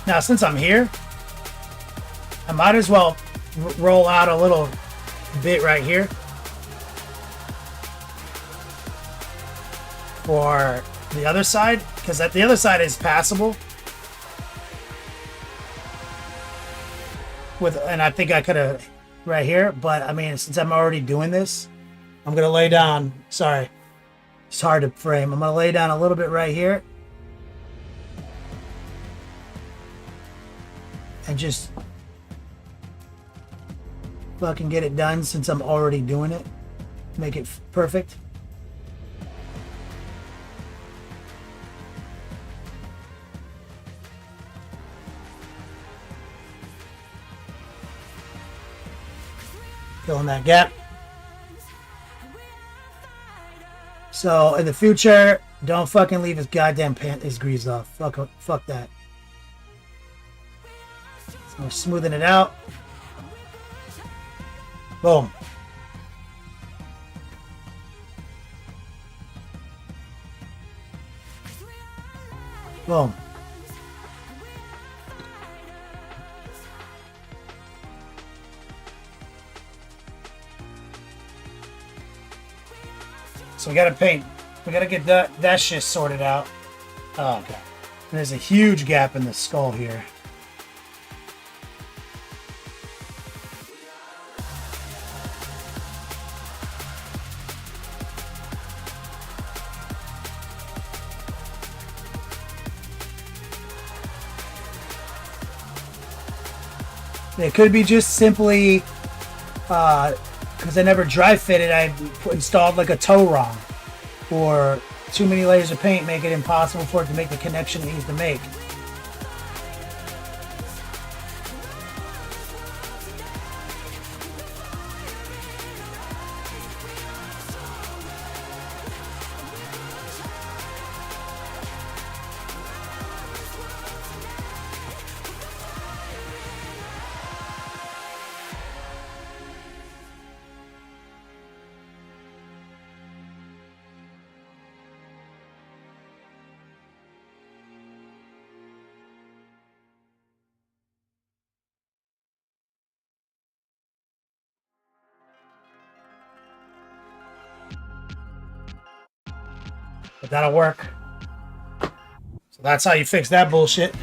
Now, since I'm here, I might as well roll out a little bit right here for the other side, because the other side is passable. And I think I could have right here, but I mean, since I'm already doing this, I'm gonna lay down. Sorry, it's hard to frame. I'm gonna lay down a little bit right here. And just fucking get it done since I'm already doing it. Make it perfect. Fill in that gap. So in the future, don't fucking leave his goddamn his grease off. Fuck that. We're smoothing it out. Boom. Boom. So we gotta paint. We gotta get that shit sorted out. Oh, okay. There's a huge gap in the skull here. It could be just simply because I never dry fitted, I installed like a toe wrong, or too many layers of paint make it impossible for it to make the connection it needs to make. But that'll work. So that's how you fix that bullshit.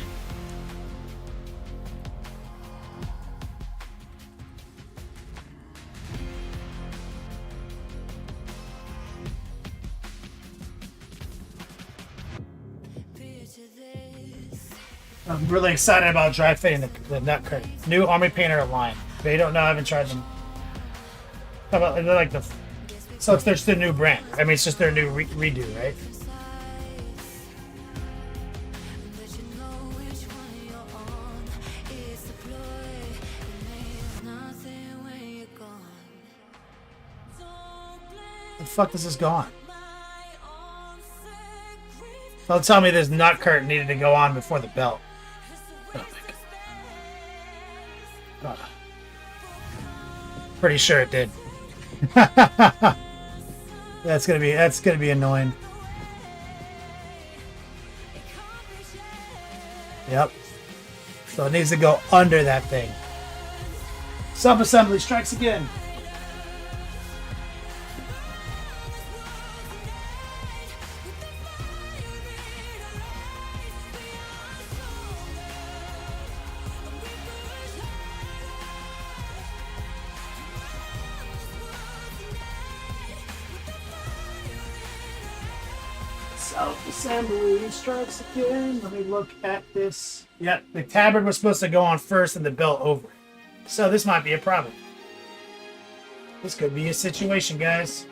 I'm really excited about dry fitting the nut curtain. New Army Painter line. They don't know, I haven't tried them. How about, they're like the... So it's just their new brand. I mean, it's just their new redo, right? The fuck does this go on? Don't tell me this nut curtain needed to go on before the belt. Oh my god. Pretty sure it did. That's gonna be annoying. Yep. So it needs to go under that thing. Sub-assembly strikes again. Self-assembly strikes again. Let me look at this. Yep, the tabard was supposed to go on first and the belt over. So this might be a problem. This could be a situation, guys.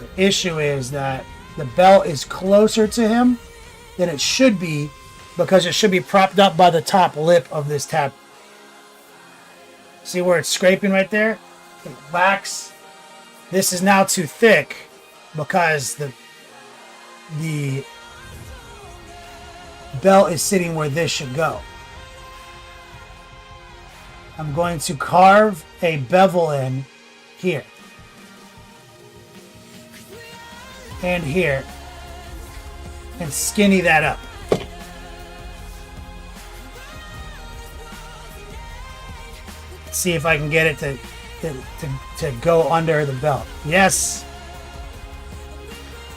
The issue is that the belt is closer to him than it should be because it should be propped up by the top lip of this tab. See where it's scraping right there? The wax. This is now too thick because the belt is sitting where this should go. I'm going to carve a bevel in here and here and skinny that up. See if I can get it to go under the belt. Yes.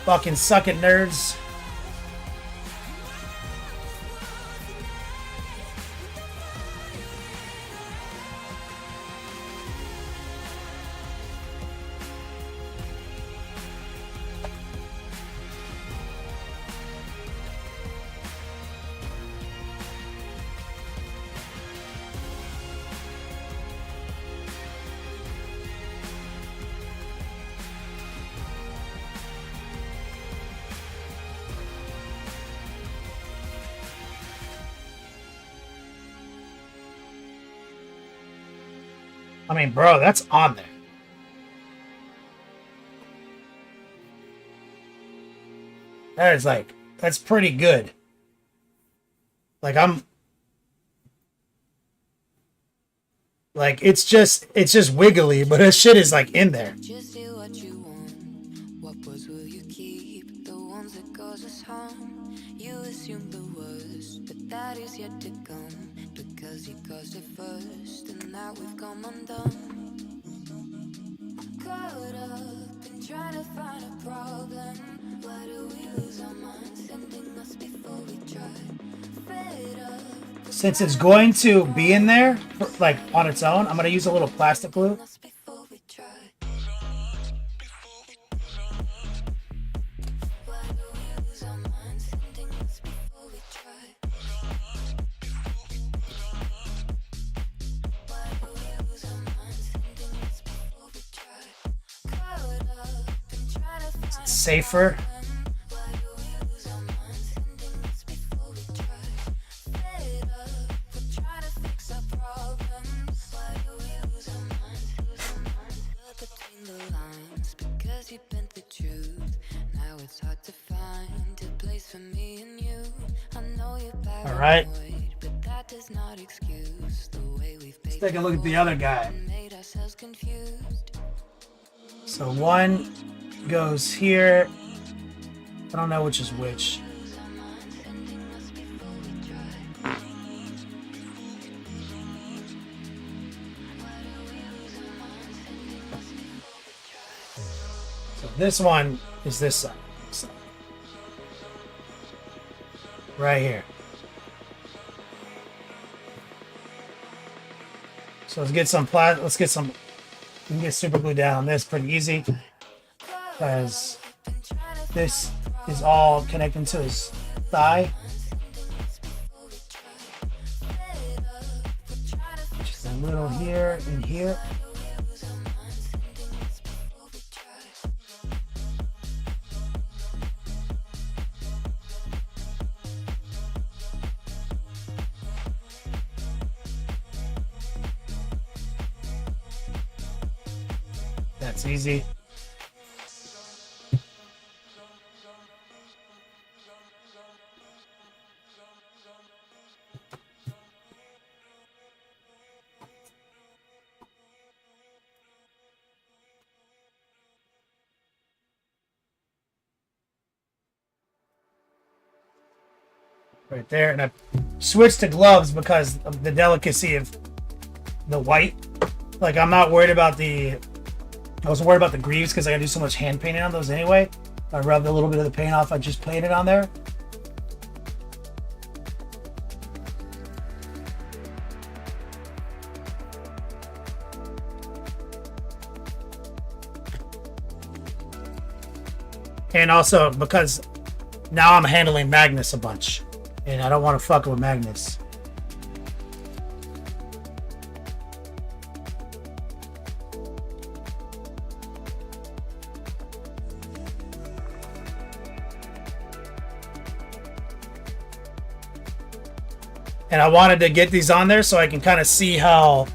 Fucking suck it, nerds. I mean, bro, that's on there. That is like, that's pretty good. Like it's just wiggly, but this shit is like in there. Just do what you want. What words will you keep? The ones that cause us harm. You assume the worst, but that is yet to come. Because you caused it first, and now we've come undone. Caught up in trying to find a problem. Why do we lose our minds? Sending us before we try. Fed up. Since it's going to be in there, like on its own, I'm going to use a little plastic glue. Safer. All right. Let's take a look at the other guy. So one goes here. I don't know which is which. So this one is this side. Right here. So let's get some we can get super glue down on this pretty easy. Because this is all connecting to his thigh. Just a little here and here. That's easy. Right there, and I switched to gloves because of the delicacy of the white. Like, I'm not worried about I wasn't worried about the greaves because I gotta do so much hand painting on those anyway. I rubbed a little bit of the paint off I just painted on there. And also because now I'm handling Magnus a bunch. And I don't want to fuck with Magnus. And I wanted to get these on there so I can kind of see how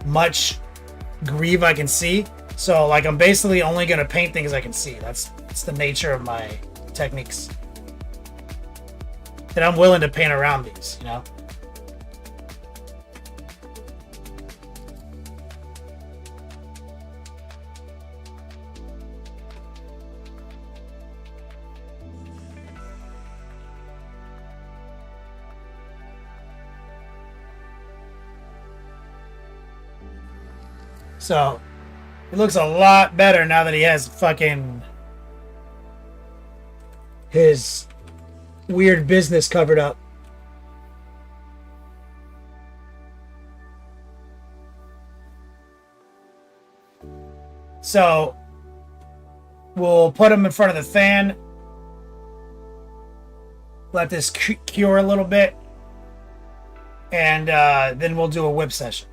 much greave I can see. So like I'm basically only going to paint things I can see. That's the nature of my techniques. And I'm willing to paint around these, you know? So, it looks a lot better now that he has fucking his weird business covered up. So, we'll put him in front of the fan. Let this cure a little bit. And then we'll do a whip session.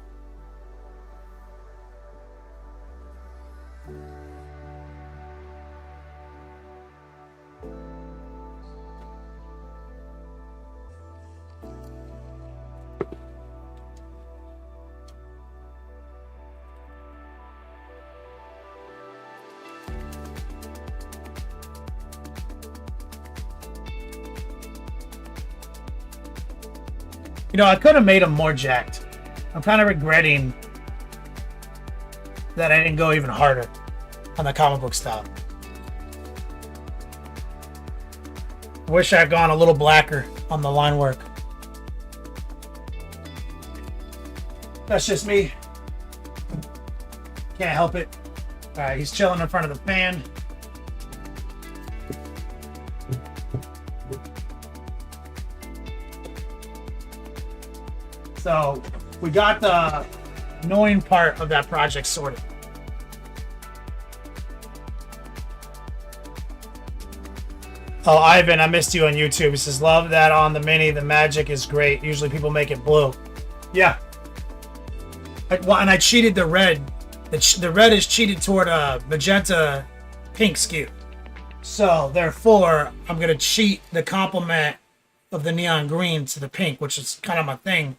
You know, I could have made him more jacked. I'm kind of regretting that I didn't go even harder on the comic book style. I wish I had gone a little blacker on the line work. That's just me. Can't help it. Alright, he's chilling in front of the fan. So we got the annoying part of that project sorted. Oh, Ivan, I missed you on YouTube. He says, love that on the mini. The magic is great. Usually people make it blue. Yeah. And I cheated the red. The red is cheated toward a magenta pink skew. So therefore, I'm going to cheat the complement of the neon green to the pink, which is kind of my thing.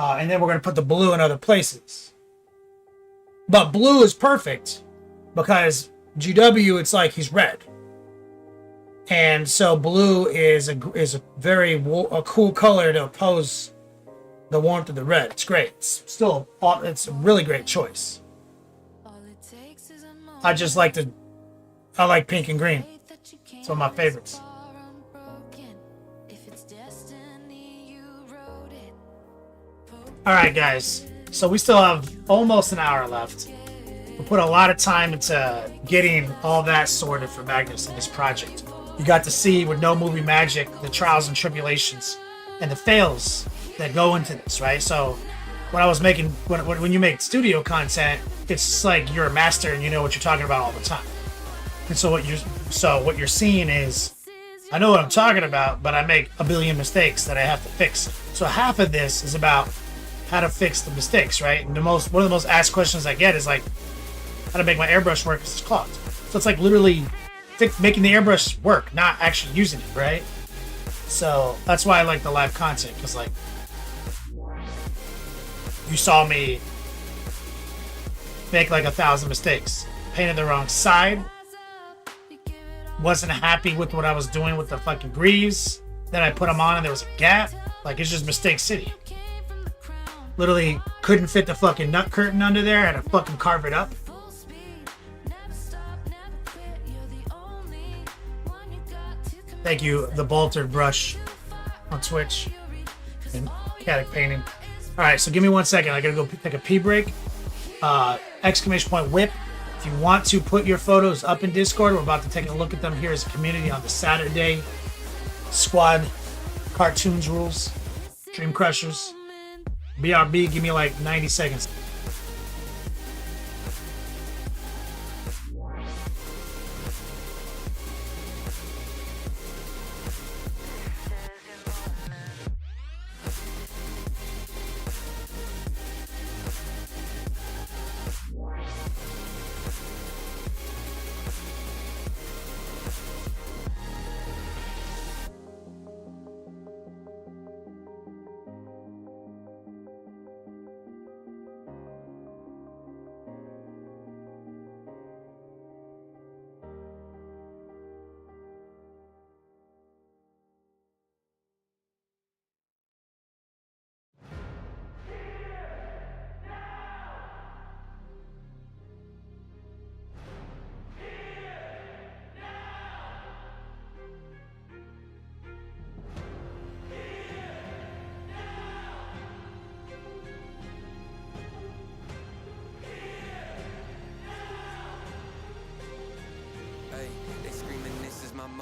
And then we're going to put the blue in other places. But blue is perfect because GW, it's like he's red. And so blue is a very cool color to oppose the warmth of the red. It's great. It's a really great choice. I like pink and green. It's one of my favorites. Alright guys, so we still have almost an hour left. We put a lot of time into getting all that sorted for Magnus in this project. You got to see with no movie magic the trials and tribulations and the fails that go into this, right? So when I was making, when you make studio content, it's like you're a master and you know what you're talking about all the time. And so what you're seeing is, I know what I'm talking about, but I make a billion mistakes that I have to fix. So half of this is about how to fix the mistakes, right? And one of the most asked questions I get is like, how to make my airbrush work because it's clogged. So it's like literally making the airbrush work, not actually using it, right? So that's why I like the live content, because like you saw me make like 1,000 mistakes, painted the wrong side, wasn't happy with what I was doing with the fucking greaves, then I put them on and there was a gap. Like, it's just mistake city. Literally couldn't fit the fucking nut curtain under there. I had to fucking carve it up. Thank you, the Boltered Brush on Twitch and Caddick Painting. Alright, so give me 1 second. I gotta go take a pee break. Exclamation point whip. If you want to put your photos up in Discord, we're about to take a look at them here as a community on the Saturday Squad Cartoons Rules. Dream Crushers. BRB, give me like 90 seconds.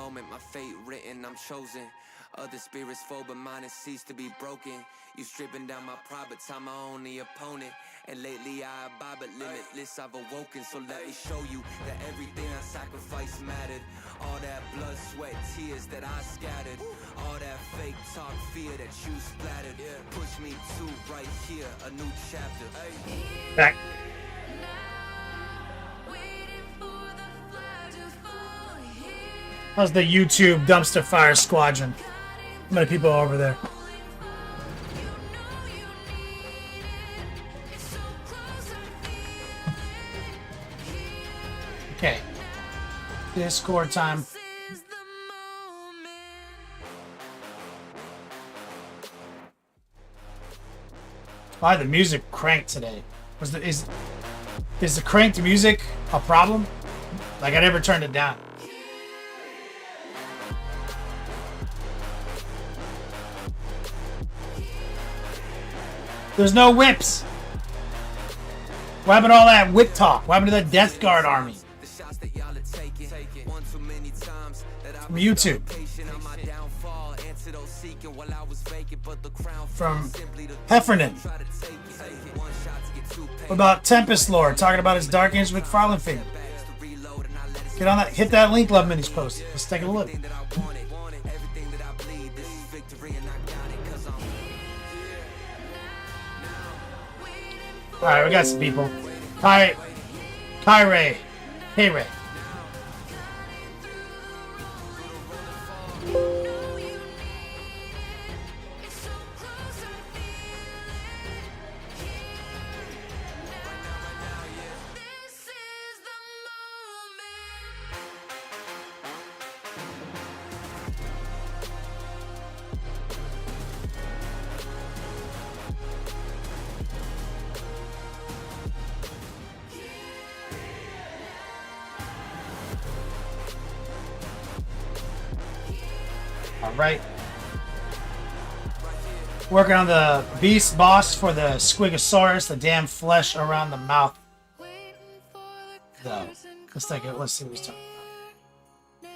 moment, my fate written, I'm chosen. Other spirits fall, but mine has ceased to be broken. You stripping down my pride, but time my only opponent. And lately I abide, but limitless I've awoken. So let me show you that everything I sacrificed mattered. All that blood, sweat, tears that I scattered. All that fake talk, fear that you splattered. Push me to right here, a new chapter. Back. How's the YouTube dumpster fire squadron? How many people are over there? Okay. Discord time. Why the music cranked today? Is the cranked music a problem? Like I never turned it down. There's no whips. What happened to all that whip talk? What happened to the Death Guard army? From YouTube. From Heffernan. What about Tempest Lord talking about his Dark Age McFarlane figure? Get on that. Hit that link, Love Minis post. Let's take a look. Alright, we got some people. Kyrie. Hey, Ray. Right. Working on the beast boss for the Squigosaurus, the damn flesh around the mouth. Though. Let's see what he's talking about.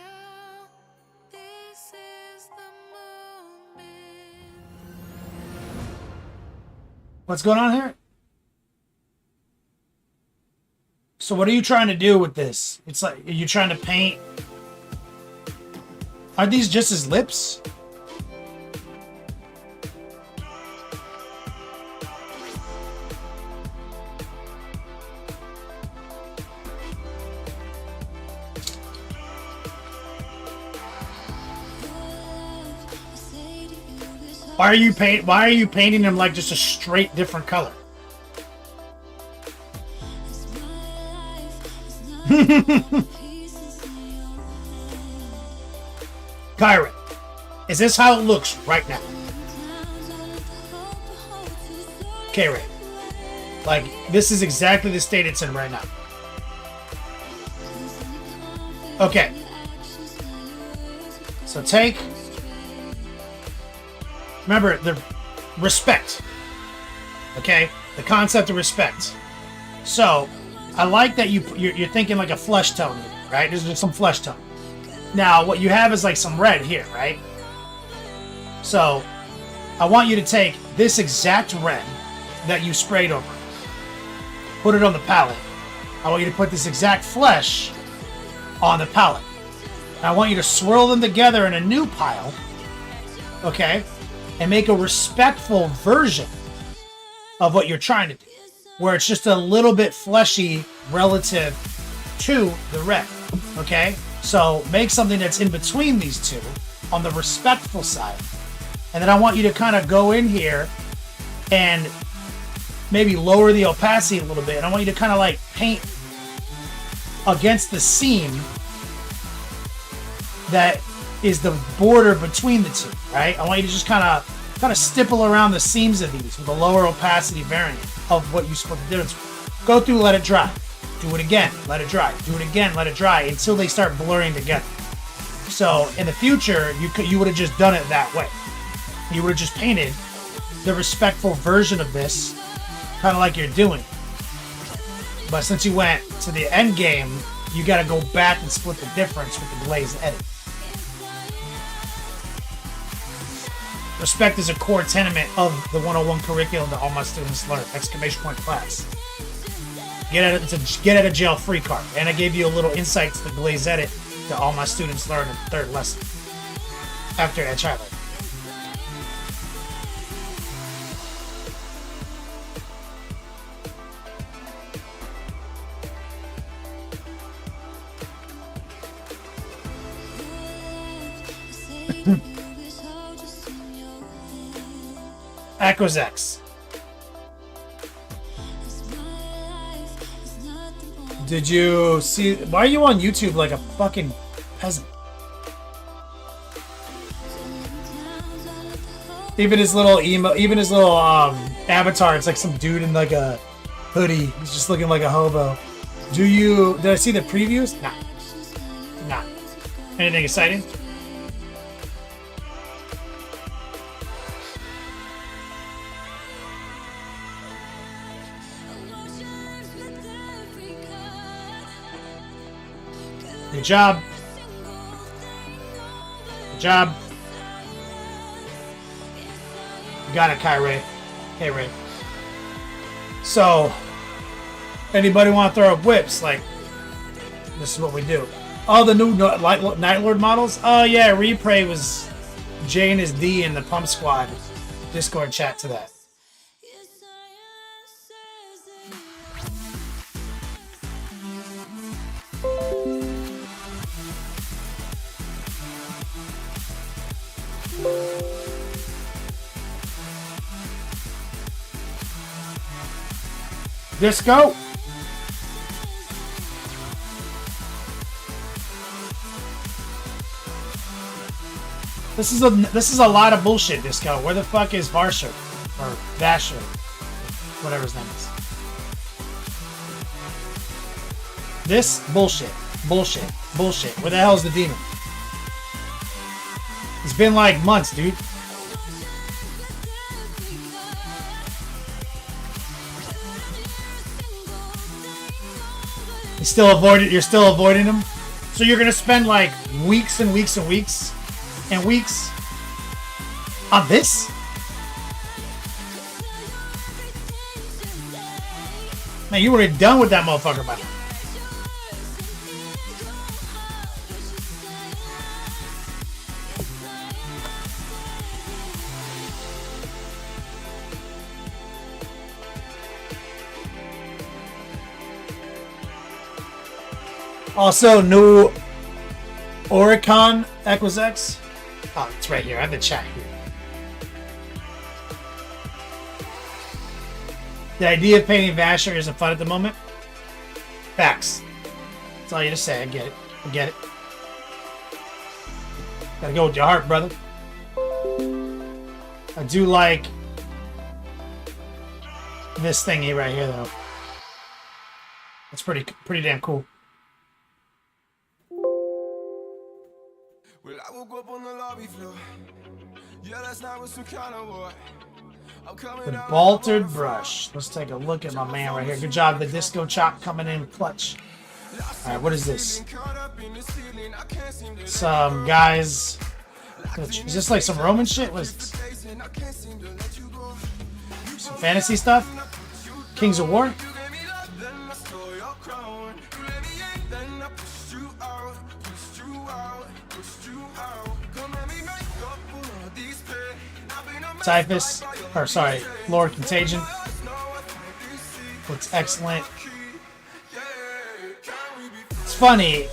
What's going on here? So what are you trying to do with this? It's like, are you trying to paint? Are these just his lips? Why are you painting them like just a straight different color? Kyrie, is this how it looks right now? Okay, Ray. Like, this is exactly the state it's in right now. Okay. So take... Remember, the respect. Okay? The concept of respect. So, I like that you're thinking like a flesh tone, right? There's just some flesh tone. Now, what you have is like some red here, right? So, I want you to take this exact red that you sprayed over, put it on the palette. I want you to put this exact flesh on the palette. And I want you to swirl them together in a new pile, okay? And make a respectful version of what you're trying to do, where it's just a little bit fleshy relative to the red, okay? So make something that's in between these two on the respectful side. And then I want you to kind of go in here and maybe lower the opacity a little bit. And I want you to kind of like paint against the seam that is the border between the two, right? I want you to just kind of stipple around the seams of these with a lower opacity variant of what you split the difference. Go through, let it dry. Do it again, let it dry. Do it again, let it dry until they start blurring together. So in the future, you would have just done it that way. You would have just painted the respectful version of this, kind of like you're doing. But since you went to the end game, you got to go back and split the difference with the glazed edit. Respect is a core tenet of the 101 curriculum that all my students learn. Exclamation point class. It's a get out of jail free card. And I gave you a little insight to the Glaze Edit that all my students learn in the third lesson. After that child. Echoes X. Did you see? Why are you on YouTube like a fucking peasant? Even his little emo, even his little avatar, it's like some dude in like a hoodie. He's just looking like a hobo. Did I see the previews? Nah. Nah. Anything exciting? Good job. Good job. You got it, Kyrie. Hey, Ray. So, anybody want to throw up whips? Like, this is what we do. Oh, the new Night Lord models? Oh, yeah, Reprey was J and his D in the Pump Squad Discord chat to that. Disco. This is a lot of bullshit, Disco. Where the fuck is Varsher or Vasher, whatever his name is? This bullshit, bullshit, bullshit. Where the hell's the demon? It's been like months, dude. You're still avoiding him? So you're gonna spend like weeks and weeks and weeks and weeks on this? Man, you were done with that motherfucker by now. Also, new Oricon Equus X. Oh, it's right here. I have the chat here. The idea of painting Vasher isn't fun at the moment. Facts. That's all you to say. I get it. I get it. Gotta go with your heart, brother. I do like this thingy right here, though. It's pretty damn cool. Well, I woke up on the lobby floor. Yeah, last night was some kind of war. I'm coming The Bolted Brush. Let's take a look at my man right here. Good job, the Disco Chop coming in clutch. Alright, what is this? Some guys. Is this like some Roman shit? What is this? Some fantasy stuff? Kings of War? Typhus, or sorry, Lord Contagion. Looks excellent. It's funny,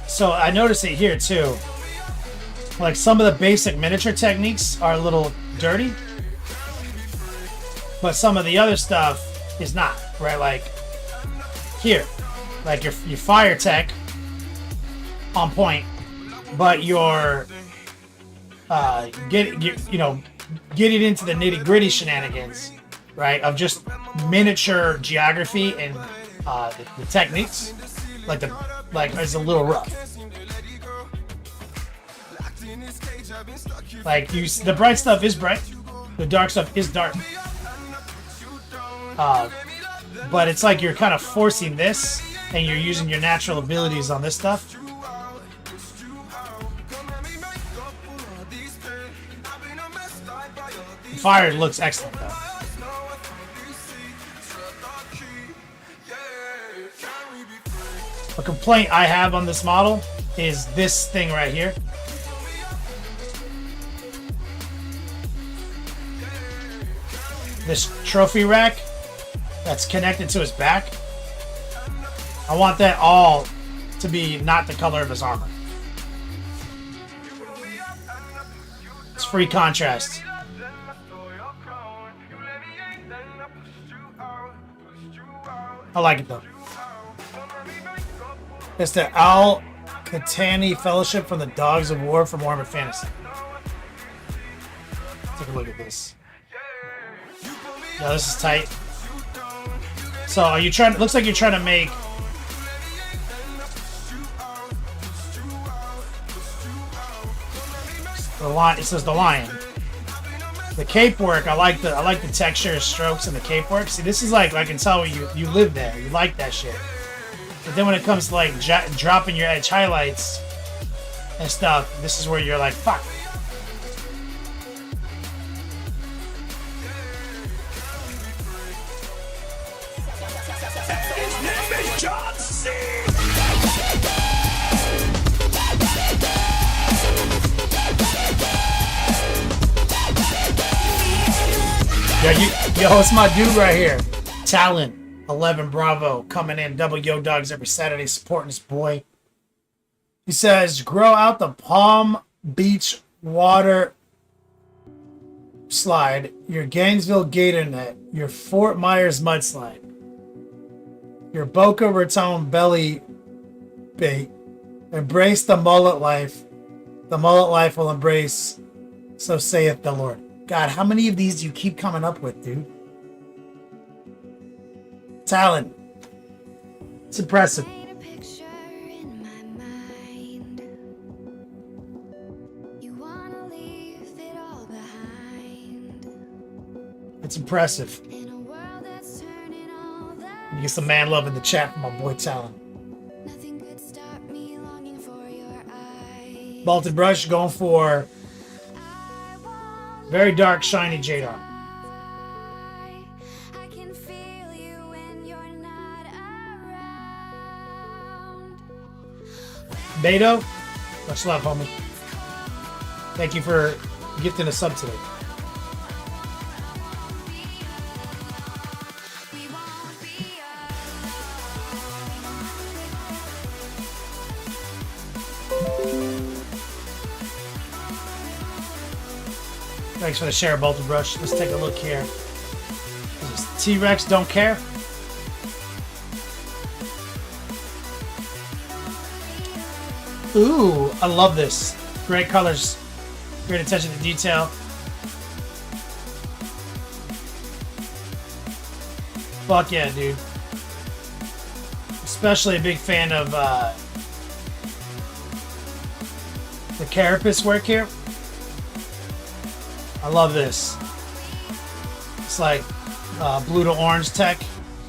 so I noticed it here too. Like some of the basic miniature techniques are a little dirty, but some of the other stuff is not, right? Like here, like your fire tech on point, but your getting into the nitty-gritty shenanigans, right, of just miniature geography and the techniques, like is a little rough. Like the bright stuff is bright, the dark stuff is dark, but it's like you're kind of forcing this, and you're using your natural abilities on this stuff. fire looks excellent though. A complaint I have on this model is this thing right here. This trophy rack that's connected to his back. I want that all to be not the color of his armor. It's free contrast. I like it though. It's the Al Katani Fellowship from the Dogs of War from Warhammer Fantasy. Take a look at this. Yeah, this is tight. So are you trying? Looks like you're trying to make. The lion. It says the lion. The cape work. I like the texture, strokes, and the cape work. See, this is like I can tell you live there. You like that shit. But then when it comes to like dropping your edge highlights and stuff, this is where you're like, fuck. Yo, it's my dude right here. Talent 11 Bravo coming in, double yo dogs every Saturday, supporting this boy. He says, grow out the Palm Beach water slide, your Gainesville gator net, your Fort Myers mudslide, your Boca Raton belly bait. Embrace the mullet life. The mullet life will embrace, so saith the Lord. God, how many of these do you keep coming up with, dude? Talent. It's impressive. It's impressive. You get some man love in the chat from my boy Talent. Bolted brush going for very dark, shiny jade arm. Beto, much love, homie. Thank you for gifting a sub today. Thanks for the share, Bolted Brush. Let's take a look here. T-Rex don't care. Ooh, I love this. Great colors. Great attention to detail. Fuck yeah, dude. Especially a big fan of the carapace work here. I love this. It's like blue to orange tech,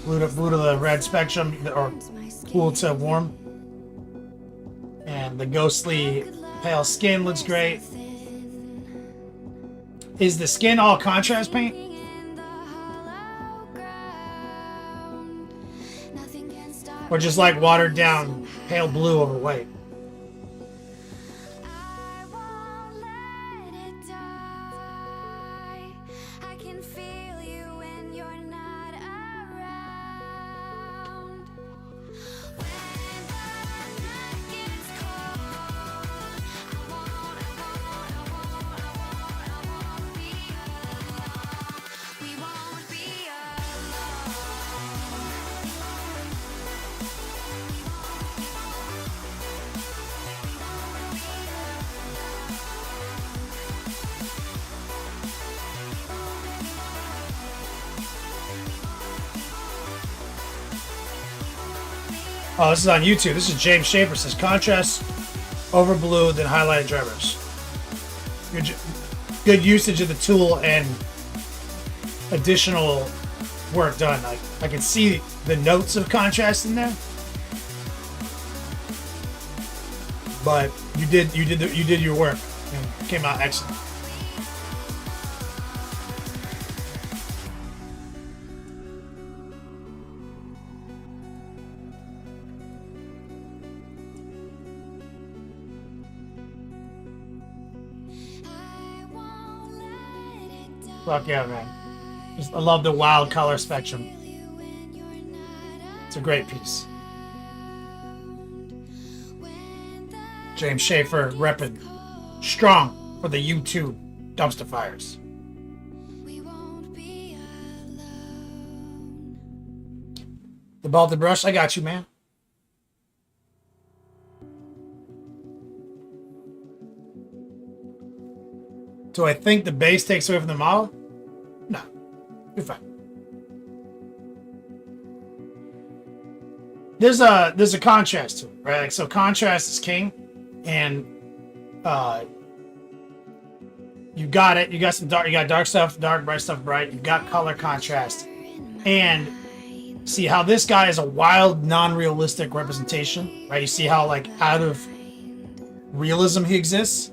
blue to the red spectrum, or cool to warm. And the ghostly pale skin looks great. Is the skin all contrast paint? Or just like watered down pale blue over white? Oh, this is on YouTube. This is James Schaefer. Says contrast over blue, then highlighted dry brush. Good usage of the tool and additional work done. I can see the notes of contrast in there, but you did your work and it came out excellent. Fuck yeah, man. I love the wild color spectrum. It's a great piece. James Schaefer repping strong for the YouTube dumpster fires. The Baltic brush, I got you, man. Do I think the base takes away from the model? No, you're fine. There's a contrast to it, right? Like, so contrast is king, and you got it. You got some dark. You got dark stuff, dark, bright stuff, bright. You've got color contrast, and see how this guy is a wild, non-realistic representation, right? You see how like out of realism he exists,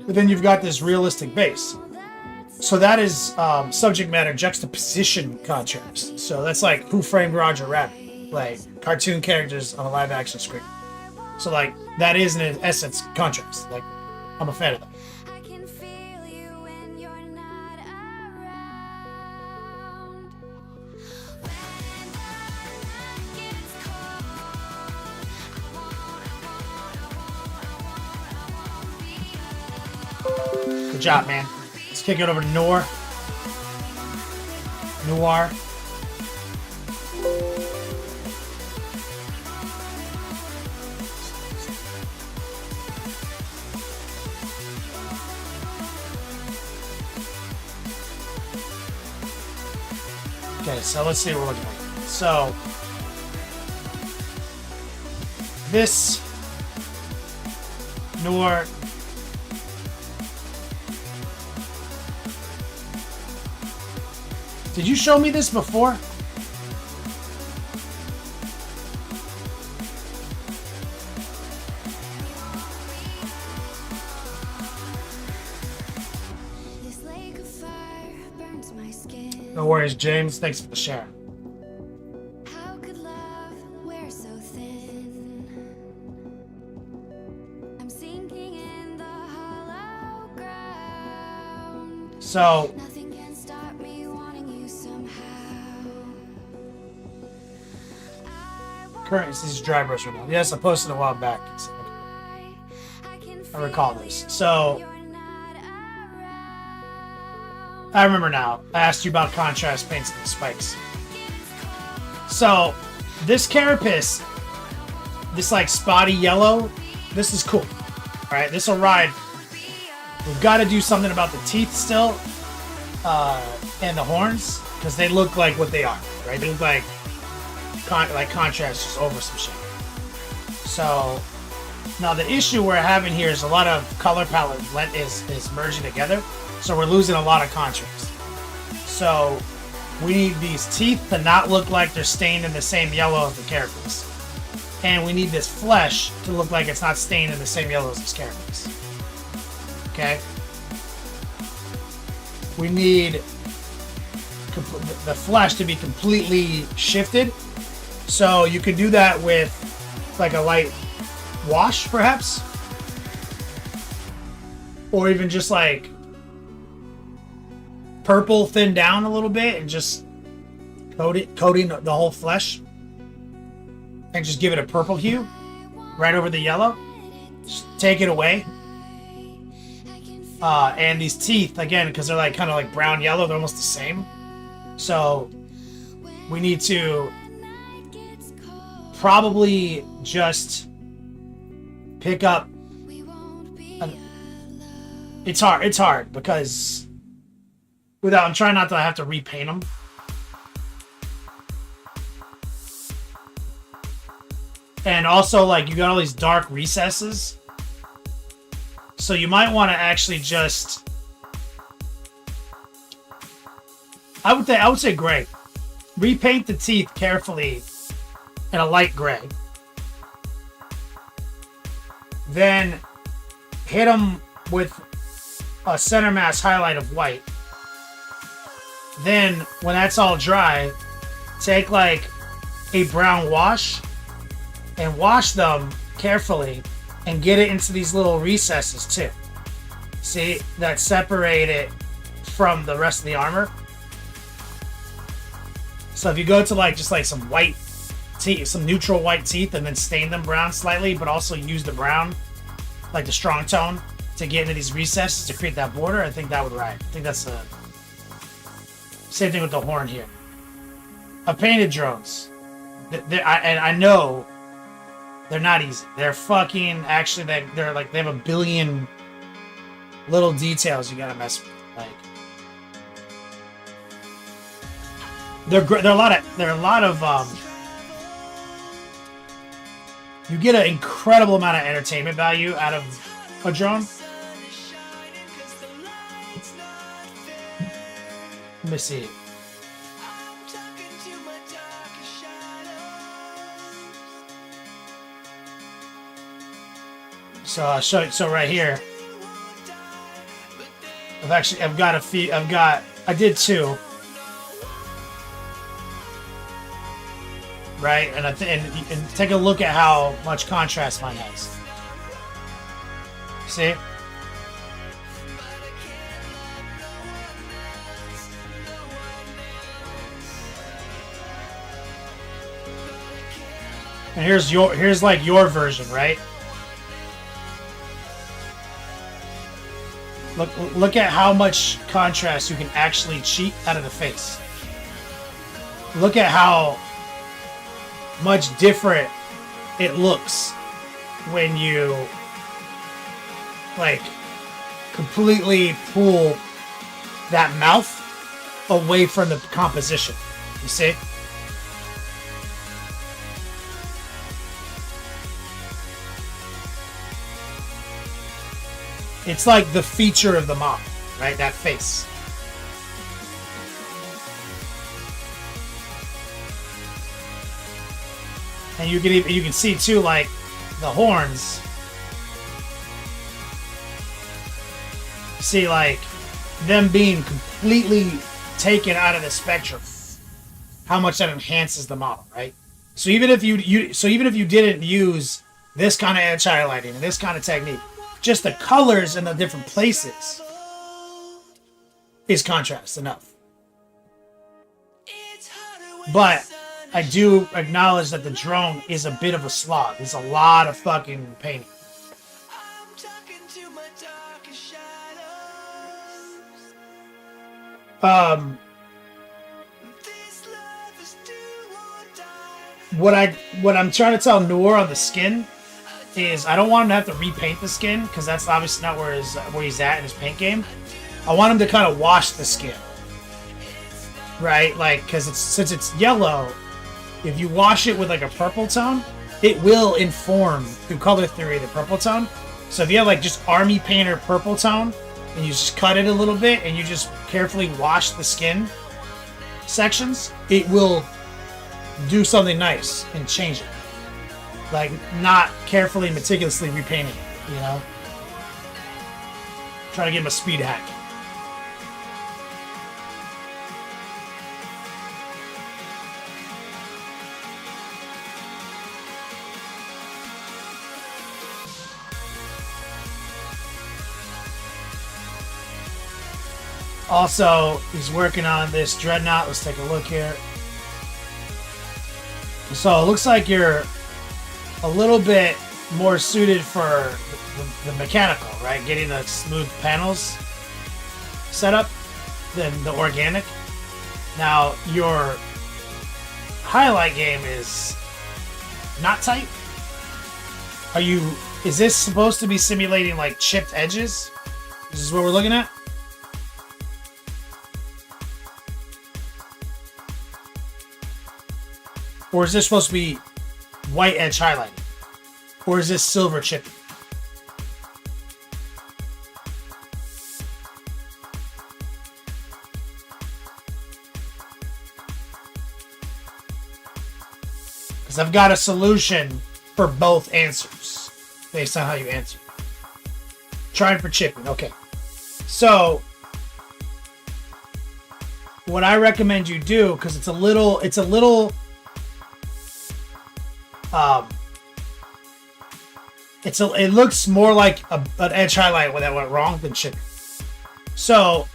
but then you've got this realistic base. So that is subject matter juxtaposition contrast. So that's like Who Framed Roger Rabbit, like cartoon characters on a live action screen. So like that is in essence contrast. Like I'm a fan of that. Good job, man. Let's kick it over to Noir. Okay, so let's see what we're looking at. So this Noir. Did you show me this before? No worries, James. Thanks for the share. How could love wear so thin? I'm sinking in the hollow ground. So Nothing can stop me wanting you somehow. current, this is dry brush right now. Yes, I posted a while back. So I recall this. So I remember now. I asked you about contrast paints and the spikes. So this carapace, this like spotty yellow, this is cool. All right, this will ride. We've got to do something about the teeth still, and the horns, because they look like what they are, right? They look like contrast just over some shit. So now the issue we're having here is a lot of color palette is merging together, so we're losing a lot of contrast. So we need these teeth to not look like they're stained in the same yellow as the characters, and we need this flesh to look like it's not stained in the same yellow as this characters. Okay. We need the flesh to be completely shifted. So you could do that with like a light wash, perhaps. Or even just like purple thinned down a little bit and just coating the whole flesh. And just give it a purple hue right over the yellow. Just take it away. And these teeth, again, because they're like kind of like brown yellow, they're almost the same. So we need to probably just pick up. It's hard because I'm trying not to have to repaint them. And also, like, you got all these dark recesses. So you might want to actually just, I would say gray. Repaint the teeth carefully in a light gray. Then hit them with a center mass highlight of white. Then when that's all dry, take like a brown wash and wash them carefully and get it into these little recesses too. See, that separate it from the rest of the armor. So if you go to like just like some white teeth, some neutral white teeth, and then stain them brown slightly, but also use the brown, like the strong tone, to get into these recesses to create that border, I think that would ride. I think that's the same thing with the horn here. I've painted drones. And I know they're not easy. They're fucking, actually, they're like, they have a billion little details you gotta mess with. Like, there are a lot of you get an incredible amount of entertainment value out of a drone. Let me see. So I'll show you. So right here, I did two. Right, and take a look at how much contrast mine has. See? And here's like your version, right? Look at how much contrast you can actually cheat out of the face. Look at how much different it looks when you like completely pull that mouth away from the composition. You see? It's like the feature of the model, right? That face. And you can see too, like the horns. See, like them being completely taken out of the spectrum. How much that enhances the model, right? So even if you didn't use this kind of edge highlighting and this kind of technique, just the colors in the different places is contrast enough. But I do acknowledge that the drone is a bit of a slog. There's a lot of fucking painting. What I'm trying to tell Noor on the skin is I don't want him to have to repaint the skin, because that's obviously not where he's at in his paint game. I want him to kind of wash the skin, right? Like, because since it's yellow, if you wash it with like a purple tone, it will inform through color theory the purple tone. So if you have like just army painter purple tone and you just cut it a little bit and you just carefully wash the skin sections, it will do something nice and change it. Like, not carefully, meticulously repainting it, you know? Try to give him a speed hack. Also, he's working on this dreadnought. Let's take a look here. So it looks like you're a little bit more suited for the mechanical, right? Getting the smooth panels set up than the organic. Now, your highlight game is not tight. Is this supposed to be simulating like chipped edges? This is what we're looking at? Or is this supposed to be white edge highlighting? Or is this silver chipping? Because I've got a solution for both answers based on how you answer. Trying for chipping. Okay. So what I recommend you do, because it looks more like an edge highlight when that went wrong than chipping. So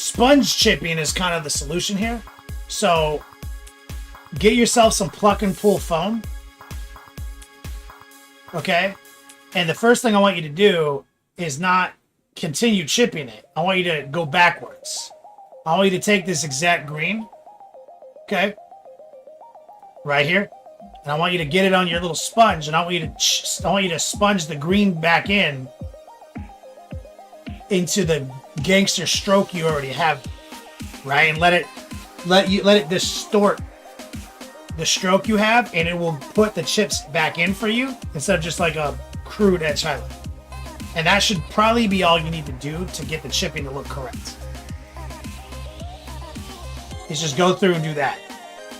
sponge chipping is kind of the solution here. So get yourself some pluck and pull foam. Okay? And the first thing I want you to do is not continue chipping it. I want you to go backwards. I want you to take this exact green. Okay? Right here. And I want you to get it on your little sponge, and I want you to sponge the green back into the gangster stroke you already have, right? And let it distort the stroke you have, and it will put the chips back in for you instead of just like a crude edge highlight. And that should probably be all you need to do to get the chipping to look correct. Is just go through and do that.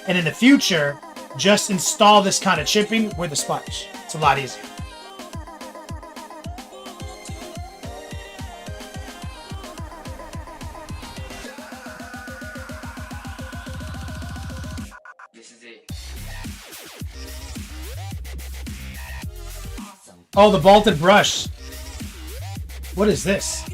And in the future, just install this kind of chipping with a sponge. It's a lot easier. This is it. Oh, the vaulted brush. What is this?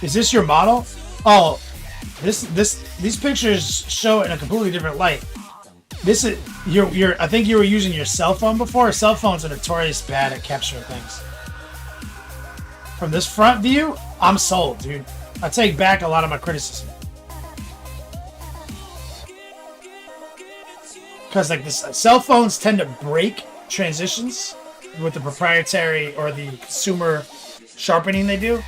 Is this your model? Oh, these pictures show it in a completely different light. This is I think you were using your cell phone before. Cell phones are notorious bad at capturing things. From this front view, I'm sold, dude. I take back a lot of my criticism. Because like this, cell phones tend to break transitions with the proprietary or the consumer sharpening they do.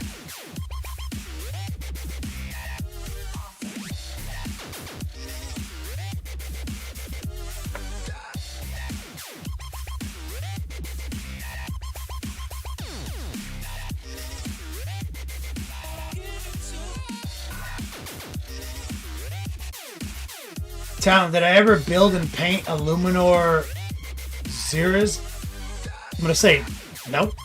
Talent, did I ever build and paint a Luminor Xeras? I'm gonna say nope.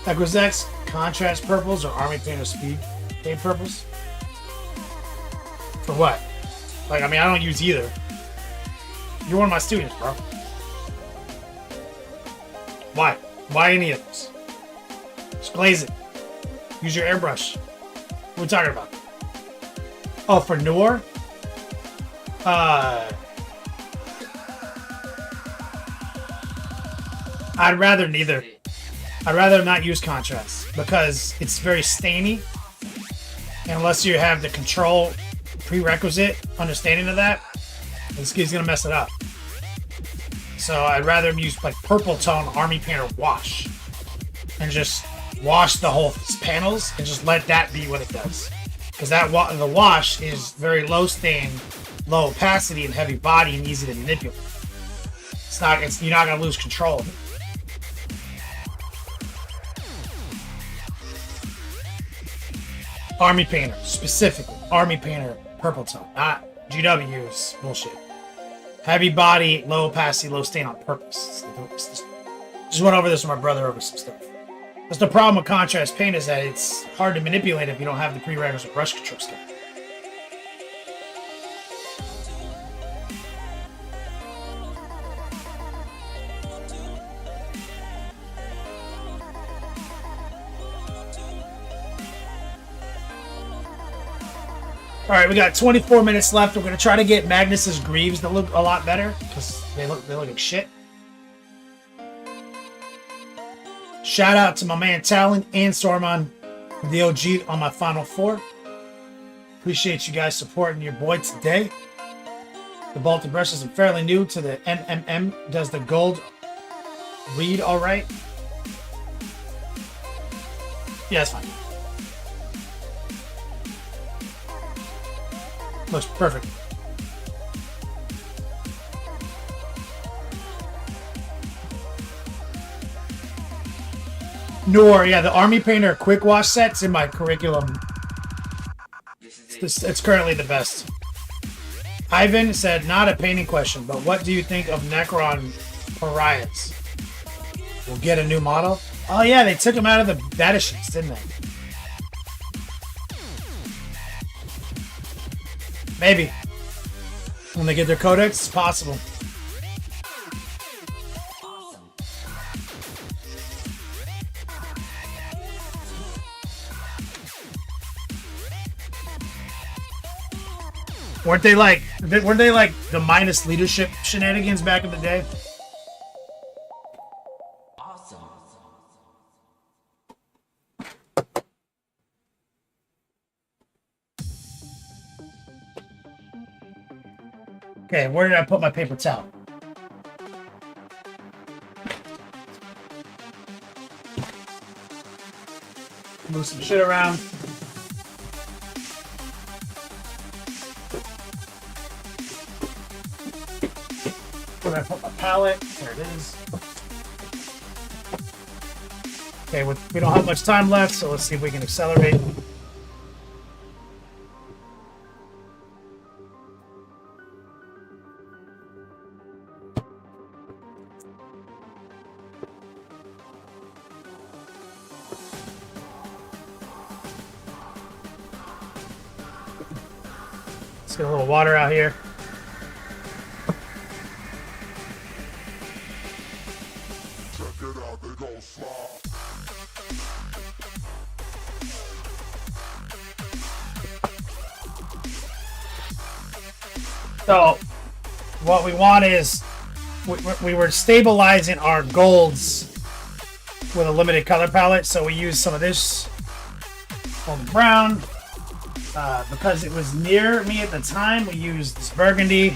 Equisex contrast purples or Army Painter speed paint purples? For what? Like, I mean, I don't use either. You're one of my students, bro. Why? Why any of this? Just glaze it. Use your airbrush. What are we talking about? Oh, for Noir? I'd rather neither. I'd rather not use contrast because it's very stainy. And unless you have the control prerequisite understanding of that, this kid's gonna mess it up. So I'd rather use like purple tone Army Painter wash and just wash the whole panels and just let that be what it does. Because the wash is very low stain, low opacity, and heavy body and easy to manipulate. You're not gonna lose control of it. Army Painter, specifically. Army Painter, purple tone, not GW's bullshit. Heavy body, low opacity, low stain on purpose. Just went over this with my brother over some stuff. That's the problem with contrast paint is that it's hard to manipulate if you don't have the prerequisite brush control stuff. Alright, we got 24 minutes left. We're going to try to get Magnus's greaves to look a lot better, because they look like shit. Shout out to my man Talon and Stormon, the OG on my Final Four. Appreciate you guys supporting your boy today. The Vaulted Brush is fairly new to the NMM. Does the gold read alright? Yeah, that's fine. Looks perfect. Noir, yeah, the Army Painter quick wash set's in my curriculum It's currently the best. Ivan said, not a painting question, but what do you think of Necron Pariahs? We'll get a new model. Oh yeah, they took him out of the beta sheets, didn't they? Maybe. When they get their codex, it's possible. Weren't they like the minus leadership shenanigans back in the day? Awesome. Okay, where did I put my paper towel? Move some shit around. Where did I put my palette? There it is. Okay, we don't have much time left, so let's see if we can accelerate. Let's get a little water out here. So, what we want is, we were stabilizing our golds with a limited color palette, so we used some of this golden brown. Because it was near me at the time, we used this burgundy.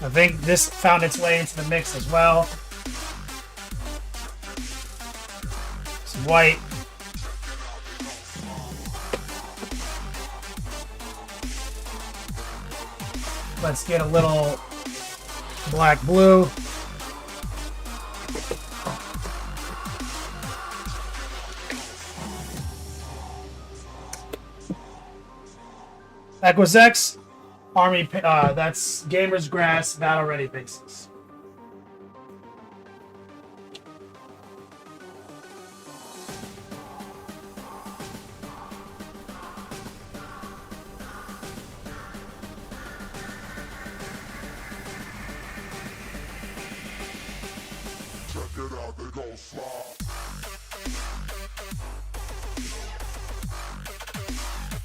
I think this found its way into the mix as well. Some white. Let's get a little black blue. Equisex, Army, that's Gamer's Grass, Battle Ready bases.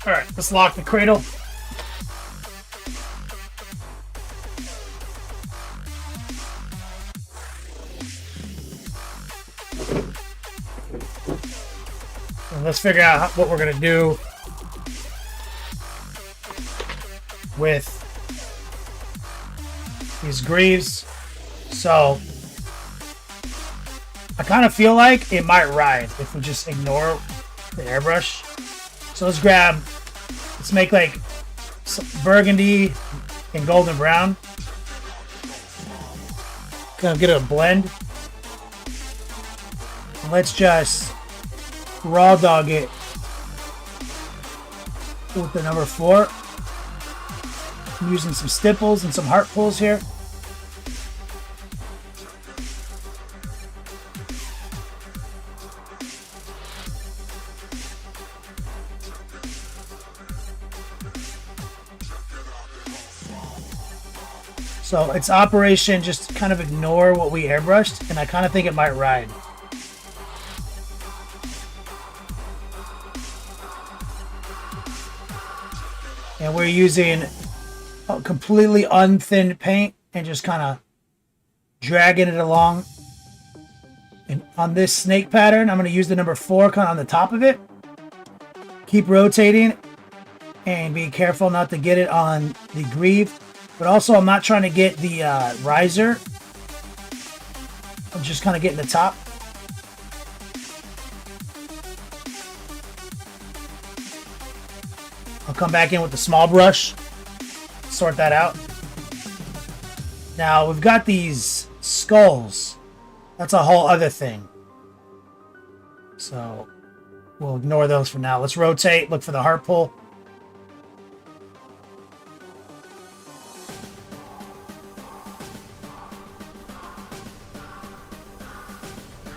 Alright, let's lock the cradle. And let's figure out what we're going to do with these greaves. So, I kind of feel like it might ride if we just ignore the airbrush. So let's make like some burgundy and golden brown. Kind of get a blend. And let's just raw dog it with the number 4. I'm using some stipples and some heart pulls here. So it's operation, just kind of ignore what we airbrushed, and I kind of think it might ride. And we're using a completely unthinned paint and just kind of dragging it along. And on this snake pattern, I'm going to use the number 4 kind of on the top of it. Keep rotating and be careful not to get it on the greave. But also, I'm not trying to get the riser. I'm just kind of getting the top. I'll come back in with the small brush. Sort that out. Now, we've got these skulls. That's a whole other thing. So we'll ignore those for now. Let's rotate, look for the heart pull.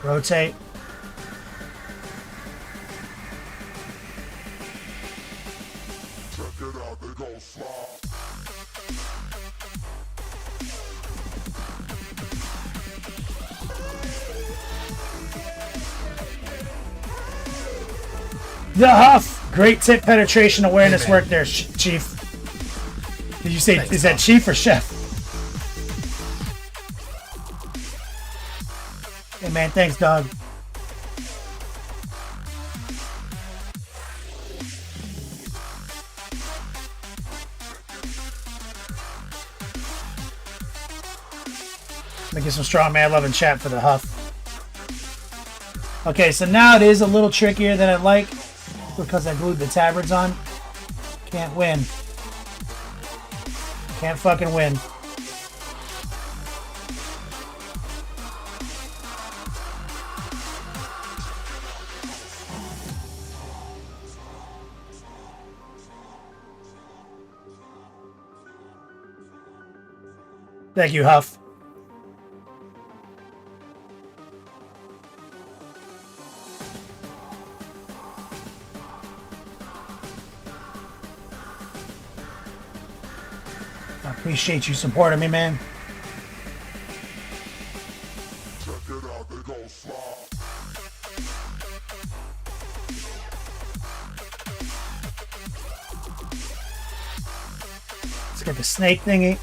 Rotate. The Huff! Great tip penetration awareness work there, Chief. Did you say, is that Chief or Chef? Hey man, thanks, dog. Making some strong man love in chat for the Huff. Okay, so now it is a little trickier than I'd like because I glued the tabards on. Can't win. Can't fucking win. Thank you, Huff. I appreciate you supporting me, man. Let's get the snake thingy.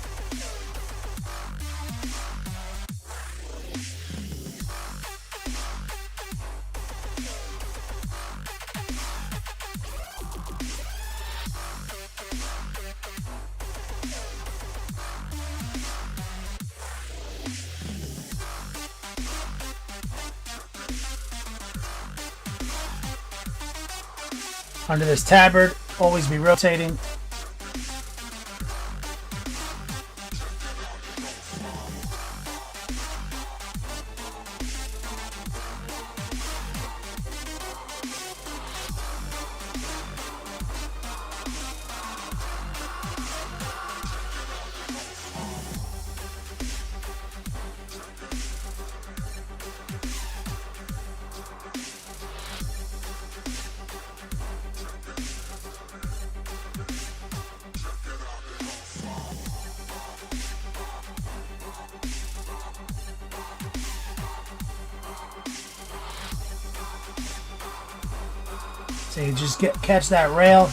Under this tabard, always be rotating. So you just catch that rail.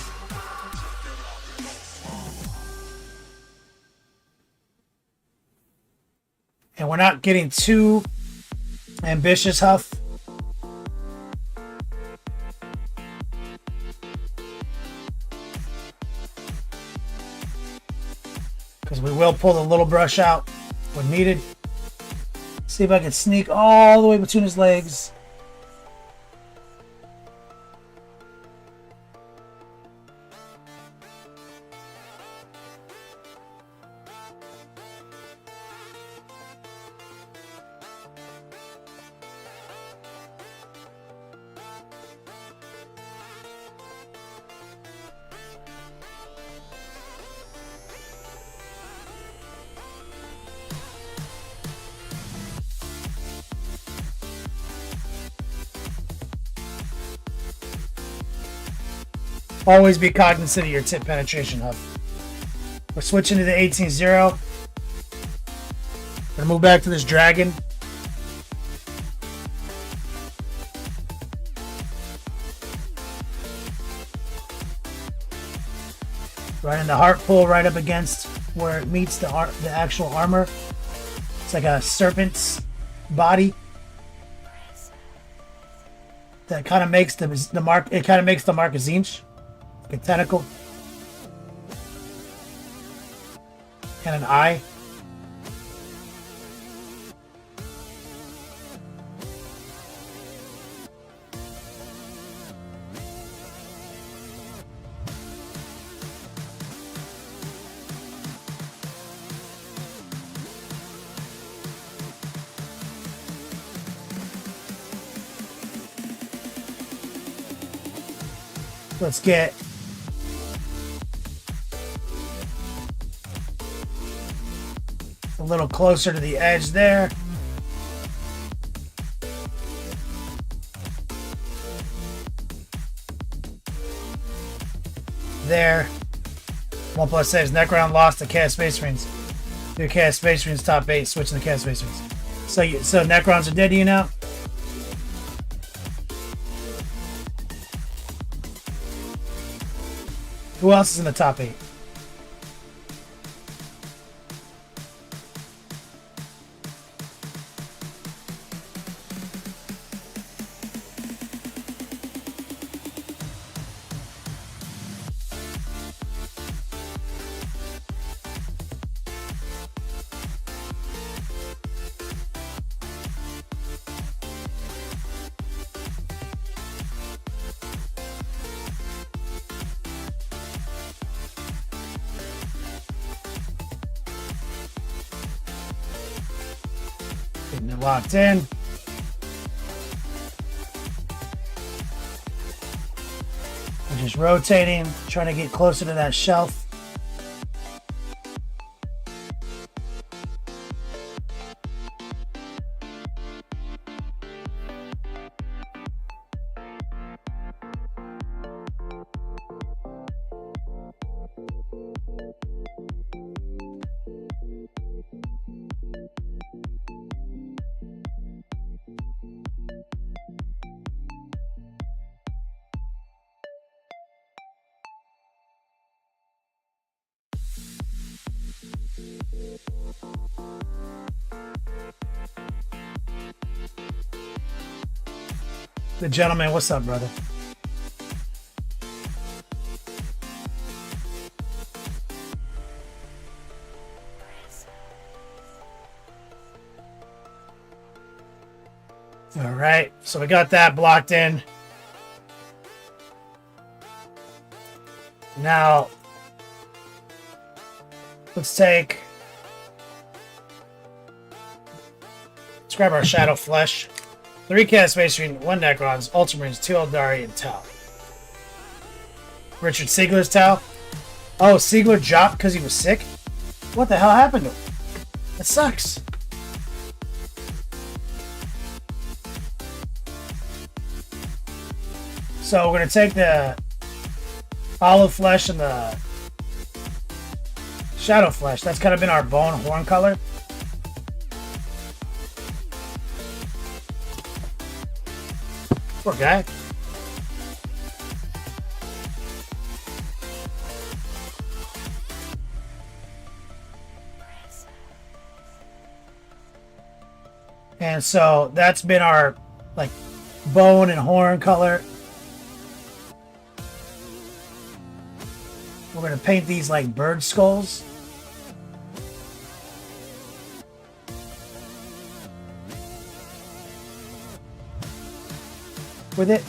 And we're not getting too ambitious, Huff. Because we will pull the little brush out when needed. See if I can sneak all the way between his legs. Always be cognizant of your tip penetration, Huff. We're switching to the 18-0. Gonna move back to this dragon. Right in the heart pull, right up against where it meets the actual armor. It's like a serpent's body. That kind of makes the mark. It kind of makes the mark a zinch. A tentacle and an eye. Let's get a little closer to the edge there. There. 1 plus saves. Necron lost to cast Space Marines. Your cast Space Marines top 8. Switching to cast Space Marines. So Necrons are dead to you now? Who else is in the top 8? Getting it locked in. We're just rotating, trying to get closer to that shelf. The gentleman, what's up, brother? All right, so we got that blocked in. Now, let's grab our Shadow Flesh. 3 cast Space Marine, 1 Necrons, Ultramarines, 2 Eldari, and Tau. Richard Siegler's Tau. Oh, Siegler dropped because he was sick? What the hell happened to him? That sucks. So we're going to take the Olive Flesh and the Shadow Flesh. That's kind of been our bone horn color. Poor guy. And so that's been our like bone and horn color. We're going to paint these like bird skulls. With it.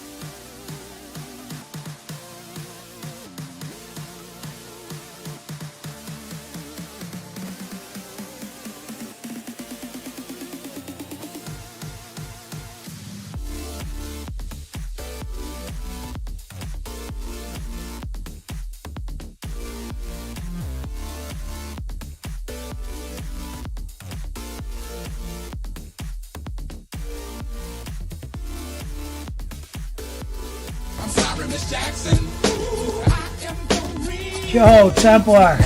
Yo, Templar.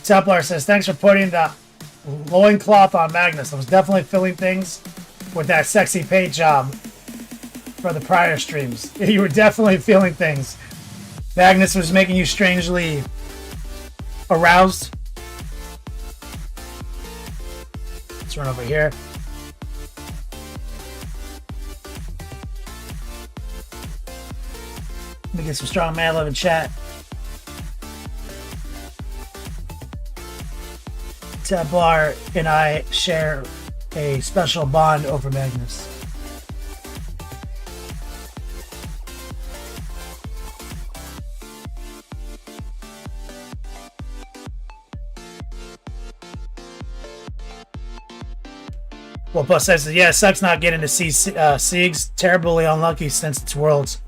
Templar says, thanks for putting the loincloth on Magnus. I was definitely filling things with that sexy paint job for the prior streams. You were definitely feeling things. Magnus was making you strangely aroused. Let's run over here. Let me get some strong man love in chat. Templar and I share a special bond over Magnus. Well, plus says, yeah, it sucks not getting to see Siegs. Terribly unlucky since it's Worlds.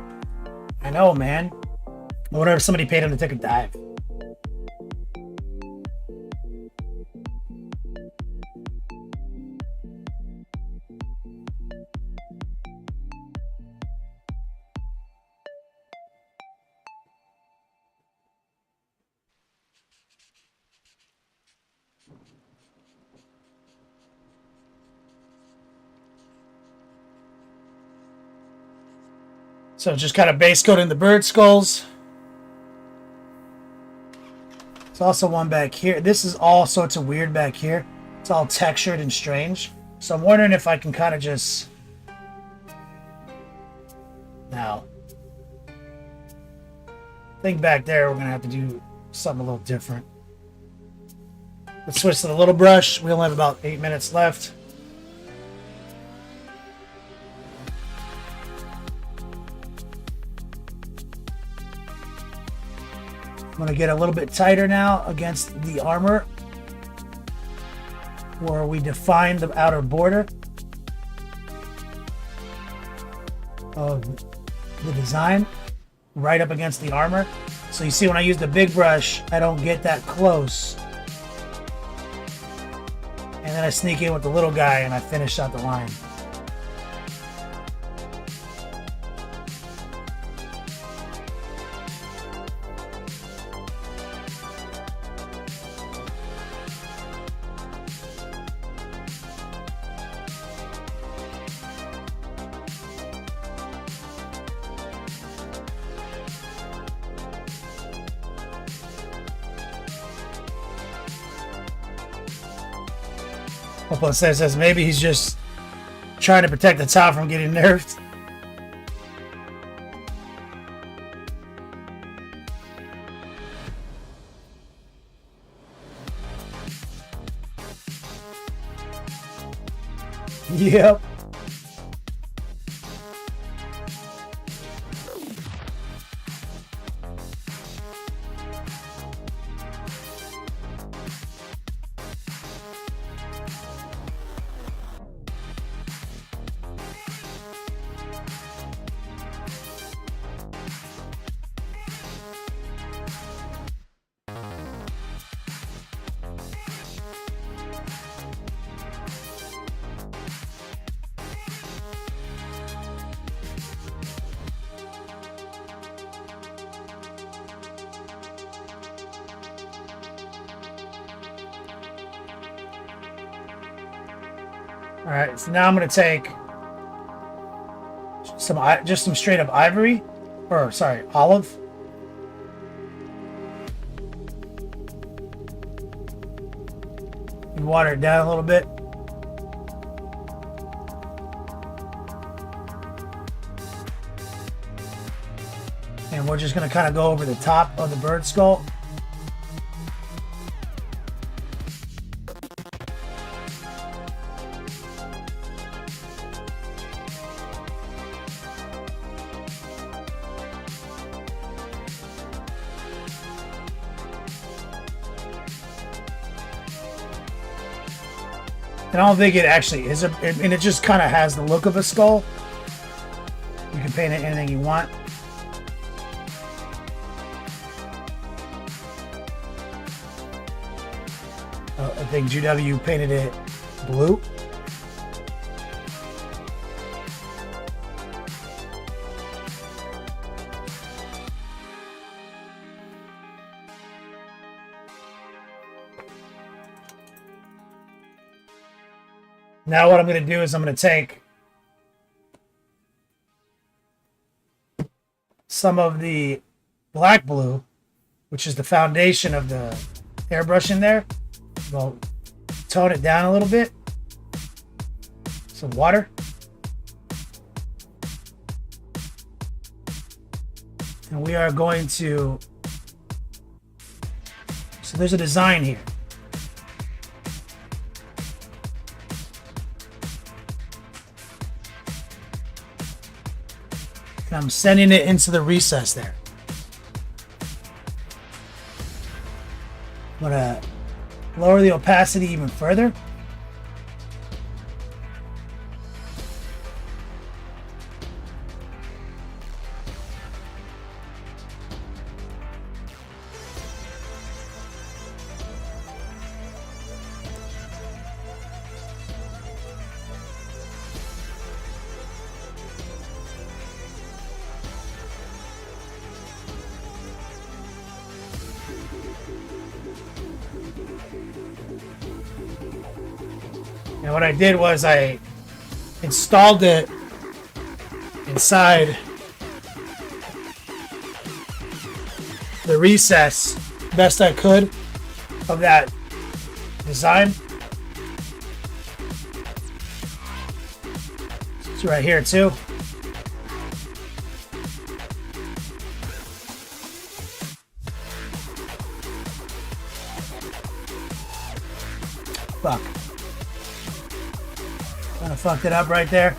I know, man. I wonder if somebody paid him to take a dive. So just kind of base coating the bird skulls. There's also one back here. This is all sorts of weird back here. It's all textured and strange. So I'm wondering if I can kind of just... Now, I think back there we're going to have to do something a little different. Let's switch to the little brush. We only have about 8 minutes left. I'm going to get a little bit tighter now against the armor where we define the outer border of the design right up against the armor. So you see when I use the big brush, I don't get that close. And then I sneak in with the little guy and I finish out the line. Oppo says maybe he's just trying to protect the top from getting nerfed. Yep. All right, so now I'm going to take some straight up ivory, or sorry, olive. And water it down a little bit. And we're just going to kind of go over the top of the bird skull. And I don't think it actually is and it just kind of has the look of a skull. You can paint it anything you want. I think GW painted it blue. Now what I'm going to do is I'm going to take some of the black blue, which is the foundation of the airbrush in there. We'll tone it down a little bit. Some water. And we are going to... So there's a design here. And I'm sending it into the recess there. I'm going to lower the opacity even further. And what I did was I installed it inside the recess best I could of that design. It's right here too. Fuck. Kind of fucked it up right there.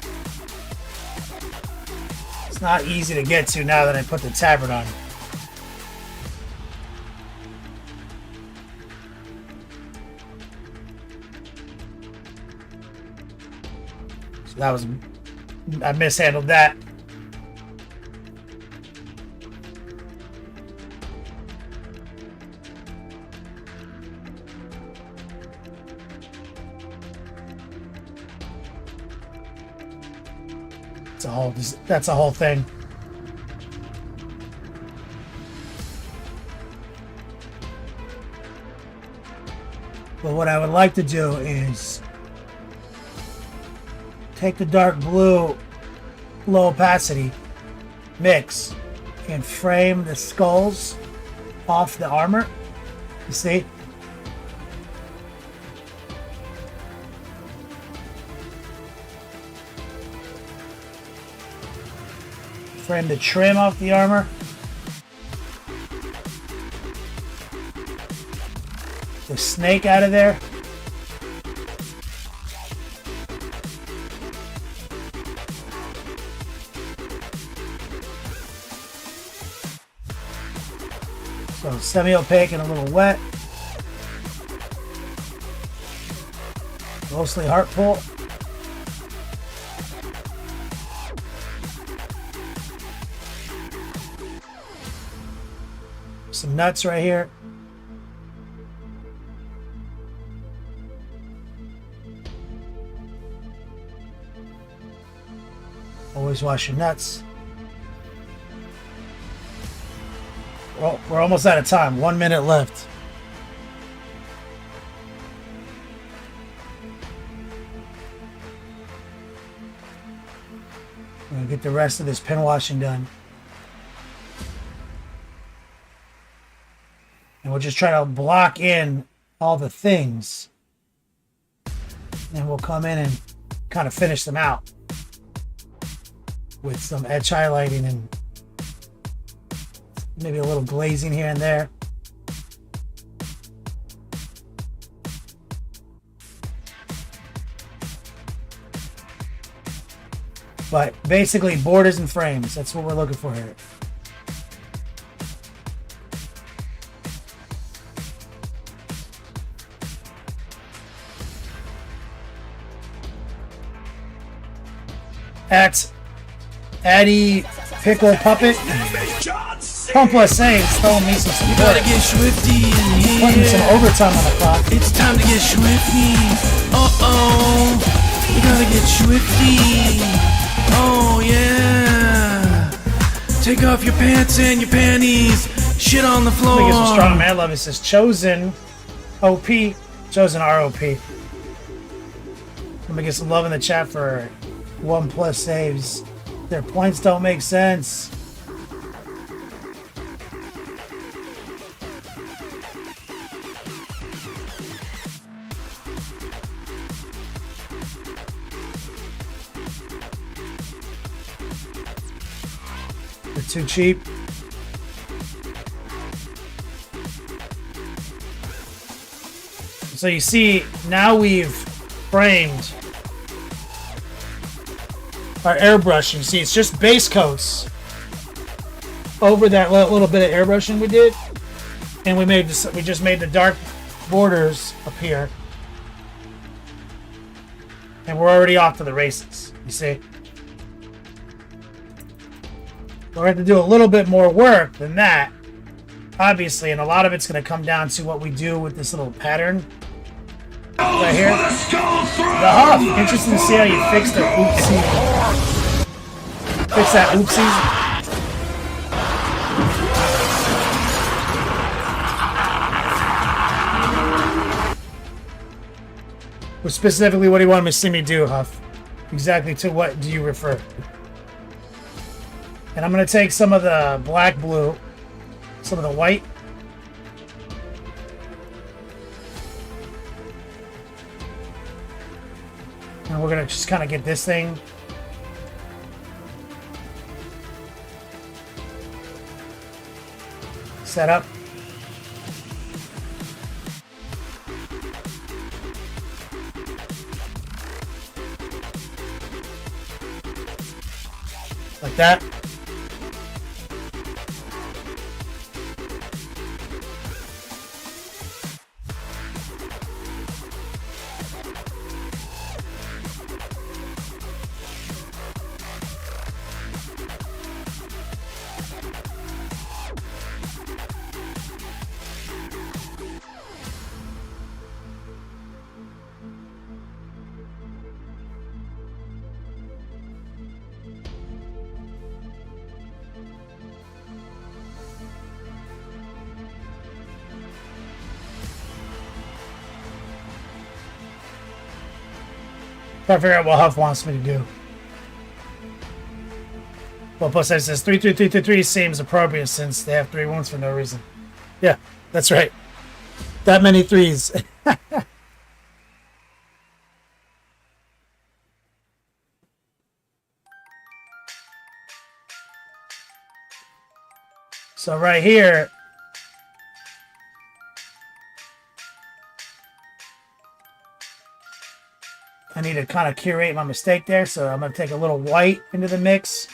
It's not easy to get to now that I put the tabard on. So that was... I mishandled that. That's a whole thing. But what I would like to do is take the dark blue low opacity mix and frame the skulls off the armor. You see? Frame the trim off the armor. The snake out of there. So semi-opaque and a little wet. Mostly heart pull. Some nuts right here. Always wash your nuts. Well, we're almost out of time. 1 minute left. I'm gonna get the rest of this pin washing done. And we'll just try to block in all the things. And we'll come in and kind of finish them out with some edge highlighting and maybe a little glazing here and there. But basically borders and frames, that's what we're looking for here. At Addy Pickle Puppet. Pump plus saves, throwing me some support. You gotta get swifty in here. Putting some overtime on the clock. It's time to get swifty. Uh-oh. You gotta get swifty. Oh, yeah. Take off your pants and your panties. Shit on the floor. Let me get some strong man love. It says Chosen OP. Chosen ROP. Let me get some love in the chat for 1+ saves. Their points don't make sense. They're too cheap. So you see, now we've framed our airbrushing. See, it's just base coats over that little bit of airbrushing we did, and we just made the dark borders appear, and we're already off to the races. You see, we're going to do a little bit more work than that, obviously, and a lot of it's going to come down to what we do with this little pattern right here. The huff. Interesting to see how you fix the oopsie. Fix that oopsies. Or specifically, what do you want me to see me do, Huff? Exactly to what do you refer? And I'm going to take some of the black blue, some of the white. And we're going to just kind of get this thing set up. Like that. Try to figure out what Huff wants me to do. Well, plus it says 33333 seems appropriate since they have 3 wounds for no reason. Yeah, that's right. That many 3s. So right here, I need to kind of curate my mistake there, so I'm going to take a little white into the mix.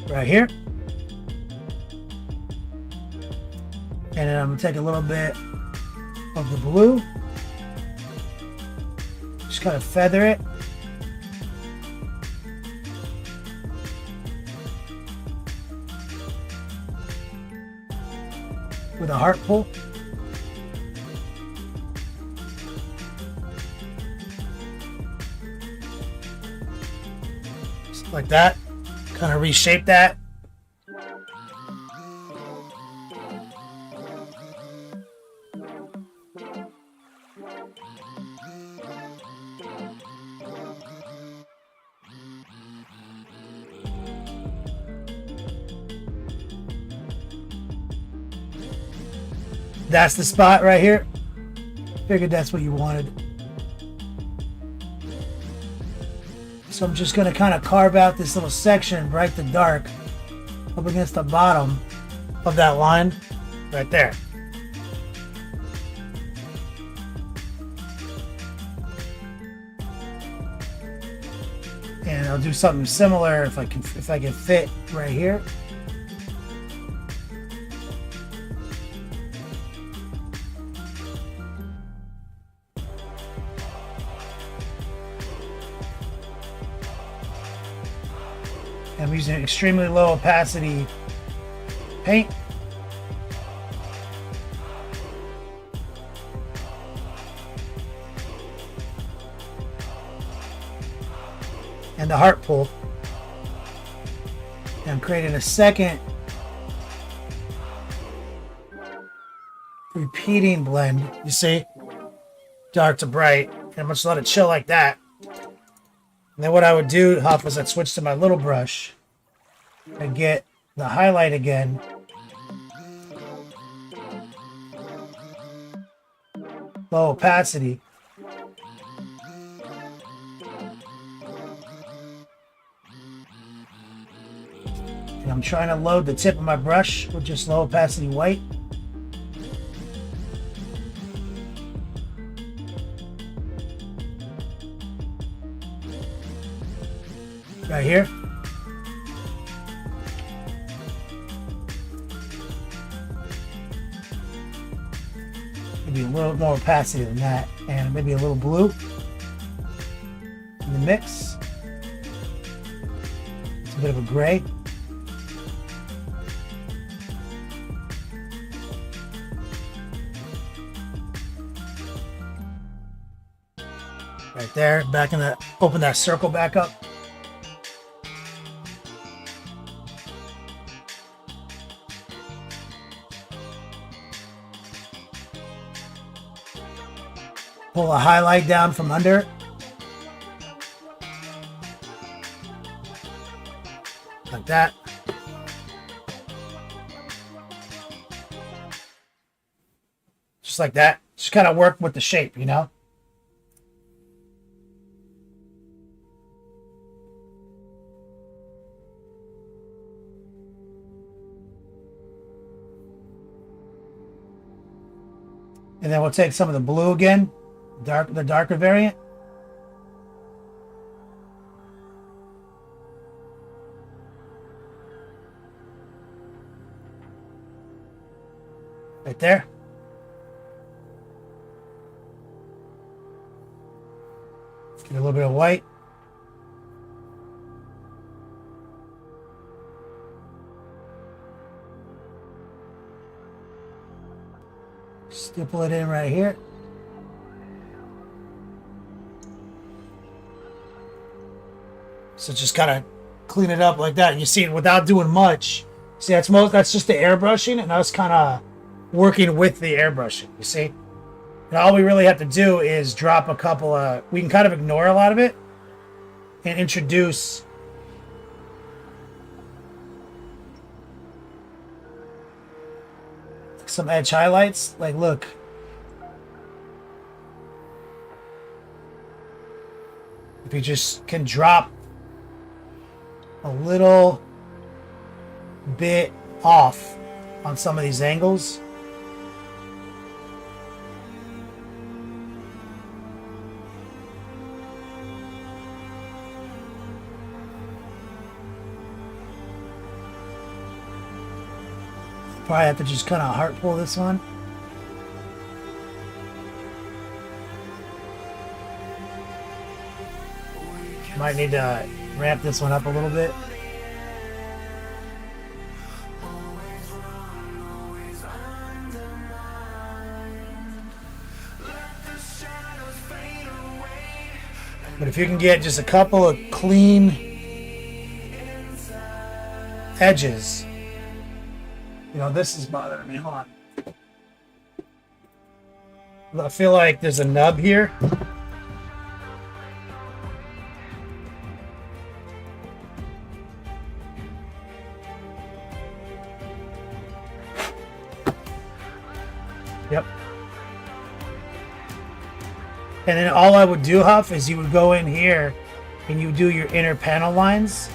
Right here. And then I'm going to take a little bit of the blue. Just kind of feather it. With a heart pull. Just like that. Kind of reshape that. That's the spot right here. Figured that's what you wanted. So I'm just going to kind of carve out this little section, bright to dark, up against the bottom of that line right there. And I'll do something similar if I can fit right here. I'm using extremely low opacity paint. And the heart pull. And I'm creating a second repeating blend, you see? Dark to bright. And I'm just let it chill like that. And then what I would do, Huff, is I'd switch to my little brush and get the highlight again. Low opacity. And I'm trying to load the tip of my brush with just low opacity white. Right here. Maybe a little more opacity than that, and maybe a little blue in the mix. It's a bit of a gray. Right there, back in the, open that circle back up. Pull a highlight down from under. Like that. Just like that. Just kind of work with the shape, you know? And then we'll take some of the blue again, the darker variant. Right there. Get a little bit of white. Stipple it in right here. So just kind of clean it up like that. And you see, without doing much, see, that's just the airbrushing, and us kind of working with the airbrushing, you see? And all we really have to do is drop a couple of, we can kind of ignore a lot of it and introduce some edge highlights. Like, look. If you just can drop a little bit off on some of these angles. Probably have to just kind of heart pull this one. Might need to ramp this one up a little bit. But if you can get just a couple of clean edges. You know, this is bothering me. Hold on. I feel like there's a nub here. Yep. And then all I would do, Huff, is you would go in here and you do your inner panel lines.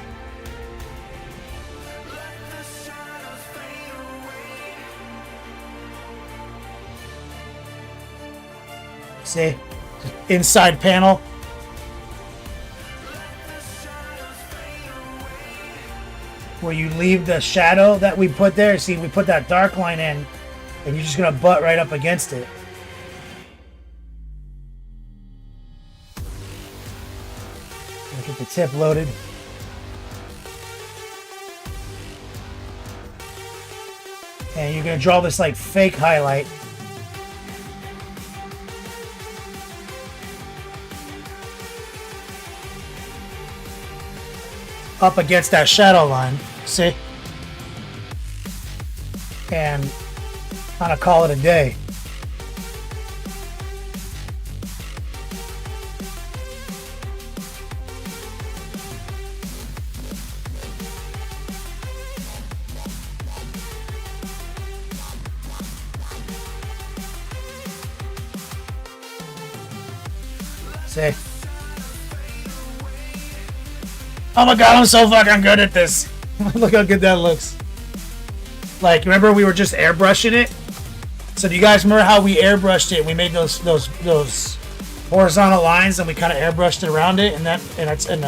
See? Just inside panel. Where you leave the shadow that we put there. See, we put that dark line in, and you're just going to butt right up against it. Get the tip loaded. And you're going to draw this like fake highlight. Up against that shadow line, see? And kind of call it a day. See? Oh my god, I'm so fucking good at this. Look how good that looks. Like, remember we were just airbrushing it? So do you guys remember how we airbrushed it? We made those horizontal lines and we kind of airbrushed it around it, and I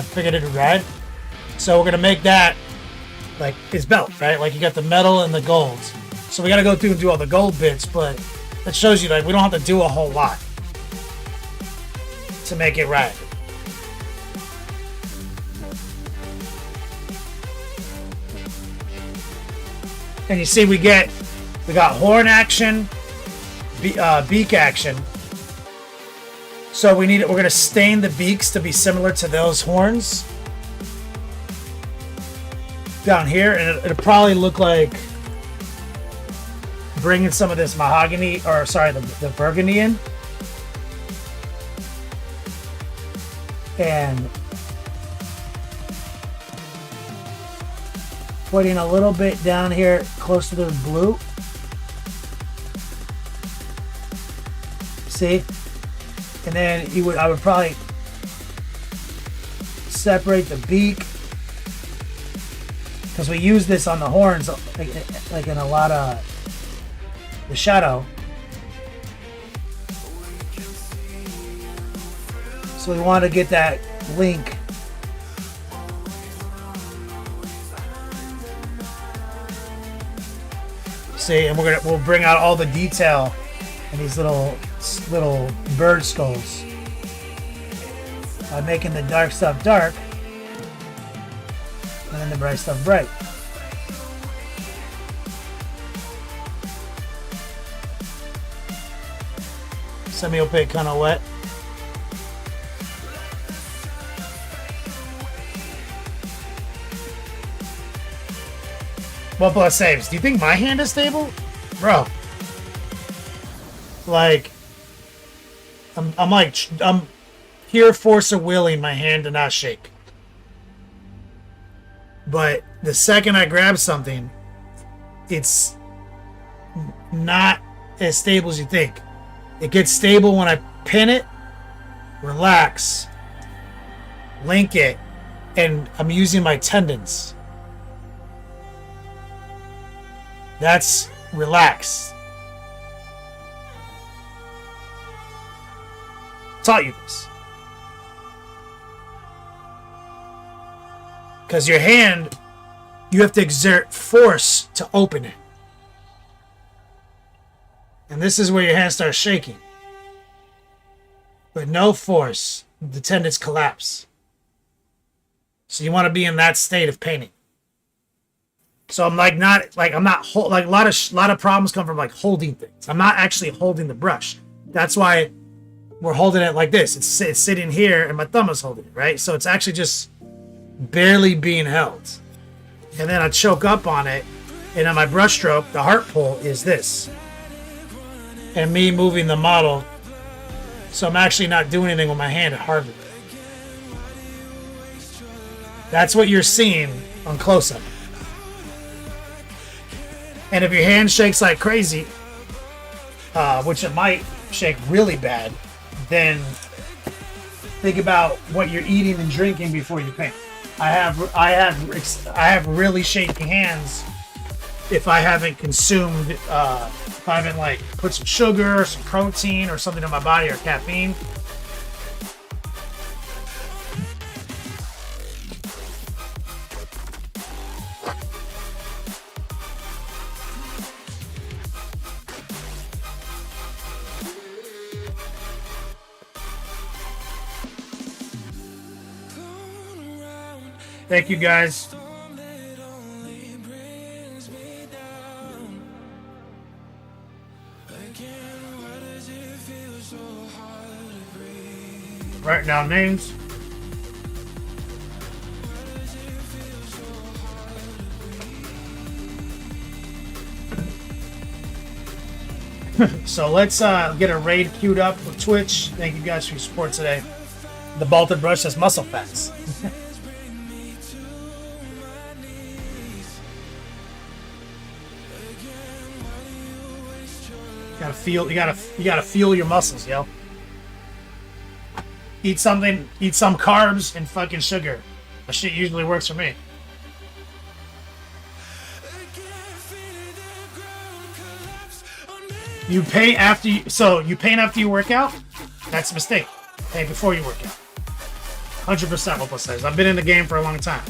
figured it'd ride. So we're gonna make that like his belt, right? Like you got the metal and the gold. So we gotta go through and do all the gold bits, but that shows you like we don't have to do a whole lot to make it ride. And you see we got horn action, beak action, So we're gonna stain the beaks to be similar to those horns down here, and it'll probably look like bringing some of this mahogany, or sorry, the burgundy in, and putting a little bit down here close to the blue. See? And then I would probably separate the beak, because we use this on the horns like in a lot of the shadow. So we want to get that link. See, and we'll bring out all the detail in these little bird skulls by making the dark stuff dark and then the bright stuff bright. Semi-opaque, kind of wet. What plus saves? Do you think my hand is stable? Bro. Like, I'm pure force of willing my hand to not shake. But the second I grab something, it's not as stable as you think. It gets stable when I pin it, relax, link it, and I'm using my tendons. That's relax. Taught you this. Because your hand, you have to exert force to open it. And this is where your hand starts shaking. With no force, the tendons collapse. So you want to be in that state of painting. So I'm like a lot of problems come from like holding things. I'm not actually holding the brush. That's why we're holding it like this. It's sitting here and my thumb is holding it, right? So it's actually just barely being held. And then I choke up on it, and on my brush stroke, the heart pull is this. And me moving the model, so I'm actually not doing anything with my hand hardly. That's what you're seeing on close-up. And if your hand shakes like crazy, which it might shake really bad, then think about what you're eating and drinking before you paint. I have really shaky hands if I haven't consumed, if I haven't like put some sugar, or some protein, or something in my body, or caffeine. Thank you, guys. Write down names. So let's get a raid queued up for Twitch. Thank you guys for your support today. The Baltic brush has muscle fats. You gotta feel your muscles, yo. Eat some carbs and fucking sugar. That shit usually works for me. You paint after you work out? That's a mistake. Paint before you work out. 100% what plus says. I've been in the game for a long time.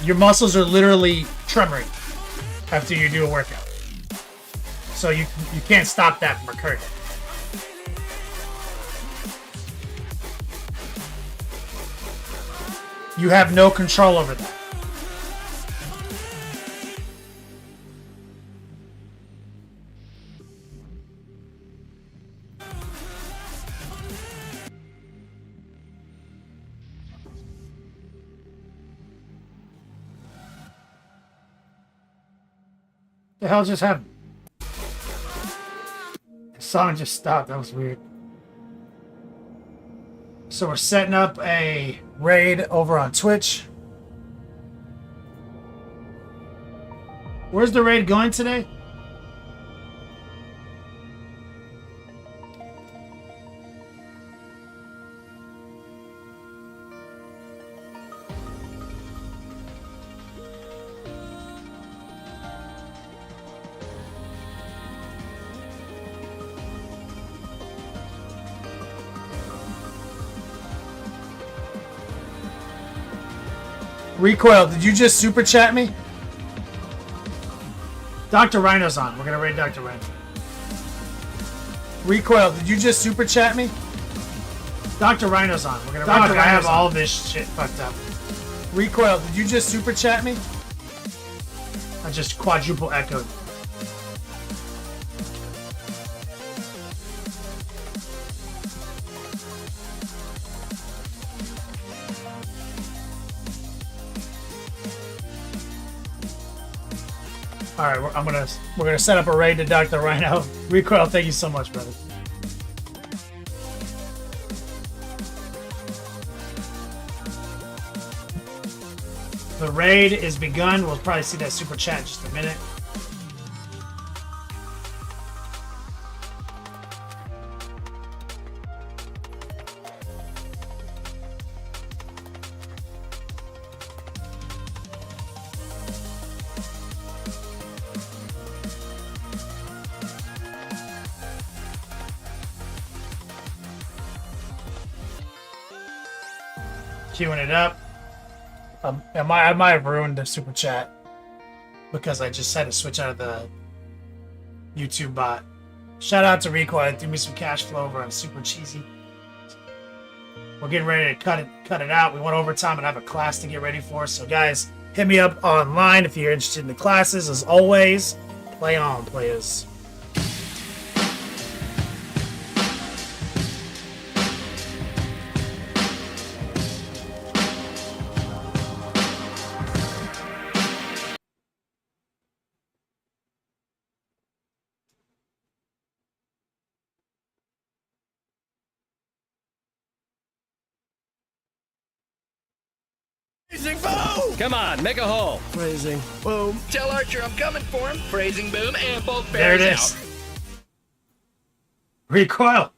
Your muscles are literally tremoring after you do a workout. So you can't stop that from occurring. You have no control over that. The hell just happened? The song just stopped. That was weird. So we're setting up a raid over on Twitch. Where's the raid going today? Recoil, did you just super chat me? Dr. Rhino's on. We're gonna raid Dr. Rhino. Recoil, did you just super chat me? Dr. Rhino's on. We're gonna Dr. I have all this shit fucked up. Recoil, did you just super chat me? I just quadruple echoed. All right, we're gonna set up a raid to Dr. Rhino. Recoil, thank you so much, brother. The raid is begun. We'll probably see that super chat in just a minute. Queuing it up. I might have ruined the super chat because I just had to switch out of the YouTube bot. Shout out to Recoil. Threw me some cash flow over on Super Cheesy. We're getting ready to cut it out. We went overtime and have a class to get ready for. So guys, hit me up online if you're interested in the classes. As always, play on, players. Phrasing boom! Come on, make a hole. Phrasing boom. Tell Archer I'm coming for him. Phrasing boom and both There bears it is. out. Recoil.